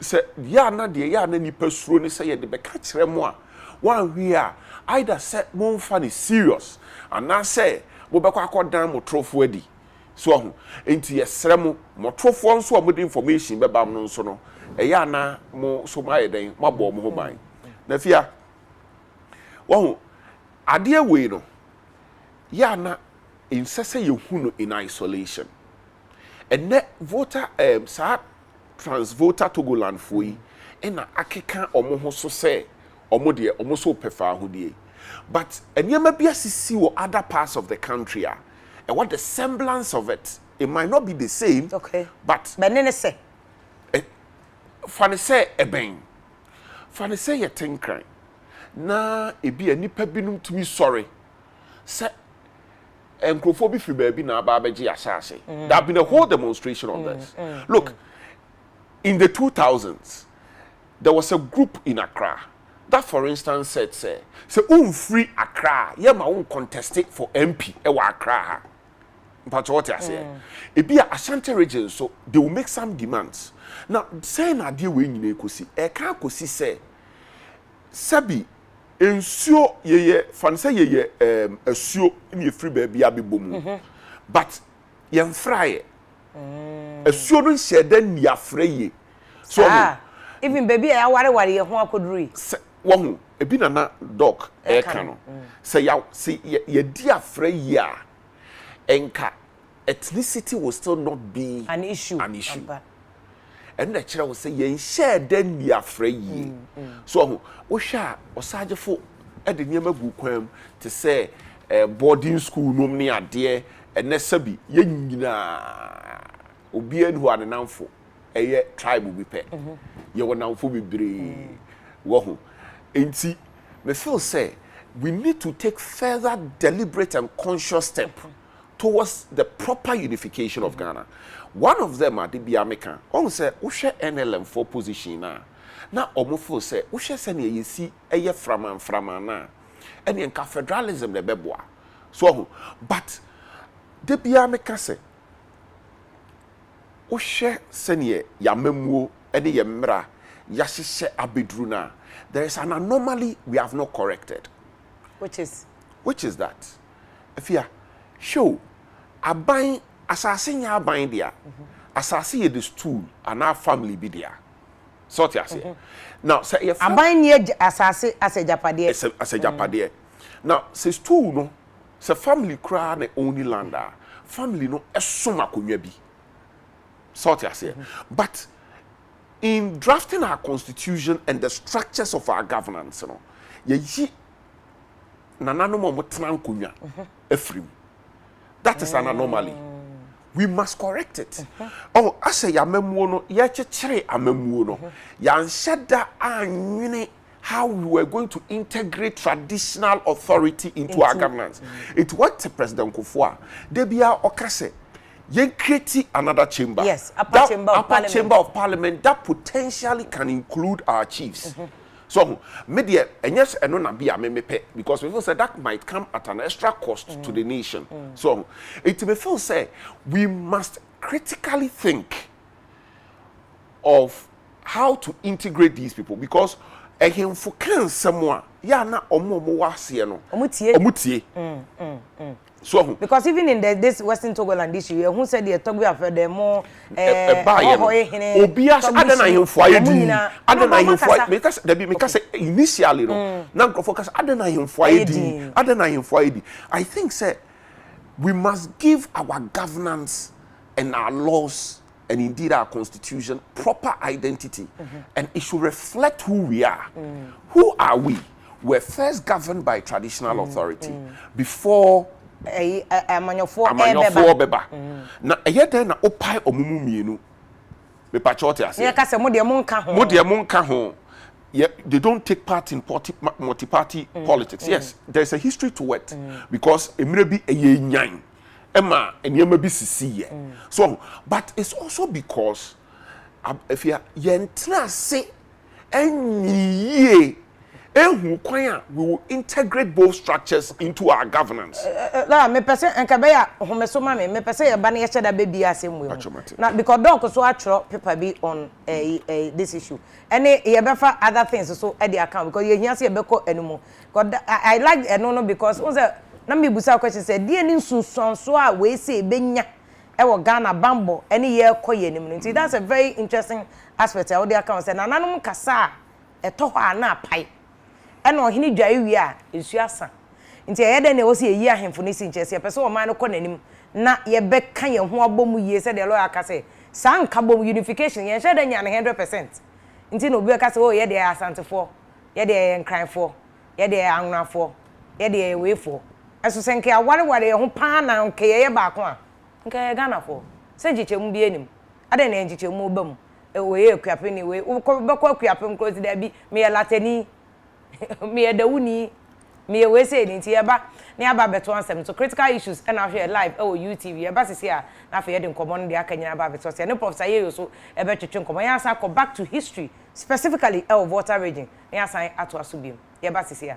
se ya na de ya na nipa suro ni se ye de beka kire mo a wan hwi a either se mo mfa ni serious ana se mo beka akodan mo trofo adi so ho enti yesere mo trofo nso a mo de information be bam no nso no ya na mo so ma ye den mabo mo ho ban na fia wo ade we no ya na insese ye hu no in isolation and net voter sa trans voter Togoland foi ena akeka omo ho so se omo de omo so pefa ho die but enyema bia sisi wo other parts of the country and what the semblance of it might not be the same okay but benene se fane se eben fane se ye tenkran na ebi anipa binum tumi sorry se enkrofo bi fi baabi na aba abeji asase there have been a whole demonstration on this look in the 2000s there was a group in Accra that for instance said say free Accra ye ma won contest for MP e wa Accra but what I say e be Ashanti region so they will make some demands now say na de we nyina ekosi e kan kosi say sabi ensuo ye fan say ye asuo ni free baby abebomu but ye mfrae asuo no hyeda ni afraye so even baby I ware ye ho akoduri wohu ebi na doc e kan no say ya see ye di afraye a enka ethnicity will still not be an issue and the chira will say ye share den ni afraye so wo hwa osagefo e de niam agu kwam to say boarding school nom ne ade ene sabi ye nyina obi enu anenamfo eye tribe bi pe ye wonamfo bibre wo ho enti me feel say we need to take further deliberate and conscious step towards the proper unification of Ghana. One of them are the Biameka. On say ushe NLM for position na omofo say ushe se ne yesi eye frama na ene nka federalism le beboa so but the Biameka say ushe se ne yamamuo ene ye mra yahihye abedru na there is an anomaly we have not corrected, which is that Afia show aban asase nya aban dia asase ye the stool and our family be there sort ya say now say if aban ne asase asejapade asejapade now say stool no say family kra na only lander family no esom akonwa bi sort ya say but in drafting our constitution and the structures of our governance no ye yi nanano mo tena akonwa efrim. That is an anomaly. We must correct it. Oh, I say yamemuo no ye chechere amemuo no. Yan sheda anwene how we were going to integrate traditional authority into our governance. It what President Kufua debia okase ye create another chamber. Yes, upper chamber of parliament that potentially can include our chiefs. So, media, and yes, and no be a mepe because we feel say that might come at an extra cost to the nation. So, it may feel say we must critically think of how to integrate these people because a him for can someone ya na omo wase no omutie. So because even in this Western Togoland issue, who said the Togo affair the more obias adana himfo ayedi adana himfo because there be because initially no na focus adana himfo ayedi I think say we must give our governance and our laws and indeed our constitution proper identity and it should reflect who we are. Who are we? We're first governed by traditional authority before amanyofo beba na eyede na opai omumu mienu me pachote ase ya kase mo de mo nka ho they don't take part in multi-party politics. Yes, there's a history to it because emire bi eye nyan ema eniyama bi sisi so but it's also because if you yentra se enyiye we will integrate both structures into our governance. Me pese enkabeya homesoma me pese ye ba na ye cheda be bia asem na because doc so atro paper be on this issue and ye befa other things so at the account because ye hia se ye beko enumo because I like no because na me busa question say die ni nsunsun so a we say benya e wo Ghana bambo ene ye koye nim nti that's a very interesting aspect of the account say na nanom kasa eto ho ana pai eno ohini dwae wi a esu asa nti eyede na wo se yi ahemfo ne si nchese pese o man no ko nanim na ye beka ye ho abom yie se de lawyer ka se san ka bom unification ye hye da nya 100% nti no obi ka se o ye de asantefo ye de nkranfo ye de anwafo ye de wefo eso se nke aware ye ho pa na nke ye ba ko a nke ye Ghana fo se njichemu bi enim ade na njichemu ba mu we ye akuape ni we ko beko akuape mkrozi da bi me ye latani me ye dawuni me ye we say nti ye ba na aba beto ansem so critical issues and now here live UTV ye ba sisi a na fa ye de nkomo no de akanyina ba beto se ne professor ye so e be twetwe nkomo ya sa ko back to history specifically our water region na yasan ato aso biem ye ba sisi a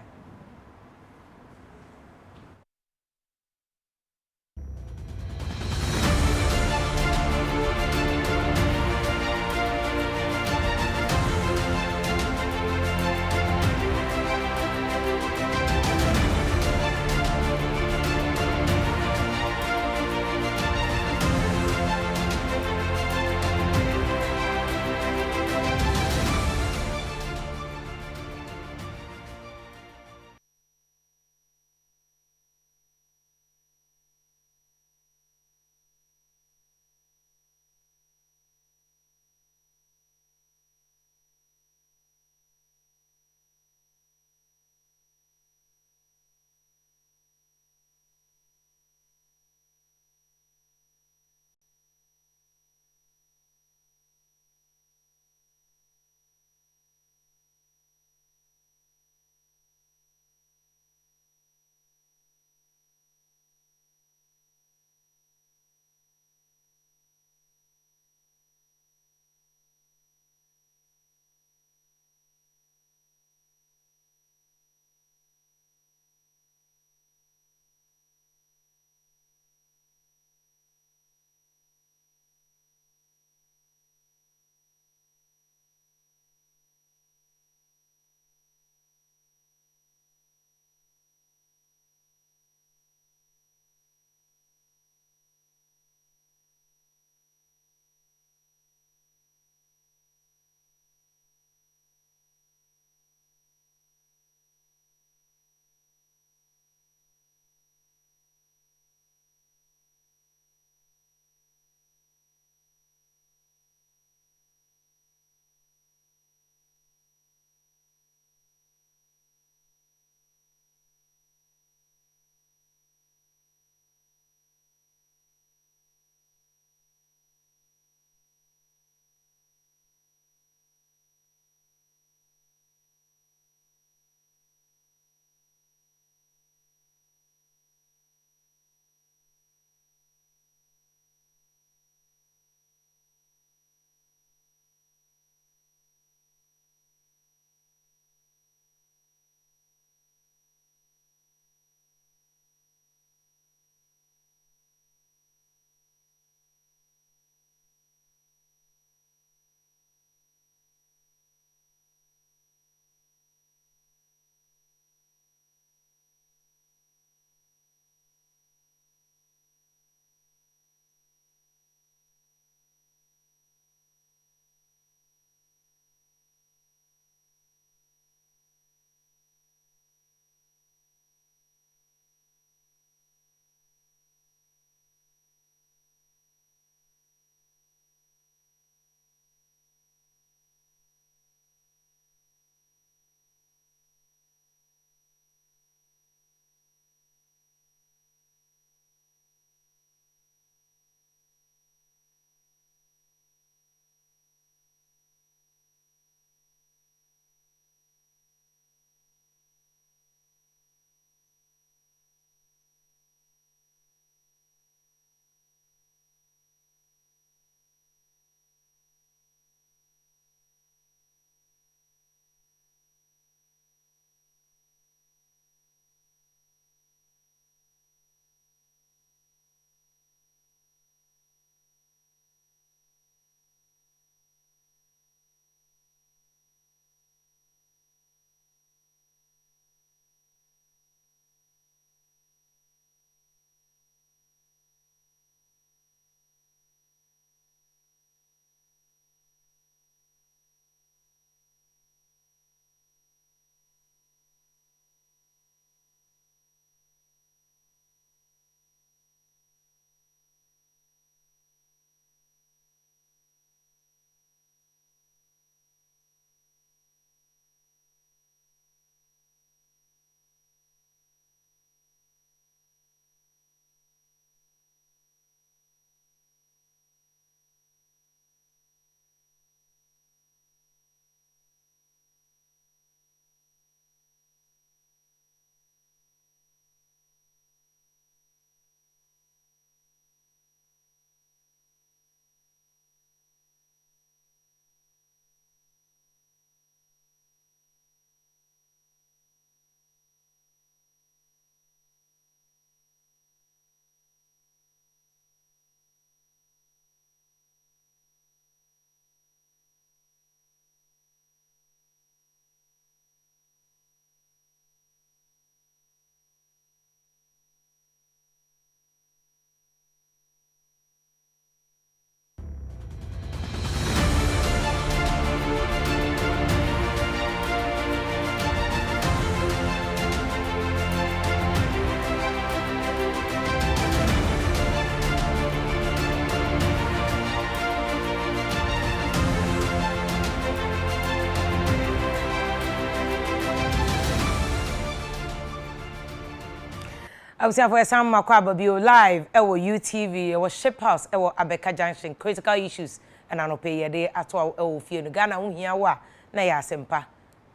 Afia for some makwaba bio live ewo UTV ewo Ship House ewo Abeka Junction critical issues and anope yede ato ewo fie no Ghana ho hia wa na ya asempa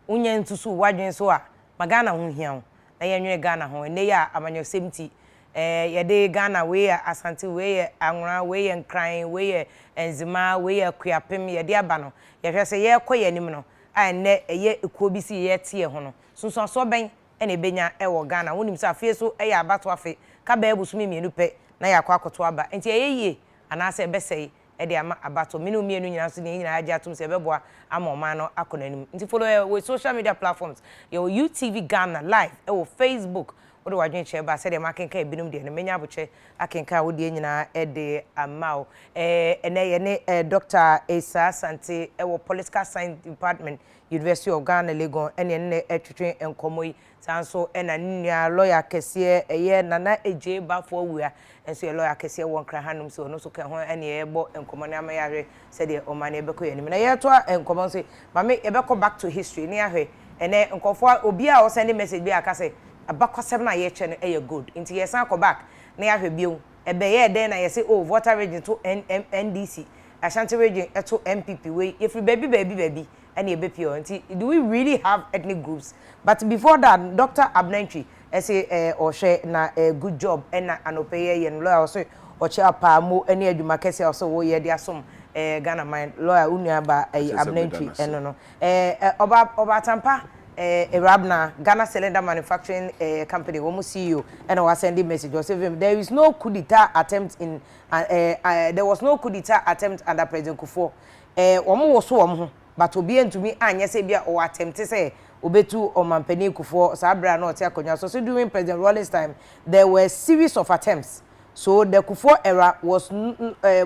unye ntusu wadwen so a magana ho hia na yenwe Ghana ho ne ya amanyo 70 yede Ghana we ya Asante we ya Anwura we ya Nkran we ya Enzima we ya Kuapem yede aba no ye hwe se ye koye nim no a ne ye ekuo bi si ye tie ho no sunsun so ben ene benya ewo Ghana wonim sa afie so eya abato afe ka ba ebusumi mienu pe na ya kwa akoto aba enti eyeye anase ebesei ede ama abato minu mienu nyina so ne nyina agya atum se beboa ama oman no akonanim enti follow we social media platforms your UTV Ghana live ewo Facebook odo wadwen che ba se de makenka ebinum de ne menya aboche akenka wodi nyina ede amao ene ye ne Dr. Esa Sante ewo Political Science Department University of Ghana Legon ene ne etwetwe enkomoyi sanso ena nya lawyer kese eye nana eje ba fo wua enso lawyer kese won kra hanum so no so ka ho ene ebo enkomo ne amayare se de omane ebeko ye nim na ye to enkomo so mame ebeko back to history ne ahwe ene nkofo obi a o send message bi aka se abakwasem na ye che no eye good nti ye san ko back na ahwe biu ebe ye den na ye se oh voter region to NDC Ashanti region to MPP we if baby and a BPO. Do we really have ethnic groups? But before that, Dr. Abnentry, say or share na a good job and an opay and lawyer also or chair mo any edumakesi also wo ye dia some Ghana mind lawyer unyaba Abnentry and no oba tampa Rabna Ghana Cylinder Manufacturing Company womu CEO and I was sending message was saying there is no coup d'etat attempt in there was no coup d'etat attempt under President Kufuor womu was so but obi entumi anya se bia o attempt say obetu o mampani Kufuor sabra na otia konya so during President Rawlings time there were series of attempts so the Kufuor era was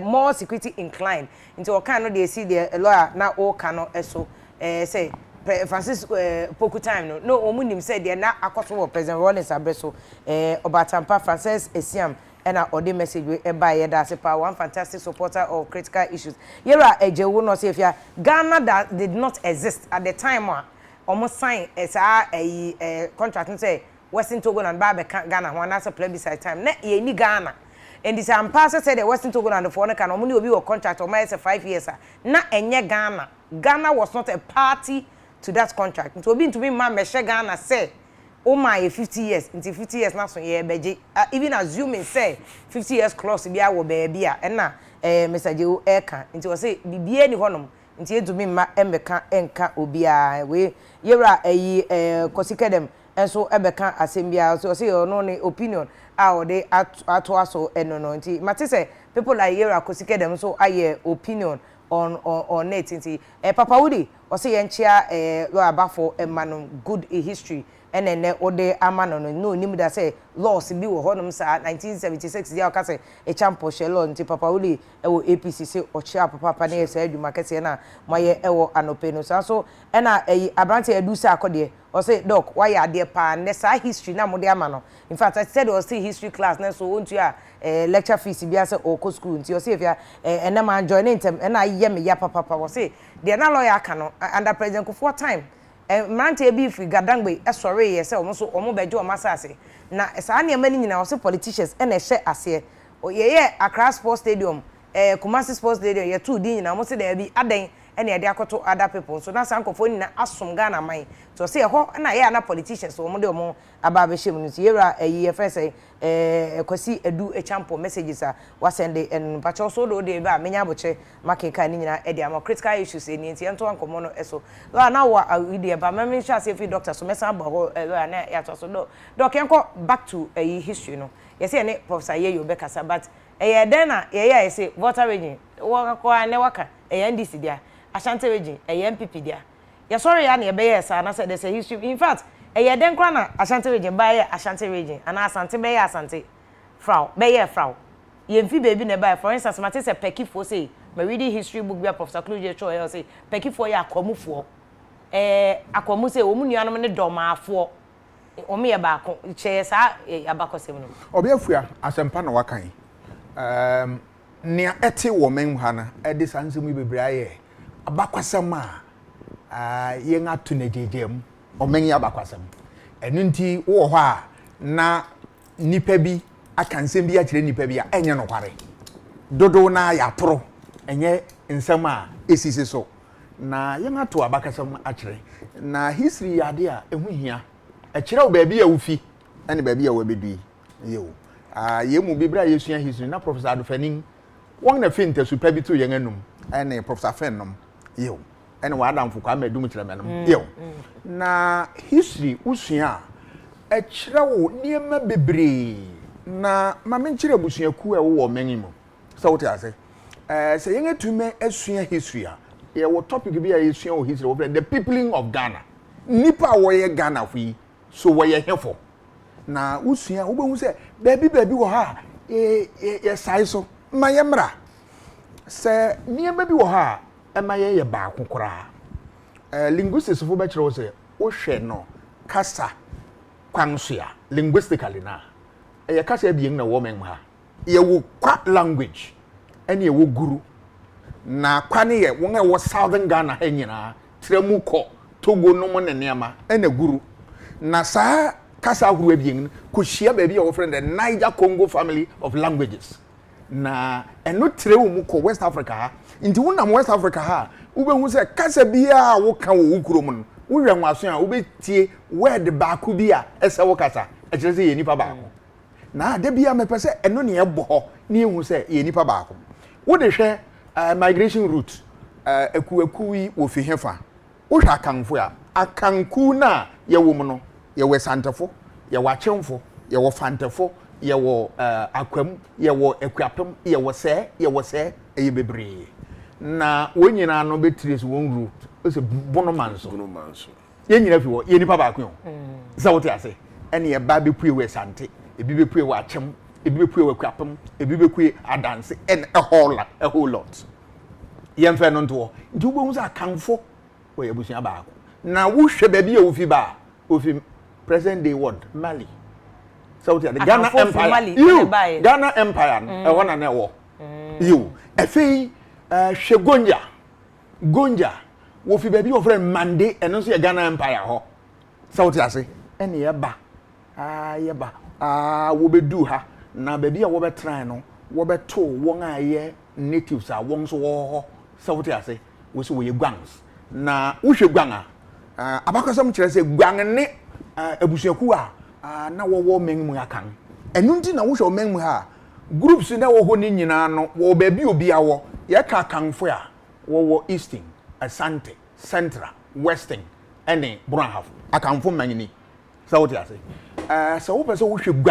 more security inclined into o kan no dey see the lawyer na o kan no eso say Francis Pokua time no omunim say the na akoso President Rawlings abreso obatampa Francis Esiam and our message we buy that's one fantastic supporter of critical issues. Yera ejewu no say if Ghana that did not exist at the time almost sign as a contract say Western Togoland ba Ghana one as a plebiscite time na ye ni Ghana and this ambassador said the Western Togoland for can only obi a contract or 5 years na enye Ghana was not a party to that contract so be to be ma meshe Ghana say oh my 50 years into 50 years now so yeah beje even assuming say 50 years close bia wo baby a na Mr. Jew eka into say bibie ni honom into edumi ma embeka enka obia we yera kosikedem enso ebeka asembia so say no ne opinion a de ato aso eno no nti mate say people like yera kosikedem so aye opinion on net nti Papa Woody o say yenchia lo abafo emano good history ene ode amano no nim da say laws bi wo honum sa 1976 dia ka say e champo she law nti Papa Woody ewo APC say o chia papa na esa adwuma kese na moye ewo anope no so ena abrante edu sa akode o say doc why ade pa ne sa history na mo de amano in fact I said o say history class na so ontu a lecture fees bi ase o ko school nti o say if ya ena man join intem ena ye me ya papa o say de na lawyer aka no under President Kufuor time Mante bi fi gadangbe esore ye se omo bejo masase na sa na mani nyina o politicians e na hye ase ye Accra Sports Stadium Kumasi Sports Stadium ye two din nyina mo se da bi adan e na ye de akoto other people so na sankofo nyina asom Ghana man so se ho na ye na politicians omo de omo aba be hye mu yera ye first kwasi edu champo messages a wasende en pacho so do de ba menya boche makenka ni nyina e de am critical issues ni enti ento ankomo no eso na wa ide ba meme sha say fi doctor so mesa ba ho na ya to so do kenko back to history no yes say ne Professor Yeyo be kasa but den na ye say voter region wo ko ne waka NDC dia Ashanti region MPP dia ya sorry ya na ye be yes na say there's a history in fact den kwa na Ashanti region ba Ashanti region ana Asante be Asante frau be frau ye mfi baby ne ba for instance mate say pekifo say my reading history book be Professor Cluje Cho say pekifo ya akwamufo akwamu say omu nuanom ne domafo omu ye ba ko che sa abakosem no obi afua asempa na wakan nea ete wo men ha na ede sansemu bebre aye abakwasem a ye ngatu na jejem omen ya abakwasem enu nti wo ho a na nipa bi aka nsɛm bi akyerɛ nipa bi a ɛnyɛ no kware dodo na ya toro ɛnyɛ nsɛm a esisi so na yɛn ato abakasɛm akyerɛ na history yade a ɛho hia ɛkyerɛ wo baabi a wofi ɛne baabi a wabɛdui yɛwo yɛmu bibra yɛsua history na professor Adofanin wɔn na fin tasupa bi to yɛn anum ɛne professor Fennom yɛwo ɛne wadamfo kwa madum kyerɛ mɛnom yɛwo na history usua ɛkyerɛ wo nneɛma bebree na ma menkyerɛ busuaku a wo wɔ mɛn mu sɛ wote ase sɛ yɛn atume asua history a yɛwɔ topic bi a yɛsua wɔ history wɔ the peopling of Ghana nipa a wɔyɛ Ghana fo yi so wɔyɛ hefo na usua wobɛhu sɛ baabi wɔ ha yɛsae so ma yɛmmra sɛ nneɛma bi wɔ ha ɛma yɛyɛ baako koraa linguistics fo bɛkyerɛ wo sɛ wohwɛ no kasa kwan so a linguistically na ɛyɛ kasa abien na wɔ mɛn ha yɛwɔ kwa language ɛne yɛwɔ guru na kwa ne yɛ wɔn a wɔ southern Ghana ha nyinaa trɛmu kɔ Togo no mo ne nneɛma ɛna guru na saa kasa ahorow abien ko hyia baabi a wɔfrɛ the Niger Congo family of languages na ɛno trɛw mu kɔ West Africa ha nti wonam West Africa ha wobɛhu sɛ kasa biara a woka wɔ wo kurom no wohwɛ nwaso a wobɛtie word baako bi a ɛsɛ wo kasa ɛkyerɛ sɛ yɛ nipa baako na da bia mepɛ sɛ ɛno ne ɛbɔ hɔ ne ehu sɛ yɛ nipa baako wode hwɛ migration route akuaku yi wɔ fi hefa wohwɛ akanfo a akanku na yɛwɔ mu no yɛwɔ santefo yɛwɔ akyemfo yɛwɔ fantefo yɛwɔ akwam yɛwɔ akuapem yɛwɔ sɛ ɛyɛ bebree na wɔn nyinaa no bɛtire so wɔn route ɛsɛ bonomanso yɛn nyinaa fi wɔ yɛ nipa baako yɛn sɛ wote ase ɛne yɛba bɛpue wɔ sante ebi bɛpue wɔ akyem ebi bɛpue wɔ akuapem ebi bɛpue adanse and a whole lot yɛn fɛ no ntoɔ nti wobɛhu sɛ akanfo wɔyɛ abusua baako na wohwɛ baabi a wofi ba ofi present day world Mali so wote ade Ghana Empire Ghana Empire ɛwɔ na na ɛwɔ you afei hwɛ Gonja wofi baabi wɔfrɛ Mande ɛno nso yɛ Ghana Empire hɔ so wote ase ɛne yɛba wobɛdu ha na baabi a wɔbɛtran no wɔbɛto wɔn a yɛ natives a wɔn nso wɔ hɔ so wote ase wo so wɔyɛ guangs na wohwɛ guang a abakɔsɛm kyerɛ sɛ guang ne abusuaku a na wɔwɔ mɛn mu akan ɛno nti na wohwɛ mɛn mu ha groups na wɔ hɔ ne nyinaa no wɔ baabi obi awɔ yɛka akanfo a wɔwɔ eastern asante central western ɛne brahaf akanfo manyini sɛ wote ase sɛ wopɛ sɛ wohwɛ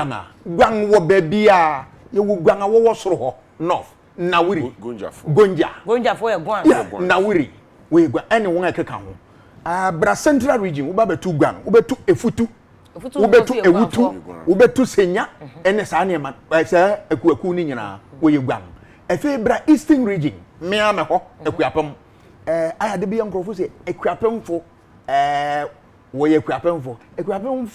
guang wɔ baabi a yɛwɔ guang a wɔwɔ soro hɔ north Nawiri Gonja for a guang Nawiri we guang ɛne wɔn a ɛkeka ho bra central region woba bɛtu guang wobɛtu efutu wobɛtu ewutu wobɛtu senya ɛne saa nneɛma sɛ akuaku ni nyinaa wɔyɛ guang ɛfɛ bra eastern region mea me hɔ akuapem ayade bi nkrofo sɛ akuapemfo wɔyɛ akuapemfo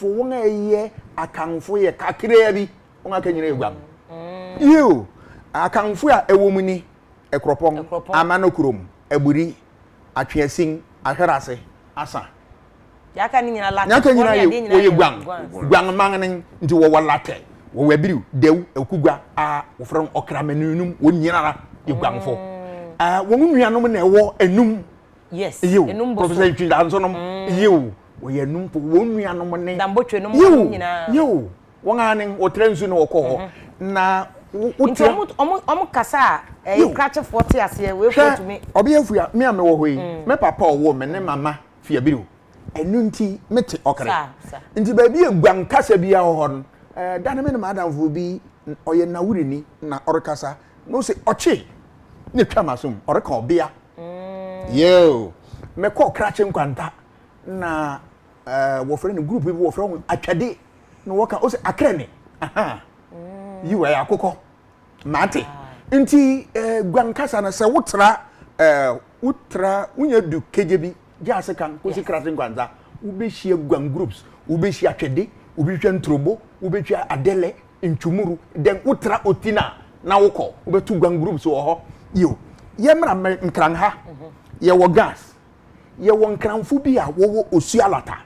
wɔn a yɛ akanfo yɛ kakraa bi wɔn aka nyina yɛ guang yo akanfo a ɛwɔ mu ni ekropɔn amanokurom aburi atweasin ahwerase asa yaka nyina wɔyɛ guang mangnen nti wɔwɔ late wɔwɔ abiriw dew ekugua a wɔfrɛ okramanunum wɔn nyinara yɛ guangfo wɔn nuanom na ɛwɔ enum yes enum professor Twinda nsonom yew wɔyɛ enum wɔn nuanom ne dambotwe nom nyina yew wɔn anen wɔtrɛ nsu no wɔkɔ hɔ na nti omo kasa krache 40 ase we for to me obi afua me a me wo hɔ yi me papa owo me ne mama fia biro enu nti mete okre nti ba bi eguan kasa bi a hɔ no da na me ne madamfo bi oyɛ nawuri ni na orekasa no se oche ne twa masom oreka obia yo me kɔ krache nkwanta na wo frɛ ne group bi wo frɛ atwade no wo ka o se akrene aha yi wa akokɔ mate nti guankasa na sɛ wotra wonya du kejebi jase kan ko si kratin kwanza wobɛhyia guan groups wobɛhyia atwede wobɛhwɛ ntrobo wobɛhwɛ adele ntwumuru den wotra otina na wokɔ wobɛtu guan groups wɔ hɔ yo yɛmra nkran ha yɛwɔ gas yɛwɔ nkranfo bi a wɔwɔ osualata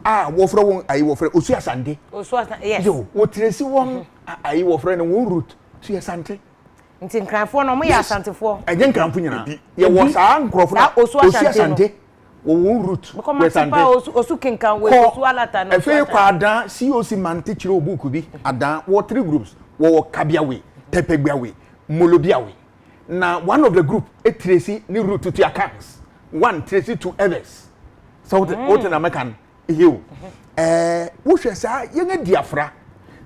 wo frɛ won ayi wo frɛ osu asante yes yo wo tresi won ayi wo frɛ no won root su asante nti nkranfo no mo ya asantefo enye nkranfo nyina ye wo saa nkrofo na osu asante wo won root we asante osu kinkan we osu alata no efe kwa adan COC mante kire obuku bi adan wo 3 groups wo kabiawe tepegbiawe molobiawe na one of the group tresi ni root to accounts one tresi to others so what na mekan hiu wo hwe saa yenga diafra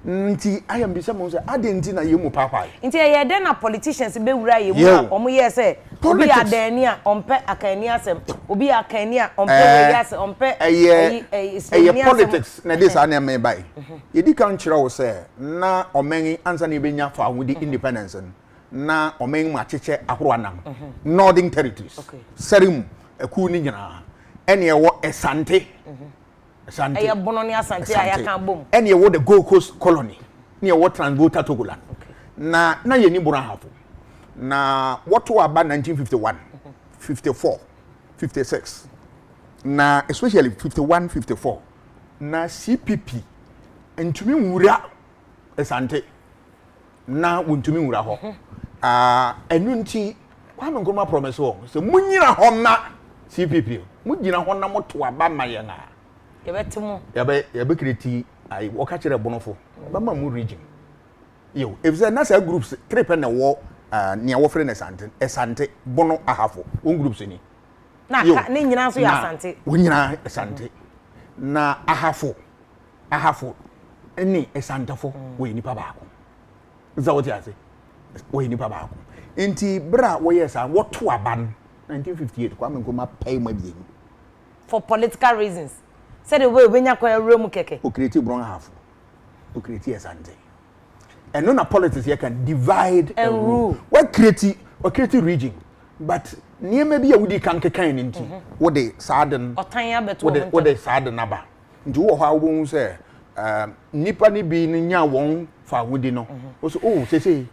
nti ayam bisa mo say adenti na yemu papa nti ye den na politicians be wura yemu omo ye say obi adani a ompe akani asem obi akani a ompe yase ompe politics na this na me bai yedi kan kire wo say na omen ansa na benya fa ahudi independence na omen ma cheche ahoro anam northern territories serim aku ni nyina ene wo esante Asante. Aya bono ni asante aya kan bom. Ene wo the Gold Coast colony. Ne wo transvoter Togoland. Na ye ni bura hafo. Na what to about 1951, 54, 56. Na especially 51, 54. Na CPP entumi wura asante. Na wontumi wura ho. Enu nti Kwame Nkrumah promise wo. Se munyina ho na CPP. Munyina ho na moto aba mayenga. Yabe kreti ai woka kire bonofo ba ma mu region yo if say na say groups crepe na wo nia wo frɛ na esante bono ahafo on groups ni na ne nyina so ya asante wo nyina esante na ahafo ni esantefo wo nipa baako za wo ti ase wo nipa baako enti bra wo yes wo to aban 1958 Kwame Nkrumah pay ma bi for political reasons. Said the way when you call a room keke. O create brown half. O create asante. And no na politics you can divide and rule. What create region. But near maybe a woody can kekan into what they sadden or tanya beto what they sadden naba. Into how won't say nipa ni bi ni nya won fa woody no. Also oh say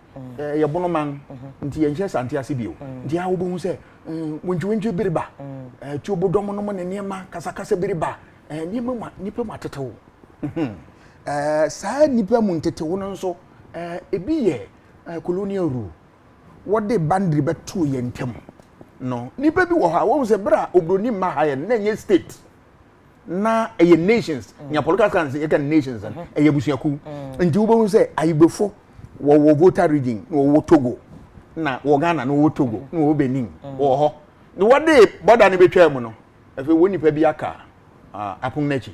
ya bono man nti ye nche sante asibio. Nti how won't say wonju biriba. Chubo domo no ne niema kasa biriba. Nipa matetewo saa nipa mu ntetewo no nso ebi ye colonial rule what the boundary beto ye ntem no nipa bi wo ha wo se bra obroni ma ha ye na nye state na eye nations nya political clans ye kan nations eye busuaku nti wo bo se ayibefo wo voter region wo Togo na wo Ghana no wo Togo na wo Benin wo ho no what the border ne betwa mu no efe wo nipa bi aka apun nechi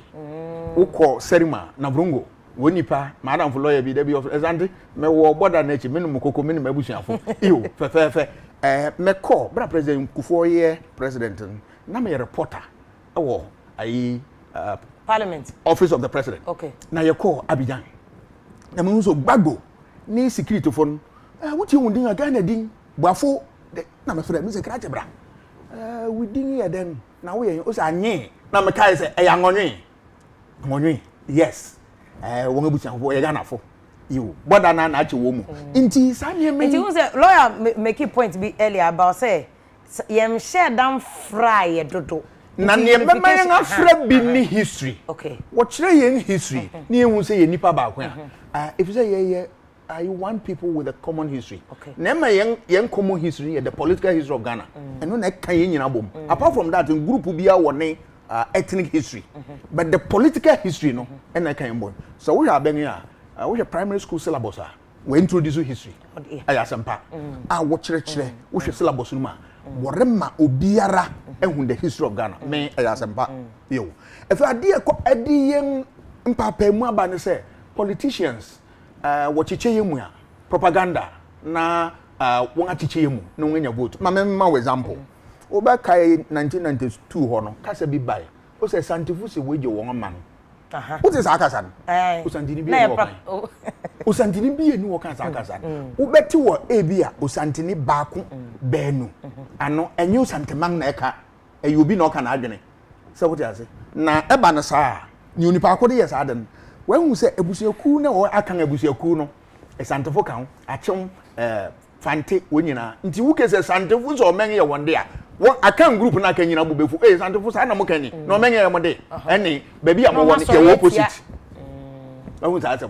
uko serima na brungo wonipa madam for lawyer bi da bi of exante me wo border nechi minimum kokko minimum abusuafo iyo fe me call bra president Kufuor ye president na me reporter wo ayi parliament office of the president okay na ye call Abidjan na me nso gbagbo ni security fon wuti wundin aga na din buafo na me frɛ me se krache bra we din ye den na wo ye o sa anye na me kai say ngonwe yes won abusianfo ye Ghana fo you border na ache wo mu nti sa ne me nti who say lawyer make a point be earlier about say yem share down fry dodo na ne me ma fra bi ni history okay what kire ye history ni ehun say ye nipa ba ko if you say ye I want people with a common history. Okay. Nema yen common history, the political history of Ghana. And no na kan yen nyina bom. Apart from that, in group bi a wone ethnic history. But the political history no, and na kan bom. So we have been here. We have primary school syllabus we introduce history. Aya sempa. Wo kire we syllabus no ma. Worema obiara ehun the history of Ghana. Me aya sempa. Yo. If adi yen mpapa mu aba ne say politicians wachiche yemu ya propaganda na wonga chiche yemu na wonga vote ma example oba kai 1992 ho no kasa bi bai o se santifu se weje won ma no o se sa kasa o santini bi no o santini bi enu o kan sa kasa o beti wo ebi a o santini baako beenu ano enye o santemang na eka eyobi na o kan adwene se wote ase na eba na sa ni onipa akode yes adan when say ebusiaku na o akan ebusiaku no esantefo kan achom fante wonyina nti wuke se santefo so omen ye wonde a What I can group na kan nyina bobefu eh santefo sa na mo kan ni no menye mo de ene baby am won ye opposite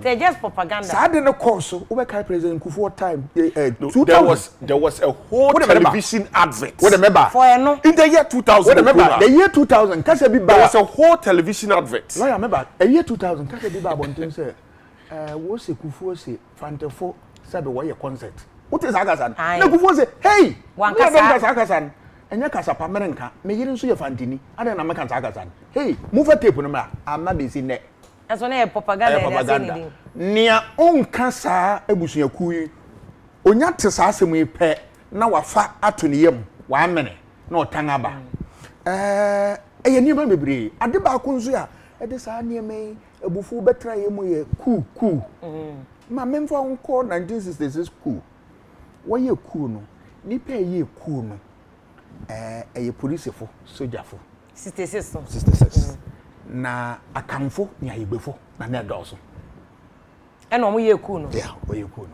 they just propaganda sa de no course we kai president Kufuor time there was a whole television advert what remember for no in the year 2000 what remember the year 2000 kase bi ba there was a whole television advert no remember the year 2000 kase bi ba bonten say wo se Kufuor se fantefo sabe wo ye concert what is agasan na Kufuor say hey wan kasa agasan enya kasa pa merenka me yiri nso ye fantini ade na meka agasan hey move tape no ma ama be si ne eso na propaganda nia onka saa ebusuaku yi onya te saa asem yi pe na wafa ato ne yam wa amene na otan aba eye niema bebre ade ba ko nso ya ede saa niema yi ebufu betra yemu ye ku ma memfa onko 1966 ku wo ye ku no nipa ye ku no eye policefo sojafo 66 na akamfo ni ayegbefo na na doso ena omo ye ku no yeah wo ye ku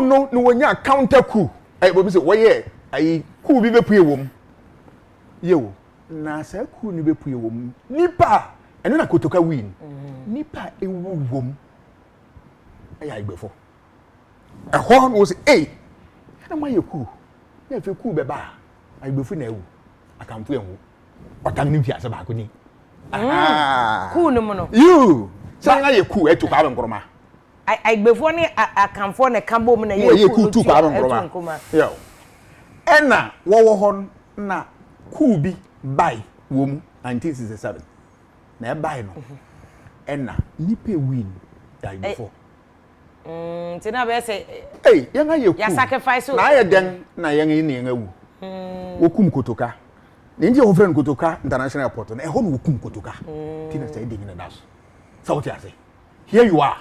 no ni wonya counter ku bobi se wo ye ayi ku bi bepue wom yewo na sa ku ni bepue wom nipa eno na kotoka win nipa ewu wom ayegbefo ehon wo se na ma ye ku na fe ku beba ayegbefo na ewu akamfo enwu otang ni fiase ba ko ni ku no mo no you say na ye ku etu kwa nkroma ai gbefo ni akamfo na kambo mo na ye ku tu kwa nkroma yo ena wo hon na ku bi bai wo mu 1967 na e bai no ena nipe win dai before tina be say yanga ye ku ya sacrifice na ye den na yanga ni yanga wu wo kum kotoka Ninja ho friend Kotoka International Airport na ehon wokum Kotoka tina say dey na das so what you say here you are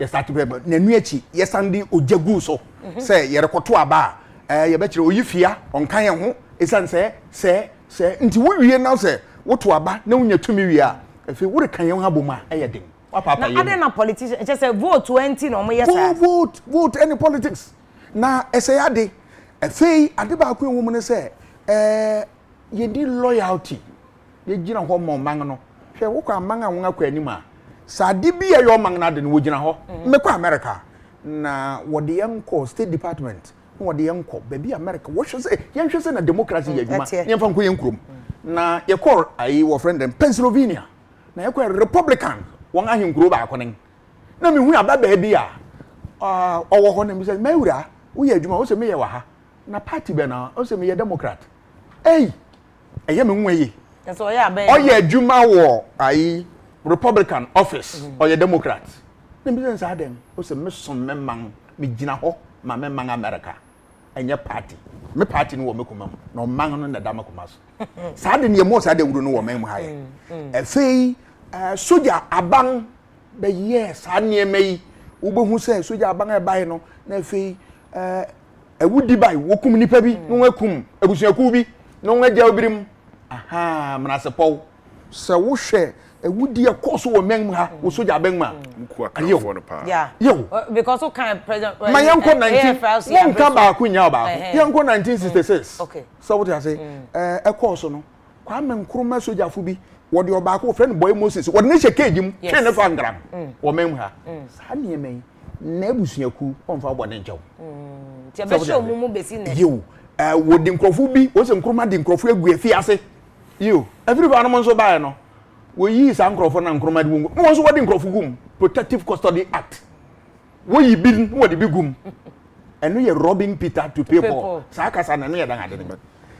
you start to na nuachi you sandi ojagu so say ye rekoto aba ye be kire oyifia onkan ye ho esan say nti wo wie na say woto aba na wunya tumi wie a efe wo rekan ye ho aboma eye den papa ye na ade na politician just say vote 20 no mo yes vote any politics na essay ade efe ade ba ko enwo mu ne say ye di loyalty ye gina ho mo man no hwe wo kwa man anwo akwa anima sa de bi ye yo man na de no wo gina ho me kwa America na wo de yanko State Department wo de yanko baby America wo hwe say ye hwe say na democracy ye adwuma ye mfa nko ye nkrom na ye call ayi wo friend them Pennsylvania na ye kwa Republican won ahenkro ba akonen na me hu aba ba bi a owo ho na mi say mawura wo ye adwuma wo say me ye wa ha na party be na wo say me ye Democrat eye me nwe so ya be oye adwuma wo ai Republican office oye Democrat na bi sense adem o se me som me man me gina ho ma me man America enye party me party no wo me kuma no man no na da makuma so sa de ne mo sa de wuro no wo man mu haye efei soja aban be yes ane mai wo be hu se soja aban e bai no na efei ewudi bai wo kum nipa bi no wakum abusuaku bi no ngaja obirim mnasepo se wo hwe ewudi ekoso wo men ha wo soja ben ma mku akafo no pa yo because can president my yanko 19 won ka ba kunya ba yanko 1966 okay so what you say ekoso no kwa men kroma soja fu bi wo de oba ko friend boy Moses wo ne shekejim twe ne fa ngram wo men ha sa ne men na ebusuaku won fa bo ne nchew ti be show mu besi ne yo wo de nkrofo bi wo se nkroma de nkrofo egu afi ase yo everybody no so buy no wo yi sa nkrofo na nkroma de wo no so wo de nkrofo gum Protective Custody Act wo yi bi wo de bi gum eno ye robbing Peter to pay Paul sa kasa na no ye dan ade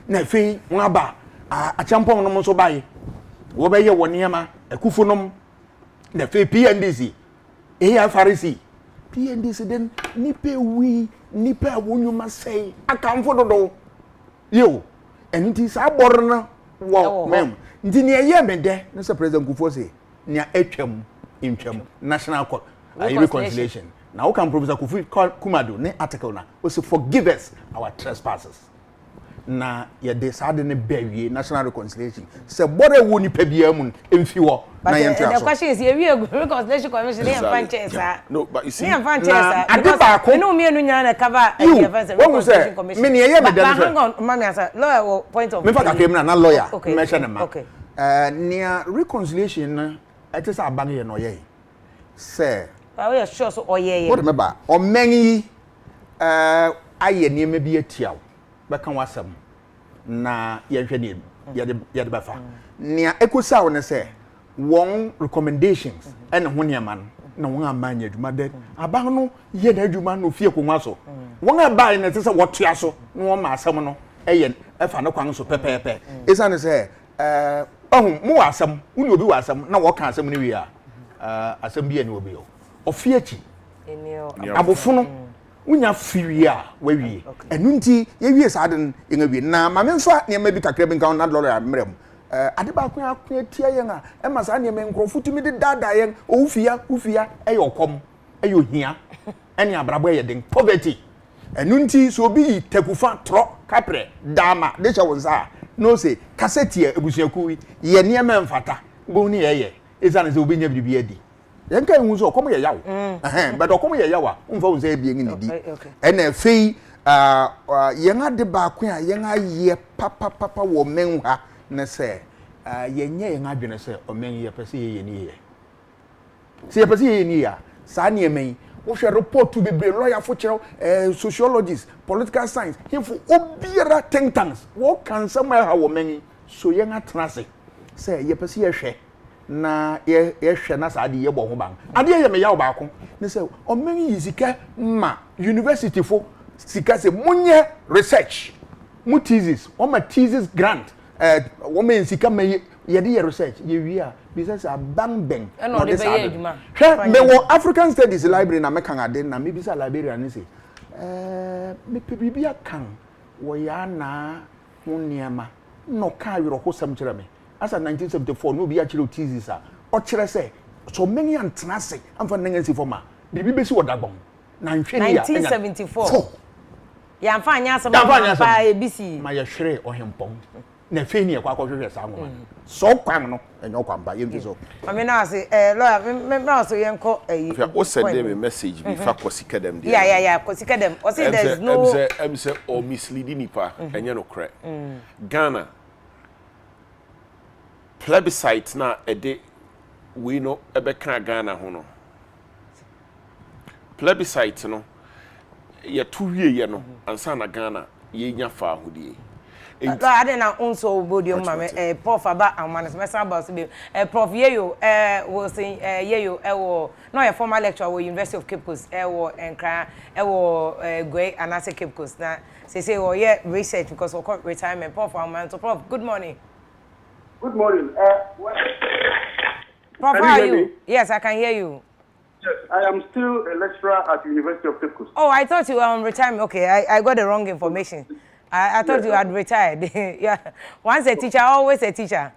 na fe won aba a champon no so buy wo be ye wo niema akufo nom na fe PNDC Pharisee PNDC den nipa wonyuma sei akamfo dodo yo eniti sa borna wo mem ndi ne ye mede na se president Kufuor say ne atwam intwam national reconciliation na wo kan Professor Kufuor Kumado ne article na o say forgive us our trespasses na ye de saa de ne bawie national reconciliation se bore wo ni pa bia mu emfi wo na ye ntwa so. The question is here we reconciliation commission dey franchise. No, but you see, franchise. Ade ba ko no me enu nyana na cover reconciliation commission. Me ne ye me de no. Hang on, mama answer. Lawyer point of. Me fa ka kem na lawyer. Me hye ne ma. Okay. Near reconciliation na it is abang ye no ye. Say. We are sure so oye. What remember? O menyi aye niam bi atia wo. Be kan wasam. Na ye hwe ne ye de ba fa. Nea ekosa wo ne say won recommendations and ho niam na won amanya adwuma de abang no ye na adwuma no fie konwa so. Won abai na tese wotua so na won ma asam no eye efa no kwan so pepepe. Isa ne say mu wasam uni obi wasam na wo kan asam ni wi a asam bi ani obi o ofiechi abofo no unya fiwi a wawie enu nti ye wie saden yenga wie na ma me nfa ne ma bi kakra bi nkan na lawyer amrem ade ba ko atia yen a e ma sa ne me nkrofo tumi de dada yen ufia e yokom e yohia ene abrabo ye den poverty enu nti so obi takufa tro kapre dama de che wonza no say cassette ebusuaku ye ne ma mfata bo ni ye ezane ze obi nya bibi adi yen kan hu so komo ye yawo but komo ye yawa umfa won say bi ngi di ene fei yen ade ba ko a yen aye papa wo menha na say yen nya yen adwene say o men ye pese ye ni ye se ye pese ye ni ya sa ne men wo hwe report to be lawyer for chero sociologists political science him for obiara think tanks wo kan somewhere ha wo men so yen atena say ye pese ye hwe na ye hwe na sa de ye bo ho ban ade ye me yawo ba ko ne say o men yi sika ma university fo sika se munye research mu thesis o ma thesis grant wo men sika me ye de research ye wi a business a bang bang no de be ye adwuma me wo African Studies library na me kan ade na me bisa librarian ne say me bibia kan wo ya na ho niema no ka yoro ho sam kire me as 1974 no be actually thesis a o kire say so many antnase amfa nangansi for ma bibi besi wodagbon na nhwe ya 1974 ya mfa anya asema pa ABC ma ye hwere ohempon na fe ni ekwa hwehwe sa ngoma so kwan no enyo kwamba yemfi so mame na say lawyer me na so yenko Afia o send them a message before kosika dem there yeah kosika dem o say there's no em say o misleading nipa enye no correct Ghana Plebiscite na ede we no ebe kan Ghana ho no Plebiscite no ye to wie ye no ansa na Ghana ye nya fa ahodie I didn't also bodium mama prof aba amanas mesa about be prof yeyo was saying yeyo no a former lecturer at University of Cape Coast wo enkra wo Gwe anase Cape Coast na say oh yeah research because of retirement prof so prof good morning. Good morning. Prof, how are you? Yes, I can hear you. Yes, I am still a lecturer at the University of Cape Coast. Oh, I thought you were on retirement. Okay, I got the wrong information. I thought you had retired. Yeah, once a teacher, always a teacher.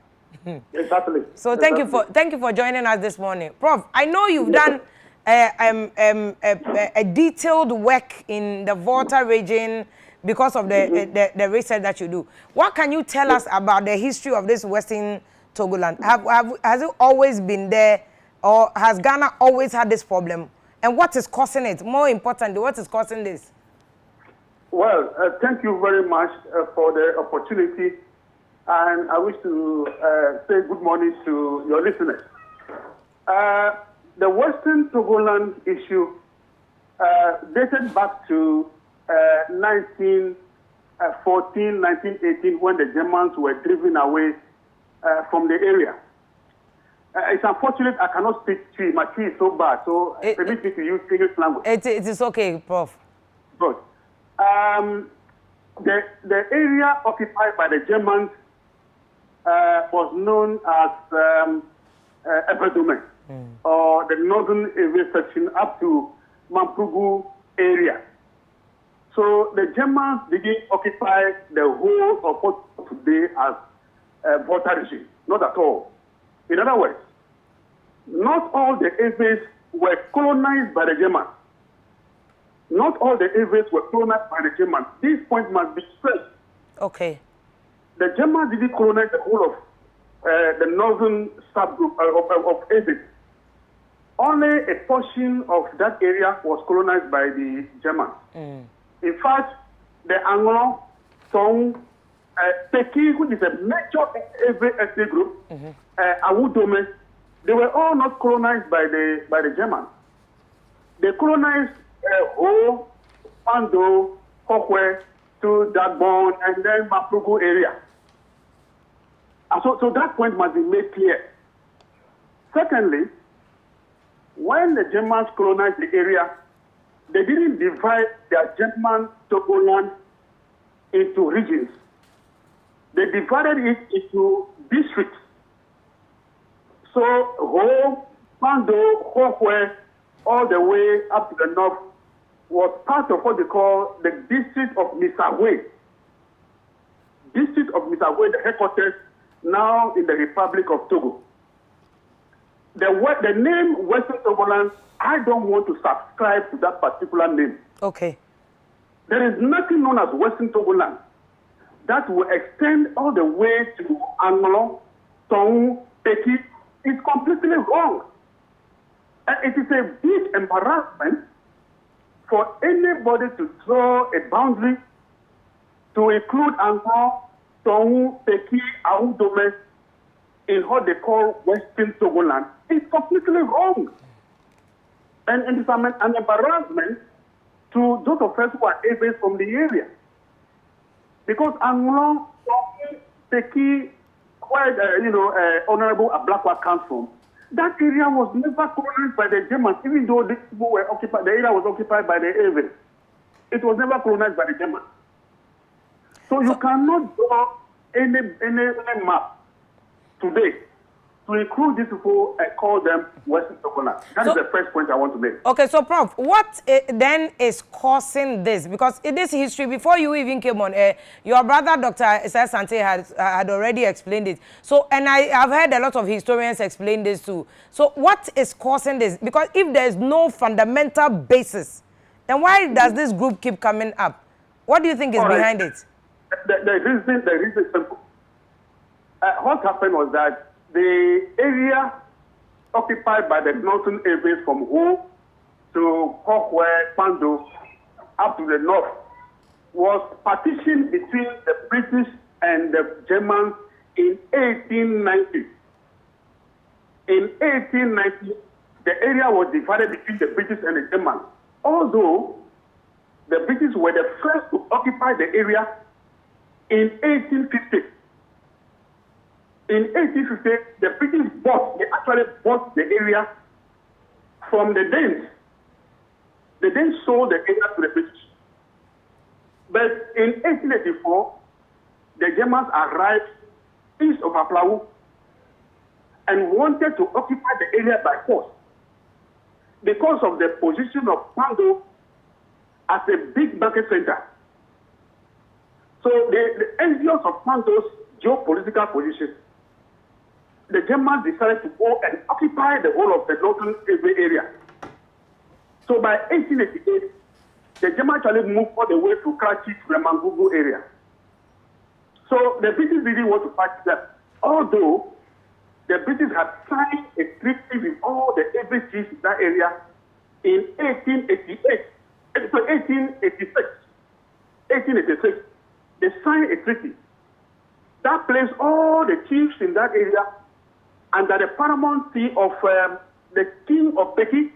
Exactly. So thank you for joining us this morning, Prof. I know you've done a detailed work in the Volta region because of the research that you do. What can you tell us about the history of this Western Togoland? Has it always been there, or has Ghana always had this problem? And what is causing it? More importantly, what is causing this? Well, thank you very much for the opportunity, and I wish to say good morning to your listeners. The Western Togoland issue dated back to 1914, 1918, when the Germans were driven away from the area. It's unfortunate I cannot speak Twi. My Twi is so bad, so permit me to use English language. It is okay, Prof. Good. The area occupied by the Germans was known as Ebedomen, or the northern area section up to Mampugu area. So the Germans began to occupy the whole of what today as Volta region. Not at all. In other words, not all the areas were colonized by the Germans. Not all the areas were colonized by the Germans. This point must be stressed Okay. The Germans didn't colonize the whole of the northern subgroup of Asia. Only a portion of that area was colonized by the Germans. In fact, the Anglo, Tong, Peki, which is a major ethnic group, Awudome, they were all not colonized by the Germans. They colonized Ho, Pando, Pokua, to Dagbon, and then Mapugu area. So that point must be made clear. Secondly, when the Germans colonized the area, they didn't divide their German Togoland into regions. They divided it into districts. So Ho, Pando, Pokua, all the way up to the north was part of what they call the district of Missawe. District of Missawe, the headquarters, now in the Republic of Togo. The name Western Togoland, I don't want to subscribe to that particular name. Okay. There is nothing known as Western Togoland that will extend all the way to Anglo, Tong, Peki. It's completely wrong. And it is a big embarrassment for anybody to draw a boundary to include Anglo, Tong, Peki, Awudome in what they call Western Togoland. It's completely wrong. And it's an embarrassment to those of us who are able from the area. Because Anglo, Tong, Peki, where Honorable Ablakwa comes from, that area was never colonized by the Germans, even though these people were occupied, the area was occupied by the Avens. It was never colonized by the Germans. So you cannot draw any map today to include these people and call them Western Togoland. That is the first point I want to make. Okay, so Prof, what then is causing this? Because in this history, before you even came on, your brother, Dr. Isaiah Sante, had already explained it. So, and I've heard a lot of historians explain this too. So what is causing this? Because if there is no fundamental basis, then why does this group keep coming up? What do you think is behind it? The reason is simple. What happened was that the area occupied by the northern areas from Ho to Pokua, Pando, up to the north, was partitioned between the British and the Germans in 1890. In 1890, the area was divided between the British and the Germans. Although the British were the first to occupy the area in 1850. In 1850, the British actually bought the area from the Danes. The Danes sold the area to the British. But in 1884, the Germans arrived east of Aplawu and wanted to occupy the area by force because of the position of Pando as a big market center. So the envious of Pando's geopolitical position, the Germans decided to go and occupy the whole of the northern area. So by 1888, the Germans actually moved all the way to Karachi to the Mangugu area. So the British didn't want to fight them, although the British had signed a treaty with all the every chiefs in that area in 1886. They signed a treaty that placed all the chiefs in that area under the paramountcy of the King of Peki.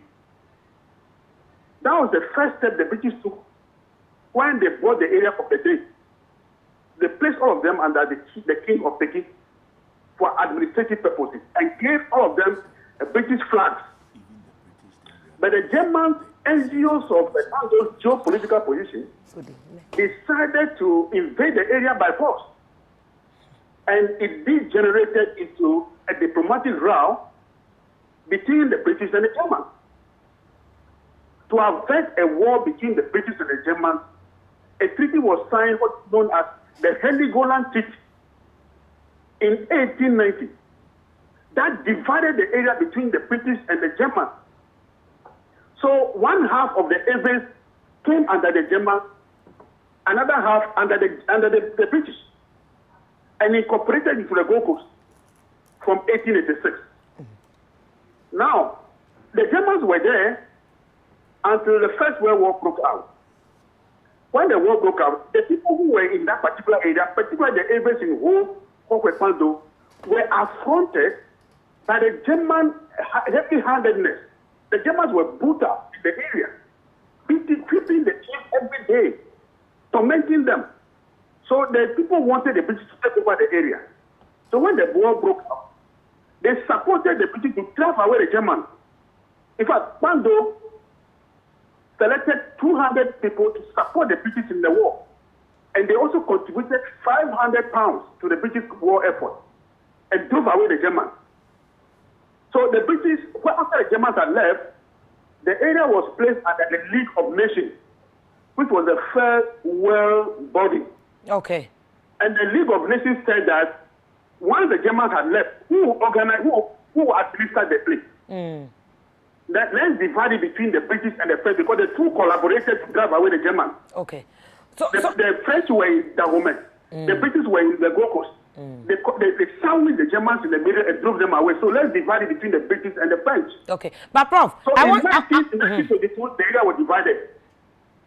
That was the first step the British took when they bought the area of the Danes. They placed all of them under the King of Peki for administrative purposes and gave all of them British flags. But the Germans, envious of the geopolitical position, decided to invade the area by force. And it degenerated into a diplomatic row between the British and the Germans. To avert a war between the British and the Germans, a treaty was signed, what's known as the Heligoland Treaty, in 1890. That divided the area between the British and the Germans. So one half of the Avens came under the Germans, another half under the British, and incorporated into the Gold Coast from 1886. Now, the Germans were there until the First World War broke out. When the war broke out, the people who were in that particular area, particularly the areas in Ho, Pokua, were affronted by the German heavy-handedness. The Germans were brutal in the area, beating the chiefs every day, tormenting them. So the people wanted the British to take over the area. So when the war broke out, they supported the British to drive away the Germans. In fact, Bando selected 200 people to support the British in the war. And they also contributed £500 to the British war effort and drove away the Germans. So the British, after the Germans had left, the area was placed under the League of Nations, which was the first world body. Okay. And the League of Nations said that once the Germans had left, who administered the place? That let's divide it between the British and the French, because the two collaborated to drive away the Germans. Okay. The French were in Togoland, the British were in the Gold Coast. They sandwiched the Germans in the middle and drove them away. So let's divide it between the British and the French. Okay. But Prof, so in 1922, the area was divided,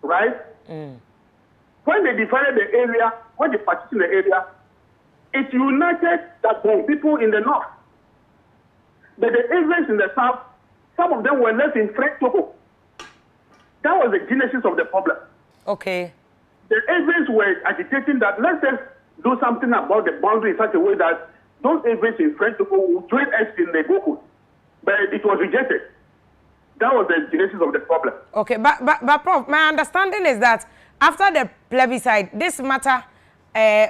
right? When they divided the area, when they partitioned the area, it united the people in the north. But the areas in the south, some of them were left in French Togo. That was the genesis of the problem. Okay. The agents were agitating that let's just do something about the boundary in such a way that those agents in French Togo would join us in the Goku. But it was rejected. That was the genesis of the problem. Okay, but Prof, my understanding is that after the plebiscite, this matter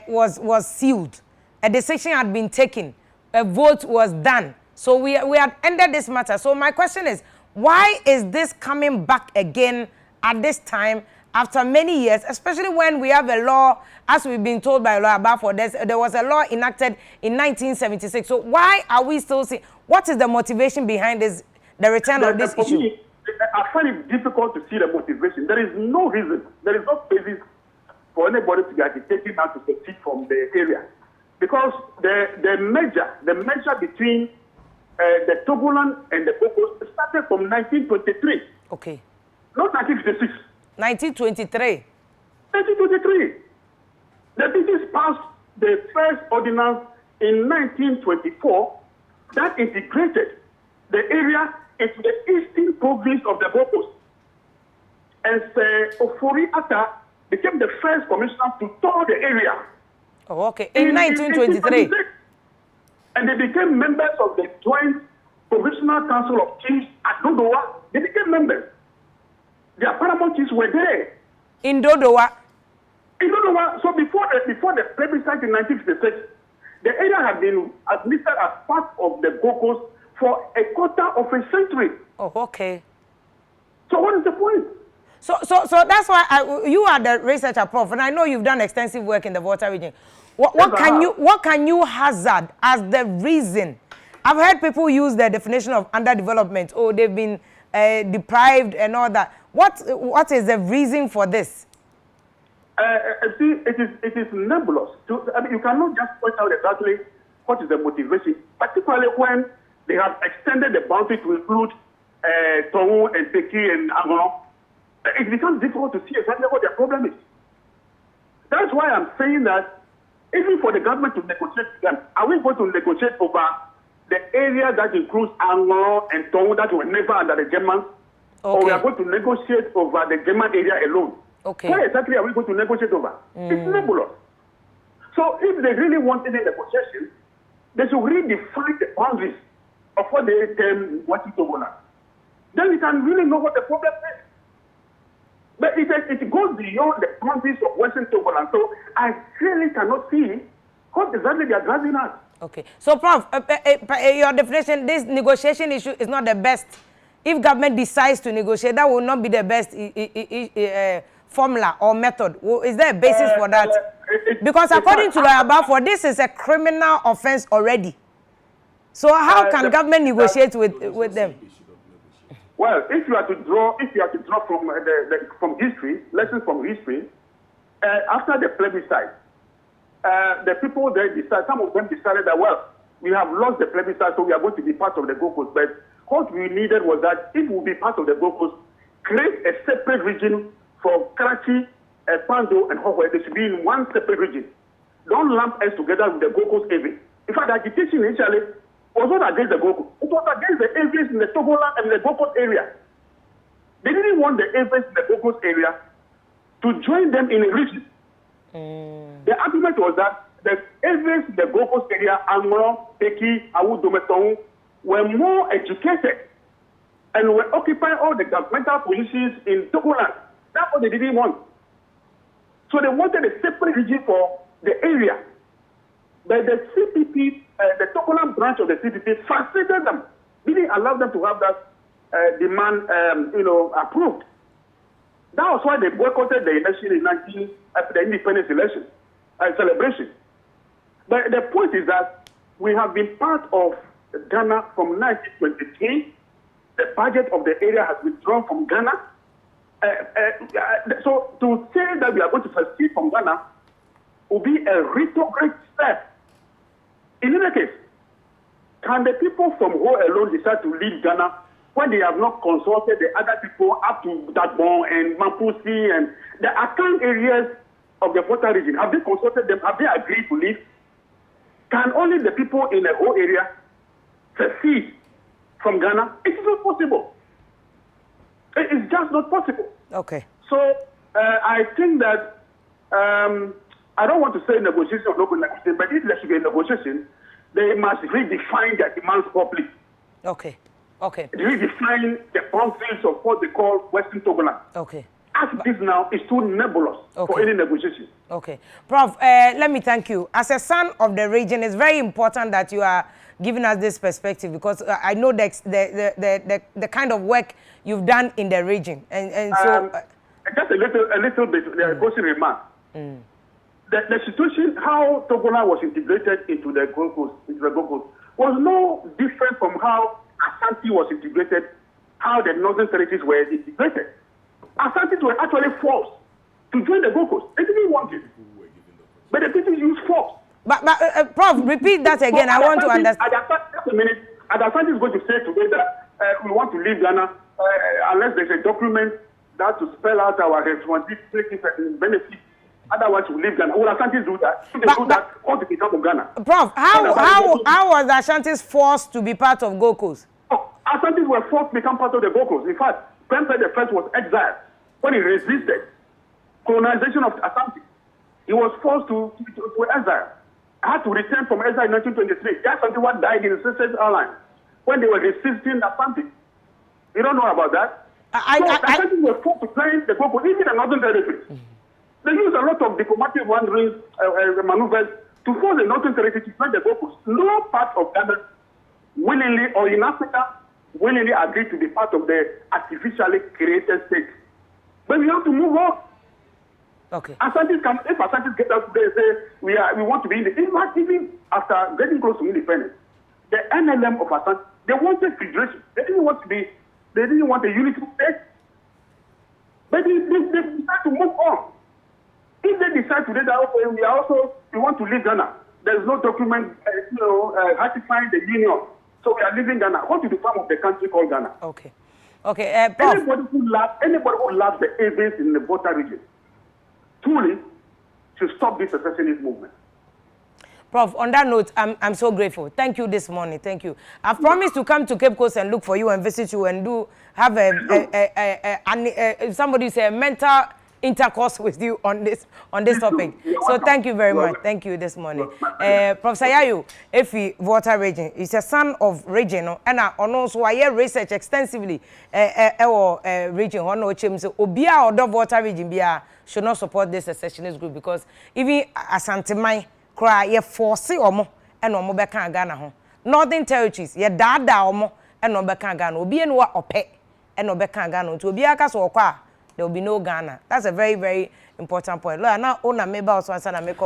was sealed. A decision had been taken. A vote was done. So we had ended this matter. So my question is, why is this coming back again at this time after many years, especially when we have a law, as we've been told by Lawyer Bafo, there was a law enacted in 1976. So why are we still seeing, what is the motivation behind this, the return of this issue? Me, I find it difficult to see the motivation. There is no reason, there is no basis for anybody to be agitating now to secede from the area. Because the measure between the Togoland and the Pokua started from 1923. Okay. Not 1956. 1923. 1923. The British passed the first ordinance in 1924 that integrated the area into the eastern province of the Pokua. And Ofori Atta became the first commissioner to tour the area. Oh, okay. In 1923. And they became members of the Joint Provisional Council of Chiefs at Dodowa. They became members. Their paramount chiefs were there. In Dodowa? In Dodowa. So before the plebiscite in 1956, the area had been administered as part of the Gold Coast for a quarter of a century. Oh, okay. So what is the point? So that's why you are the researcher, Prof, and I know you've done extensive work in the Volta region. What can you hazard as the reason? I've heard people use the definition of underdevelopment. Oh, they've been deprived and all that. What is the reason for this? See, it is nebulous. You cannot just point out exactly what is the motivation, particularly when they have extended the boundary to include Tongu and Peki and Angolo. It becomes difficult to see exactly what their problem is. That's why I'm saying that even for the government to negotiate with them, are we going to negotiate over the area that includes Angolo and Tongu that were never under the Germans? Okay. Or we are going to negotiate over the German area alone? Okay. What exactly are we going to negotiate over? It's nebulous. So if they really want any negotiation, they should redefine the boundaries of what they term Western Togoland. Then we can really know what the problem is. But it goes beyond the boundaries of Western Togoland. So I really cannot see what exactly they are driving at. Okay. So, Prof, your definition, this negotiation issue is not the best. If government decides to negotiate, that will not be the best formula or method. Is there a basis for that? Because according to Lawyer Bafo, this is a criminal offense already. So how can government negotiate with them? Well, if you are to draw from from history, lessons from history, after the plebiscite, the people there decided, some of them decided that, well, we have lost the plebiscite, so we are going to be part of the Gold Coast. But what we needed was that if we will be part of the Gold Coast, create a separate region for Karachi, Pando, and Hokwe. They should be in one separate region. Don't lump us together with the Gold Coast area. In fact, the agitation initially was not against the Gold Coast. It was against the areas in the Togoland and the Gold Coast area. They didn't want the areas in the Gold Coast area to join them in a region. The argument was that the areas in the Gold Coast area, Anglo, Peki, Awu, Dometong, were more educated and were occupying all the governmental positions in Togoland. That's what they didn't want. So they wanted a separate region for the area. But the CPP, the Togoland branch of the CPP, frustrated them, didn't allow them to have that demand, approved. That was why they boycotted the election in the independence election celebration. But the point is that we have been part of Ghana from 1923. The budget of the area has withdrawn from Ghana. So to say that we are going to secede from Ghana will be a retrograde step. In any case, can the people from Ho alone decide to leave Ghana when they have not consulted the other people up to Dagbon and Mampusi and the Akan areas of the Volta region? Have they consulted them? Have they agreed to leave? Can only the people in the whole area secede from Ghana? It is not possible. It is just not possible. Okay. So I think that I don't want to say negotiation or local negotiation, but if there should be a negotiation, they must redefine their demands properly. Okay. Okay. Redefine the boundaries of what they call Western Togoland. Okay. As it is now, it's too nebulous for any negotiation. Okay. Prof, let me thank you. As a son of the region, it's very important that you are giving us this perspective because I know the kind of work you've done in the region. And so... just a little bit, the question remark. The situation, how Togoland was integrated into the Gold Coast, was no different from how Ashanti was integrated, how the Northern Territories were integrated. Ashantis were actually forced to join the Gold Coast. They didn't want it. But the people used force. But Prof, repeat that again. I want to understand. Just a minute. Ashanti is going to say today that we want to leave Ghana unless there's a document that to spell out our responsibilities and benefits. Otherwise, we leave Ghana. Will Ashantis do that? If they do that, what to become of Ghana? Prof, how was Ashantis forced to be part of Gold Coast? Ashantis were forced to become part of the Gold Coast. In fact, Prempeh the First was exiled when he resisted colonization of Ashanti. He was forced to exile. Had to return from exile in 1923. Ashanti died in the Separatist Alliance when they were resisting Ashanti. You don't know about that? Ashanti were forced to join the Gold Coast, even the Northern Territory. They used a lot of diplomatic maneuvers to force the Northern Territory to join the Gold Coast. No part of Ghana willingly or in Africa willingly agreed to be part of the artificially created state. But we have to move on. Okay. If Ashantis get up there and say we want to be independent, even after getting close to independence, the NLM of Ashanti, they wanted federation. They didn't want a unity state. But they decide to move on. If they decide today that okay, we want to leave Ghana, there is no document ratifying the union. So we are leaving Ghana. What is the form of the country called Ghana? Okay. Okay. Prof. Anybody who loves the events in the Volta region truly should stop this secessionist movement. Prof, on that note, I'm so grateful. Thank you this morning. Thank you. I've promised to come to Cape Coast and look for you and visit you and have somebody say a mental intercourse with you on this topic. So thank you very much. Thank you this morning. Professor Yayo, Efi Volta region, is a son of region and also I research extensively region so obia or Volta region bia should not support this secessionist group because even Ashanti cry ye force omo and omo beka Ghana ho. Northern Territories ye dada omo and no beka Ghana. Obi en wa ope and no beka Ghana. To obi aka so kwa there will be no Ghana. That's a very, very important point. Look, now Ona maybe also answer and make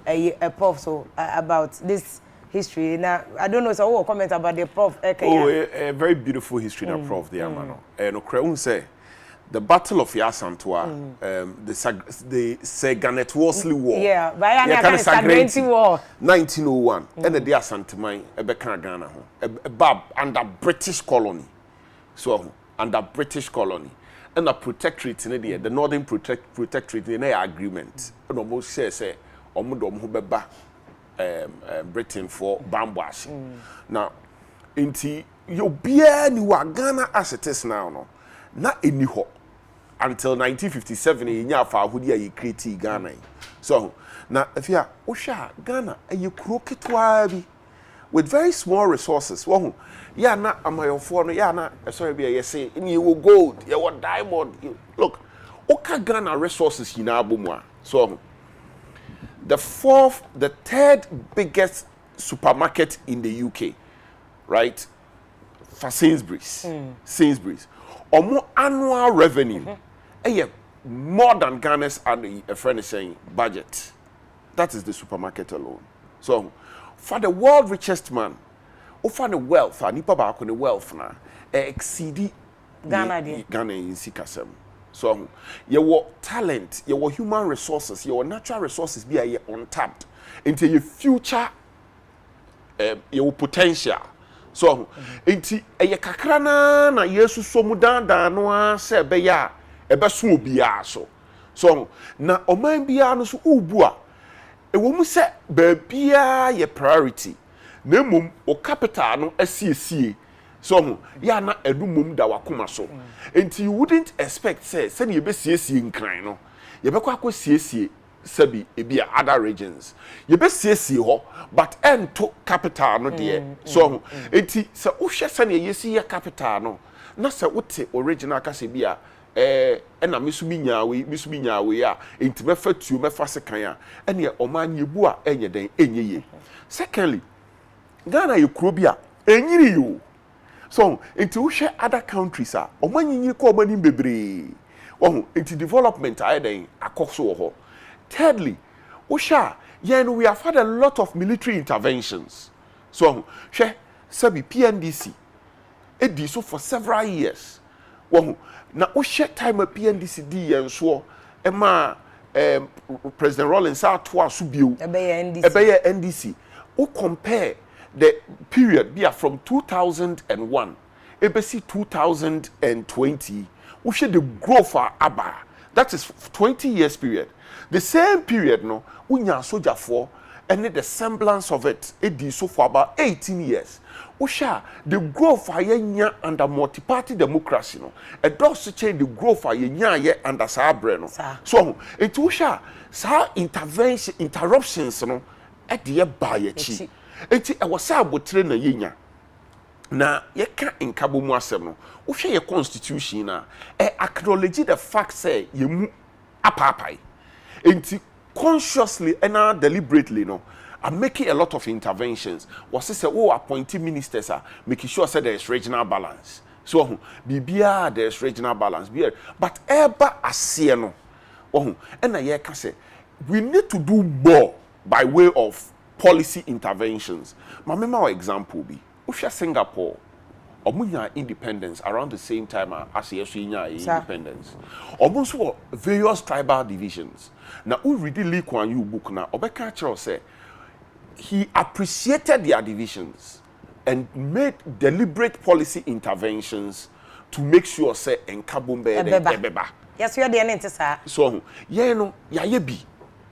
a prof so about this history. Now I don't know so what comment about the prof. A very beautiful history that prof there, man. And Okreun say the Battle of Yasantua, the Seganet Worsley War. Yeah, but I kind of Sagrenti War. 1901. And the Dia Santamai, Ebeka Ghana, a Bab under British colony. So, under British colony. And a protectorate in the Northern Protectorate in the agreement. And almost say, Omudom Hubeba Britain for bambash. Now, inti, you bear ni Ghana as it is now, no. Not any ho. Until 1957 in Yafa who ye create Ghana. So now if you are Ghana and you crooked wabi with very small resources. Well, yeah, not am I phone, yeah, not sorry, be say in you gold, you want diamond. Look, okay, Ghana resources in Abumwa. So the third biggest supermarket in the UK, right? For Sainsbury's. Sainsbury's. Or more annual revenue. More than Ghana's a friend is saying budget. That is the supermarket alone. So, for the world richest man, who find the wealth, and nipa back on the wealth now, exceed Ghana in Sikasem. So, your talent, your human resources, your natural resources be untapped into your future, your potential. So, inti kakra na Yesu so mu dan no se be ya ebe so bia so na oman bia no so ubu a ewo mu se ba bia ye priority na mum o capital no asiesie so ya na edumum da wakoma so inti you wouldn't expect say na ye be siesie nkran no ye be kwa siesie sabi ebia other regions ye be siesie ho but ento capital no de so enti se wo hwe se na yesi ye capital no na se wote original kase bia na misumi nyawe a enti me fatuo me fasekan a ene oman yebu a enye den enyeye. Secondly, Ghana ye kuro bia enyiri yo so enti wo hwe other countries a oman nyinyi ko oman bebre wo enti development aye den akoso ho. Thirdly, we have had a lot of military interventions. So, Sabi PNDC, it did so for several years. Now, we time a PNDC D and so, Emma, President Rollins are twice subiu, NDC. We compare the period from 2001, ABC 2020, we share the growth for ABBA. That is 20 years period. The same period, no, unya soldier for, and the semblance of it did so for about 18 years. Usha, the growth for yenya under multi-party democracy, no, a does change the growth for yenya under Sabreno. So, it usha, sa interruptions, no, at the by chi. It was sabo train yenya. Na yeka in Kabu Mwasem, no, usha your constitution, na, acknowledge the fact say you apapai. And consciously and deliberately, no, I'm making a lot of interventions. Was say, appointing ministers are making sure say there is regional balance. So, BBR there is regional balance. But ever asieno. And I can say we need to do more by way of policy interventions. My memorable example be Usha Singapore. Omunya independence around the same time as Yeshinya independence. Almost various tribal divisions. Now, we read the Lee Kuan Yew book now. Obeka Chero say he appreciated their divisions and made deliberate policy interventions to make sure say enkabumbe ebeba. Yes, we are the entity, sir. So, no, ya yebi,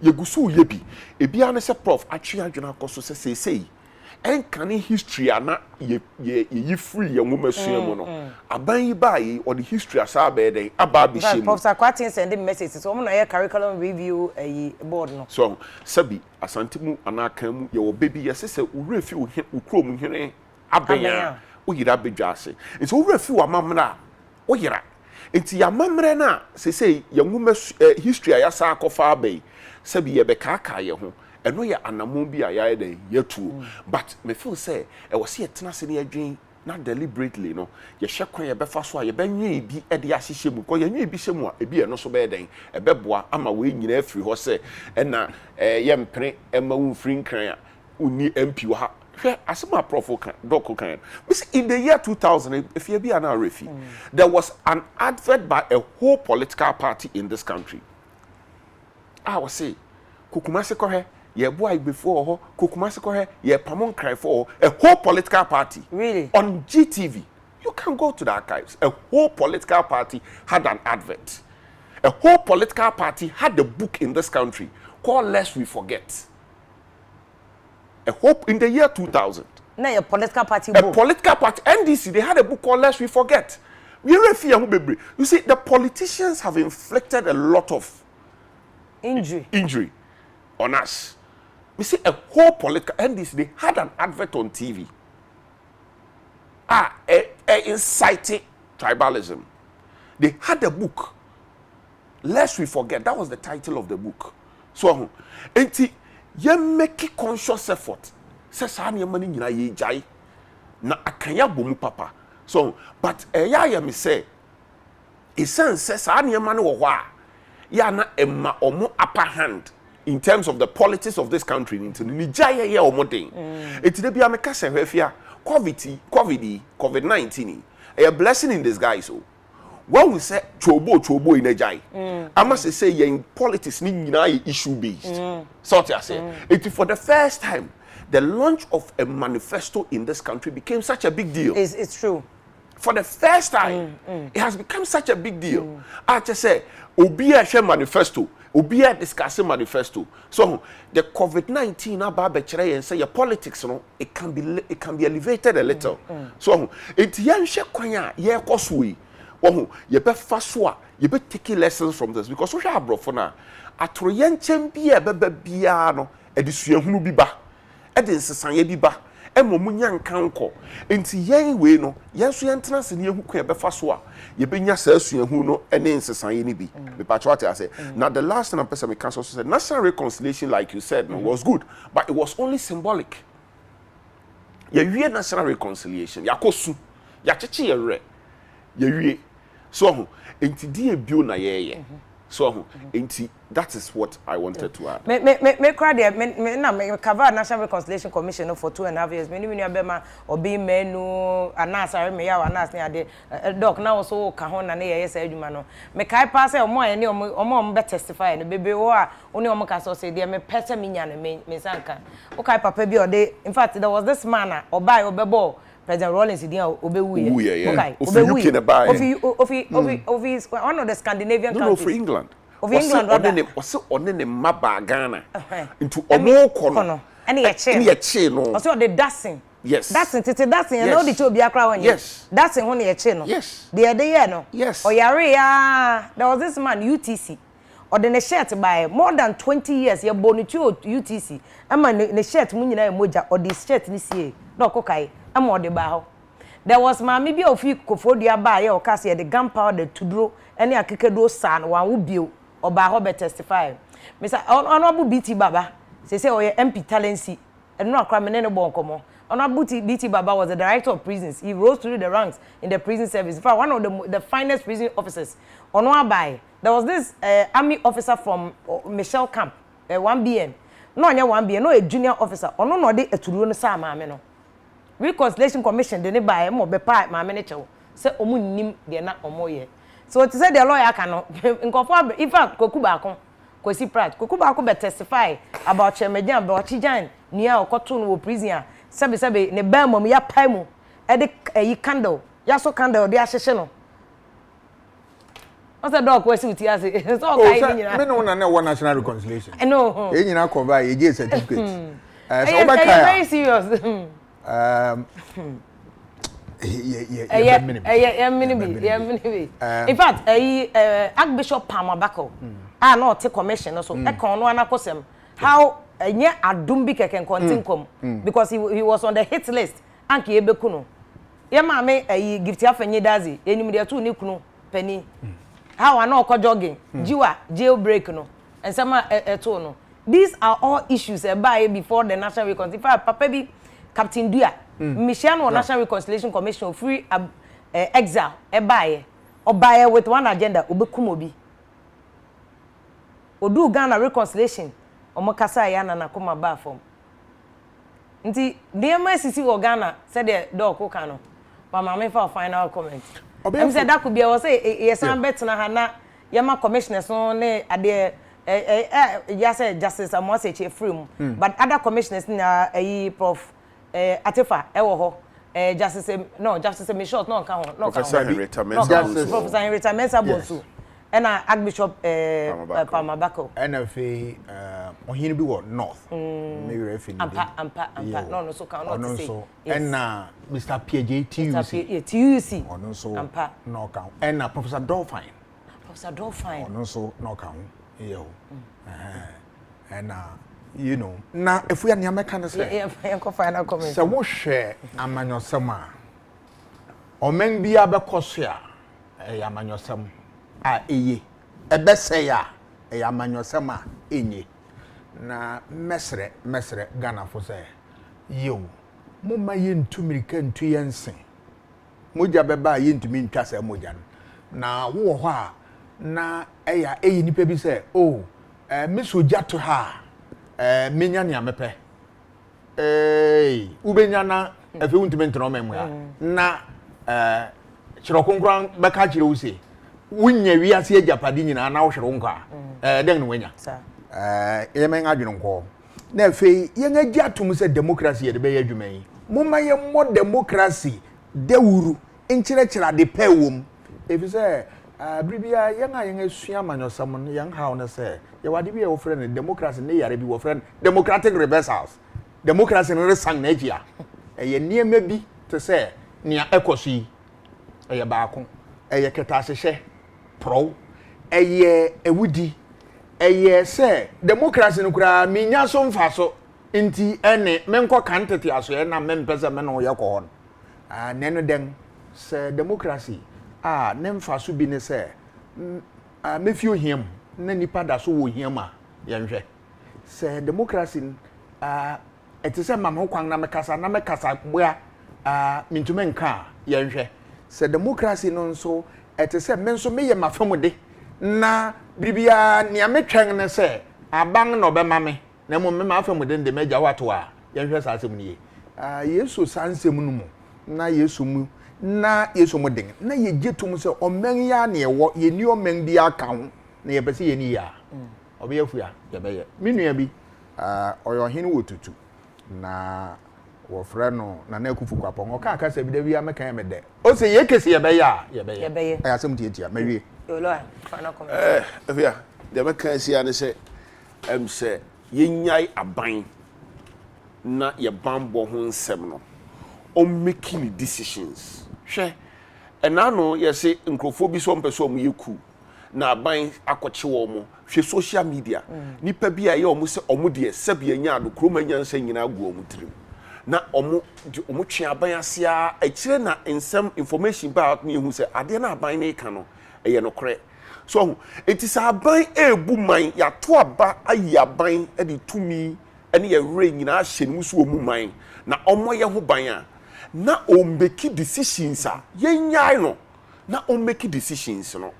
yegusu yebi. Ebia ne se prof atwi adwena koso say. And can history ana ye free ye woman suemo no aban yi ba yi or the history asabe den aba be shemu Professor Kwatin sending messages so na ye curriculum review board no so sabi asantimu ana kan mu ye wo baby ye se owura fi wo krom hwene aban wo yira bedwase nti owura fi wa mamra wo yira nti ya mamre na se ye woman history ayasa akofa abai sabi ye be kaka ye ho eno ya anamon bi ayaye den yetu but me feel say e was ye tena se ne adwen na deliberately no ye hwekwan ye befa so a ye benwe bi e de ahyehye mu ko ye nwe bi hyemu a e bi eno so be den e beboa ama we nyina afiri ho se na ye mpre ema wo mfiri nkran a uni MP ha asema prof doc kan. In the year 2000, if you be an RFI, there was an advert by a whole political party in this country. I was say, Kukumasi kohe, ye boy before ho, Kukumasi kohe, ye pamon cry for a whole political party. Really? On GTV. You can go to the archives. A whole political party had an advert. A whole political party had a book in this country called Lest We Forget. A hope in the year 2000. Now a political party book. A political party, NDC, they had a book called Lest We Forget. You see, the politicians have inflicted a lot of injury on us. We see a whole political NDC, they had an advert on TV. Inciting tribalism. They had a book. Lest We Forget. That was the title of the book. So, you make a conscious effort. Says any money na ye jai na akanya bomu papa. So, but ya me say, it says any money wo hwa ya na emma omo upper hand in terms of the politics of this country into ni jai ye omo den. Enti de bia me ka se hwafia COVID-19 a blessing in disguise. So when we say chobo in a jai, I must say in politics ni issue based. So I say it for the first time the launch of a manifesto in this country became such a big deal. It's true. For the first time, it has become such a big deal. I just say Obia share manifesto. Obia discussing manifesto. So the COVID-19 about and say your politics, you know, it can be elevated a little. So it yan share kwanya ye kosui. You be faswa, you be taking lessons from this because we have brought for now. Atroyen chembia bebiano, edisuye hunu biba, edinsesan ye biba. Emo munyan kanko enti yen we no yen so yen tena se ne hu ko ye befa so a ye benya sa asua hu no ene nsesan ye ni bi me patcho ate ase now the last time person me cancel said national reconciliation like you said no, was good but it was only symbolic. Ye wie national reconciliation yakosu ya cheche ye re ye wie so enti die bio na ye so enti that is what I wanted to add. Me cry there me cover National Reconciliation Commission for 2.5 years. Me ni abema obi menu anasa me ya anas ne ade doc na so ka ho na ne ye say adwuma no. Me kai pass e omo ene omo be testify no bebe wo a oni omo ka so say there me pese me nya no me sanka. O kai papa bi ode in fact there was this man obai obebo President Rawlings dia obewuye. Okay. Ofi one of the Scandinavian countries. No, for England. Of England rather. Was on the maba Ghana. Into omo kono. Any a chain. No. Also the dancing. Yes. Dancing tete dancing and all the two biakra one. Yes. Dancing on the chain no. Yes. The other year no. Yes. Oyare ya there was this man UTC. Or the shirt by more than 20 years ye bonitu UTC. Ama ne shirt mu nyina emoja or the shirt ni sie. No kokai. There was mami bi ofi kofodua ba ye o kase the gunpowder tudro ene akekedo san wan wo bio oba ho be testify Mr. Honorable BT Baba say o ye MP talency eno akra me ne bon komo Honorable BT Baba was the director of prisons. He rose through the ranks in the prison service. In fact, one of the finest prison officers. Ono abai there was this army officer from Michelle Camp 1BN no anya 1BN no a junior officer ono no de etuduro no sa maame no Reconciliation Commission de ne ba mo be pa ma manager say omu nim de na omo ye so to say the lawyer can no nkofo in fact koku ba kon kosi prat koku ba ko be testify about Chemedian about Chijan nia okoto no prison sebe ne ba mom ya pai mu e de yi candle ya so candle de ahyehye no o say dog kwesi uti ase so kai ni nyina me no na one national reconciliation no e nyina ko ba ye certificate so o ba kai very serious in fact Archbishop Pamabako no te commission so e kon no anakosem how enye adum bi keken kontinkom because he was on the hit list anke ebeku no ye ma me gift afanye dazi enim de to ni kunu pani how ana okọ jogging jiwa jailbreak no ensema eto no these are all issues by before the national reconciliation papa bi Captain Dua, Michelle or National Reconciliation Commission free exile, Obaye with one agenda, Obekumobi. Odu Ghana reconciliation, Omokasa yana na kuma ba form. nti nneɛma sisi wɔ Ghana sɛ de dɔɔko ka no wa maame fa final comment em sɛ da ko bia wɔ sɛ yɛsan betena ha na yɛma commissioners no ne ade ya sɛ justice Amoase che free mu but other commissioners na prof Atefa ɛwɔ hɔ justice Michelle no ka ho no ka Professor Henrietta Mensah Bonsu and Archbishop Palmabako NFA ohini bi wo north maybe refi ampa no so can not say and Mr. PJ TUC ono so ampa no can and Professor Dolphine ono so no can yo and you know na if we are near mechanics yeah final comment so wo hwe amanyosama omen bia be kosoa amanyosam a eye ebese ya amanyosama enye na mesre Ghana fo say yo mumma yentumirika ntu yensen moja beba yentumi ntwa say moja na wo ho a na eyi nipa bi say oh mesoja to ha menya ne amepe ubenya na afi untumi ntro memu ya na chirokonkran beka chire wo say wunya wiase ajapade nyina na wo hwere nkwa den no wanya yemen adwene nko na afi yen agi atom se democracy ye de be yadwuma yi mumma ye mo democracy dewuru nkyerɛkyerɛ de pɛwom efi se bribia yen asua manyosam no yen hawo na se ye wade bi ye wo frɛ no democracy ne yare bi wo frɛ democratic reversals democracy no resang na agia ye niema bi te se nia ekoso yi ye baako ye ketahyehyɛ pro ewudi se democracy no kura minya so mfa so nti ene menko kantete aso na mempese me no ye ko hon nenu den se democracy ne mfa so bi ne se mefi ohiem na nipa da so wo ohiem a ye nhwe se democracy etese mam ho kwan na mekasa boa mintume nka ye nhwe se democracy no nso etese men so meye mafamude na bibia nia metwen ne se aban no be mame na mo me mafamude de meja wato a ye hwe sasem ne yesu sansem no mu na yesu mu den na ye getum se omen ya na ewo ye ni omen bi aka ho na ye pese ye ni ya obe afua ye be ye minua bi oyo hene wotutu na wo frɛ no na akufu kwapɔ ngo ka se bi da wi ameka me de o se ye kese ye be ye asem tietia mawie Yolo final comment Afia de meka sia ne se se yenyai aban na ye bambo ho nsɛm no o making decisions hwɛ ɛna no ye se nkrofo bi so mpɛ so mo yeku na aban akɔkye wo mo hwɛ social media nipa bi a ye o mo se o mo de sabia nya ado kroma nya nsa nyina agu o mo tirim na omo twe aban asia akire na nsɛm information ba me hu se ade na aban na eka no eye no kre so enti sa aban ebu man ya to aba ayi aban e de tumi ene ye re nyina ahye no so omu man na omo ye ho ban a na o make decisions a ye nyai no na o make decisions no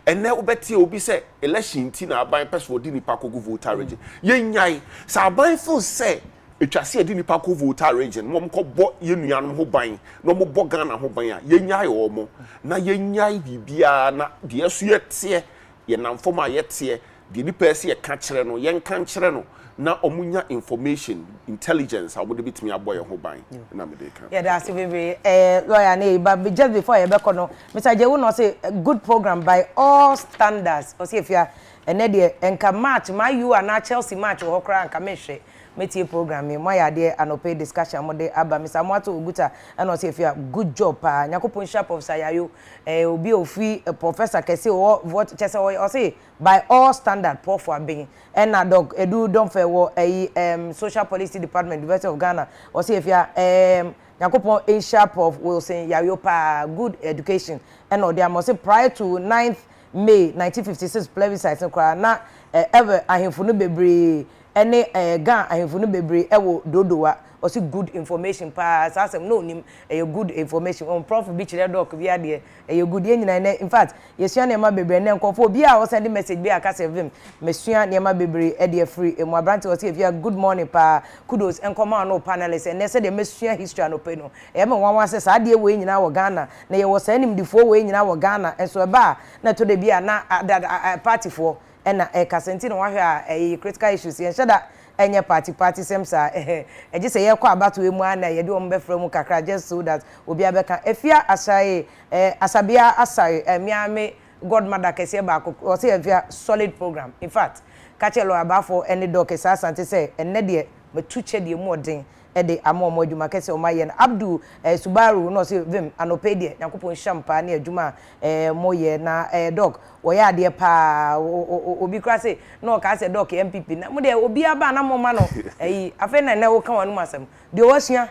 ene obeti obi se election ti na aban person odi nipa kogu voter region ye nyai sa aban feel say etwase edi nipa ko voter region mo mko bo ye nuanom ho ban no mo bo Ghana ho ban a ye nyai wo mo na ye nyai bibia na de asu ye tie ye namfom a ye tie de nipa se ye ka kire no ye nka kire no na omunya information intelligence awu de bitimi aboye ho ban na me de kan yeah that's very lawyer ne but just before you be kono Mr. Jewu no say a good program by all standards o say if you ene de enka match my you and Chelsea match wo kra enka mehwe metie program me moya de anope discussion mo de aba Mr. Mwato Oguta and o say if you good job pa nyakopon sharp of sayayo obi ofi professor kese o what chese o say by all standard prof abin and na dog edu don fe wo social policy department University of Ghana o say if you nyakopon in sharp of will say yayo pa good education and o dey must say prior to 9th May 1956 plebiscite na ever ahemfo no bebre ene gan ahemfo no bebre ewo dodowa also good information pa asem no nim good information on prof bi chire doc bi ade good nyina in fact yesua ne ma bebre ne nkofo obi a o send message bi aka se vim mesua ne ma bebre e free emu abrante o se via good morning pa kudos enkoma no panelists and say de mesua history no pe no me wanwa se sa de we nyina wo Ghana na ye wo sa nim difo we nyina wo Ghana enso e ba na to de bi na party for na kasenti no wahwe a critical issues ye sheda enye party semsa eje se ye kwa abato emu ana ye de o mbefra mu kakra just so that obi abeka Afia asaye asabia asaye miame godmother kese ba ko o se Afia solid program in fact kachelo abafo any doc esa asante se enne de metuche de mu odin de amomo adwuma kese o maye Abdu Subaru no se vim anopedie yakopon champa na adwuma moye na doc oya de pa obi kra se no ka se doc MPP na mo de obi aba na mo ma no afa na na wo kan wanu asem de wasua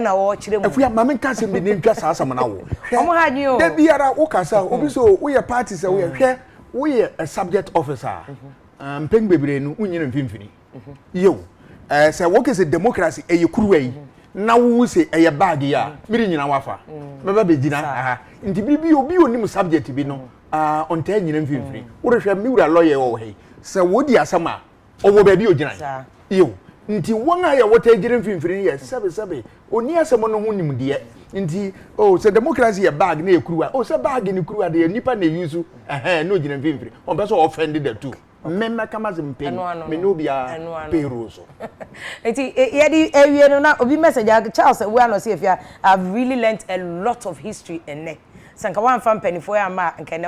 na wo kire mu Afia mame ka se me ne ntwa sa asam na wo omo hadwi o de biara wo ka sa obi so wo ye party se wo ye hwe wo ye a subject officer mpeng bebre no unyina mfimfini yo say what is a democracy e kuruwa yi na wo se e bag ya miri nyina wafa baba be gina nti bibi obi onim subject bi no onta nyina mfimfini wo rehwe miwura lawyer wo he say wo di asama owo ba bi ogina yo nti won a ya wota gire mfimfini ye sebe oni asemo no ho nim de nti say democracy e bag na e kuruwa say bag ni kuruwa de nipa na use no gina mfimfini on person offended the two memma kama zimpeni menobia peroso eti yedi ewie no na obi message Charles we no see Afia I've really learnt a lot of history enne sanka wan fam penifo ya ma nkene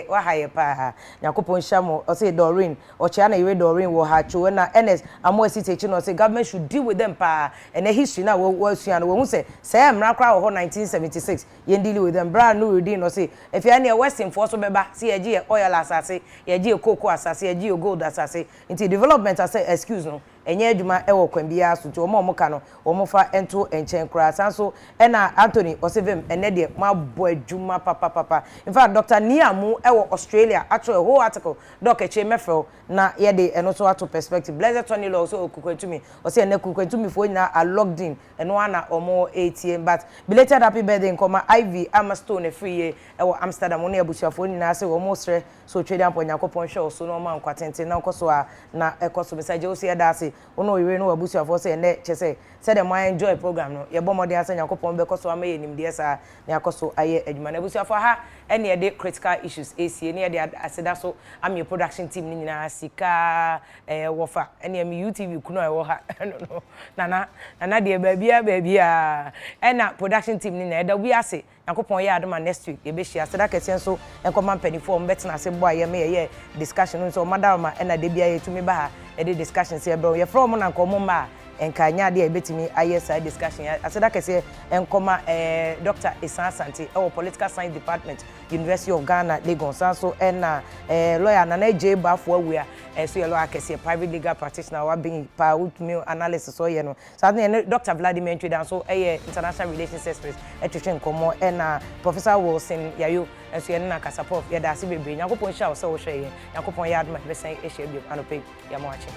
wa haye pa yakopon shamo o say Doreen o chia na yire Doreen wo ha cho na NS amo asitechi no say government should deal with them pa ene history na wo sua no wo hu say mra kra wo 1976 ye deal with them bra no redeem no say Afia na western force beba say ye je oil asase ye je cocoa asase ye je gold asase into development as excuse no enye adwuma ewo kwan bia so to omo ka no omo fa ento enchen kra sanso na Anthony Osevem ene de ma bo adwuma papa in fact Dr. Niamu ewo Australia actually a whole article doc eche mefro na ye de eno so ato perspective blessed Tony law so okukwentumi o se ene kukwentumi fo nyina are logged in eno ana omo ATM but belated happy birthday nkoma Ivy Amastone free ewo Amsterdam no ebusuafo nyina se omo sre so trade ampo nyakopon show so no ma nkwatente na nkoso a na ekoso message o se da se ono iwe no abusuafo se ene chese se dem enjoy program no ye bomode asa nyakopon be koso amaye nimde sa na yakoso aye adwuma na abusuafo ha ene ye de critical issues AC ene ye de aseda so am your production team ni nyina sika wofa ene me UTV kuno e wo ha no nana de baabia ena production team ni na eda wi ase yakopon ye adoma next week ye be hia aseda kese so enkoma mpanifo mbetena ase bo aye me ye discussion so madama ena de bia ye tumi ba ha e de discussion se bro ye from na nkomo ma enkanya de ebetimi ISI discussion aseda kese enkoma Dr. Isan Santi our political science department University of Ghana Lagos so na lawyer na J Bafo awia so ye lawyer kese private legal practitioner wa being pa ultimate analysis so ye no so na Dr. Vladimir Treason so international relations specialist etwetwe nkomo na Professor Wilson Yayo so ye na kasapop ye da se bebre yakopon sha so wo hwe ye yakopon ya adma be sen ehye bi anope ya mo ache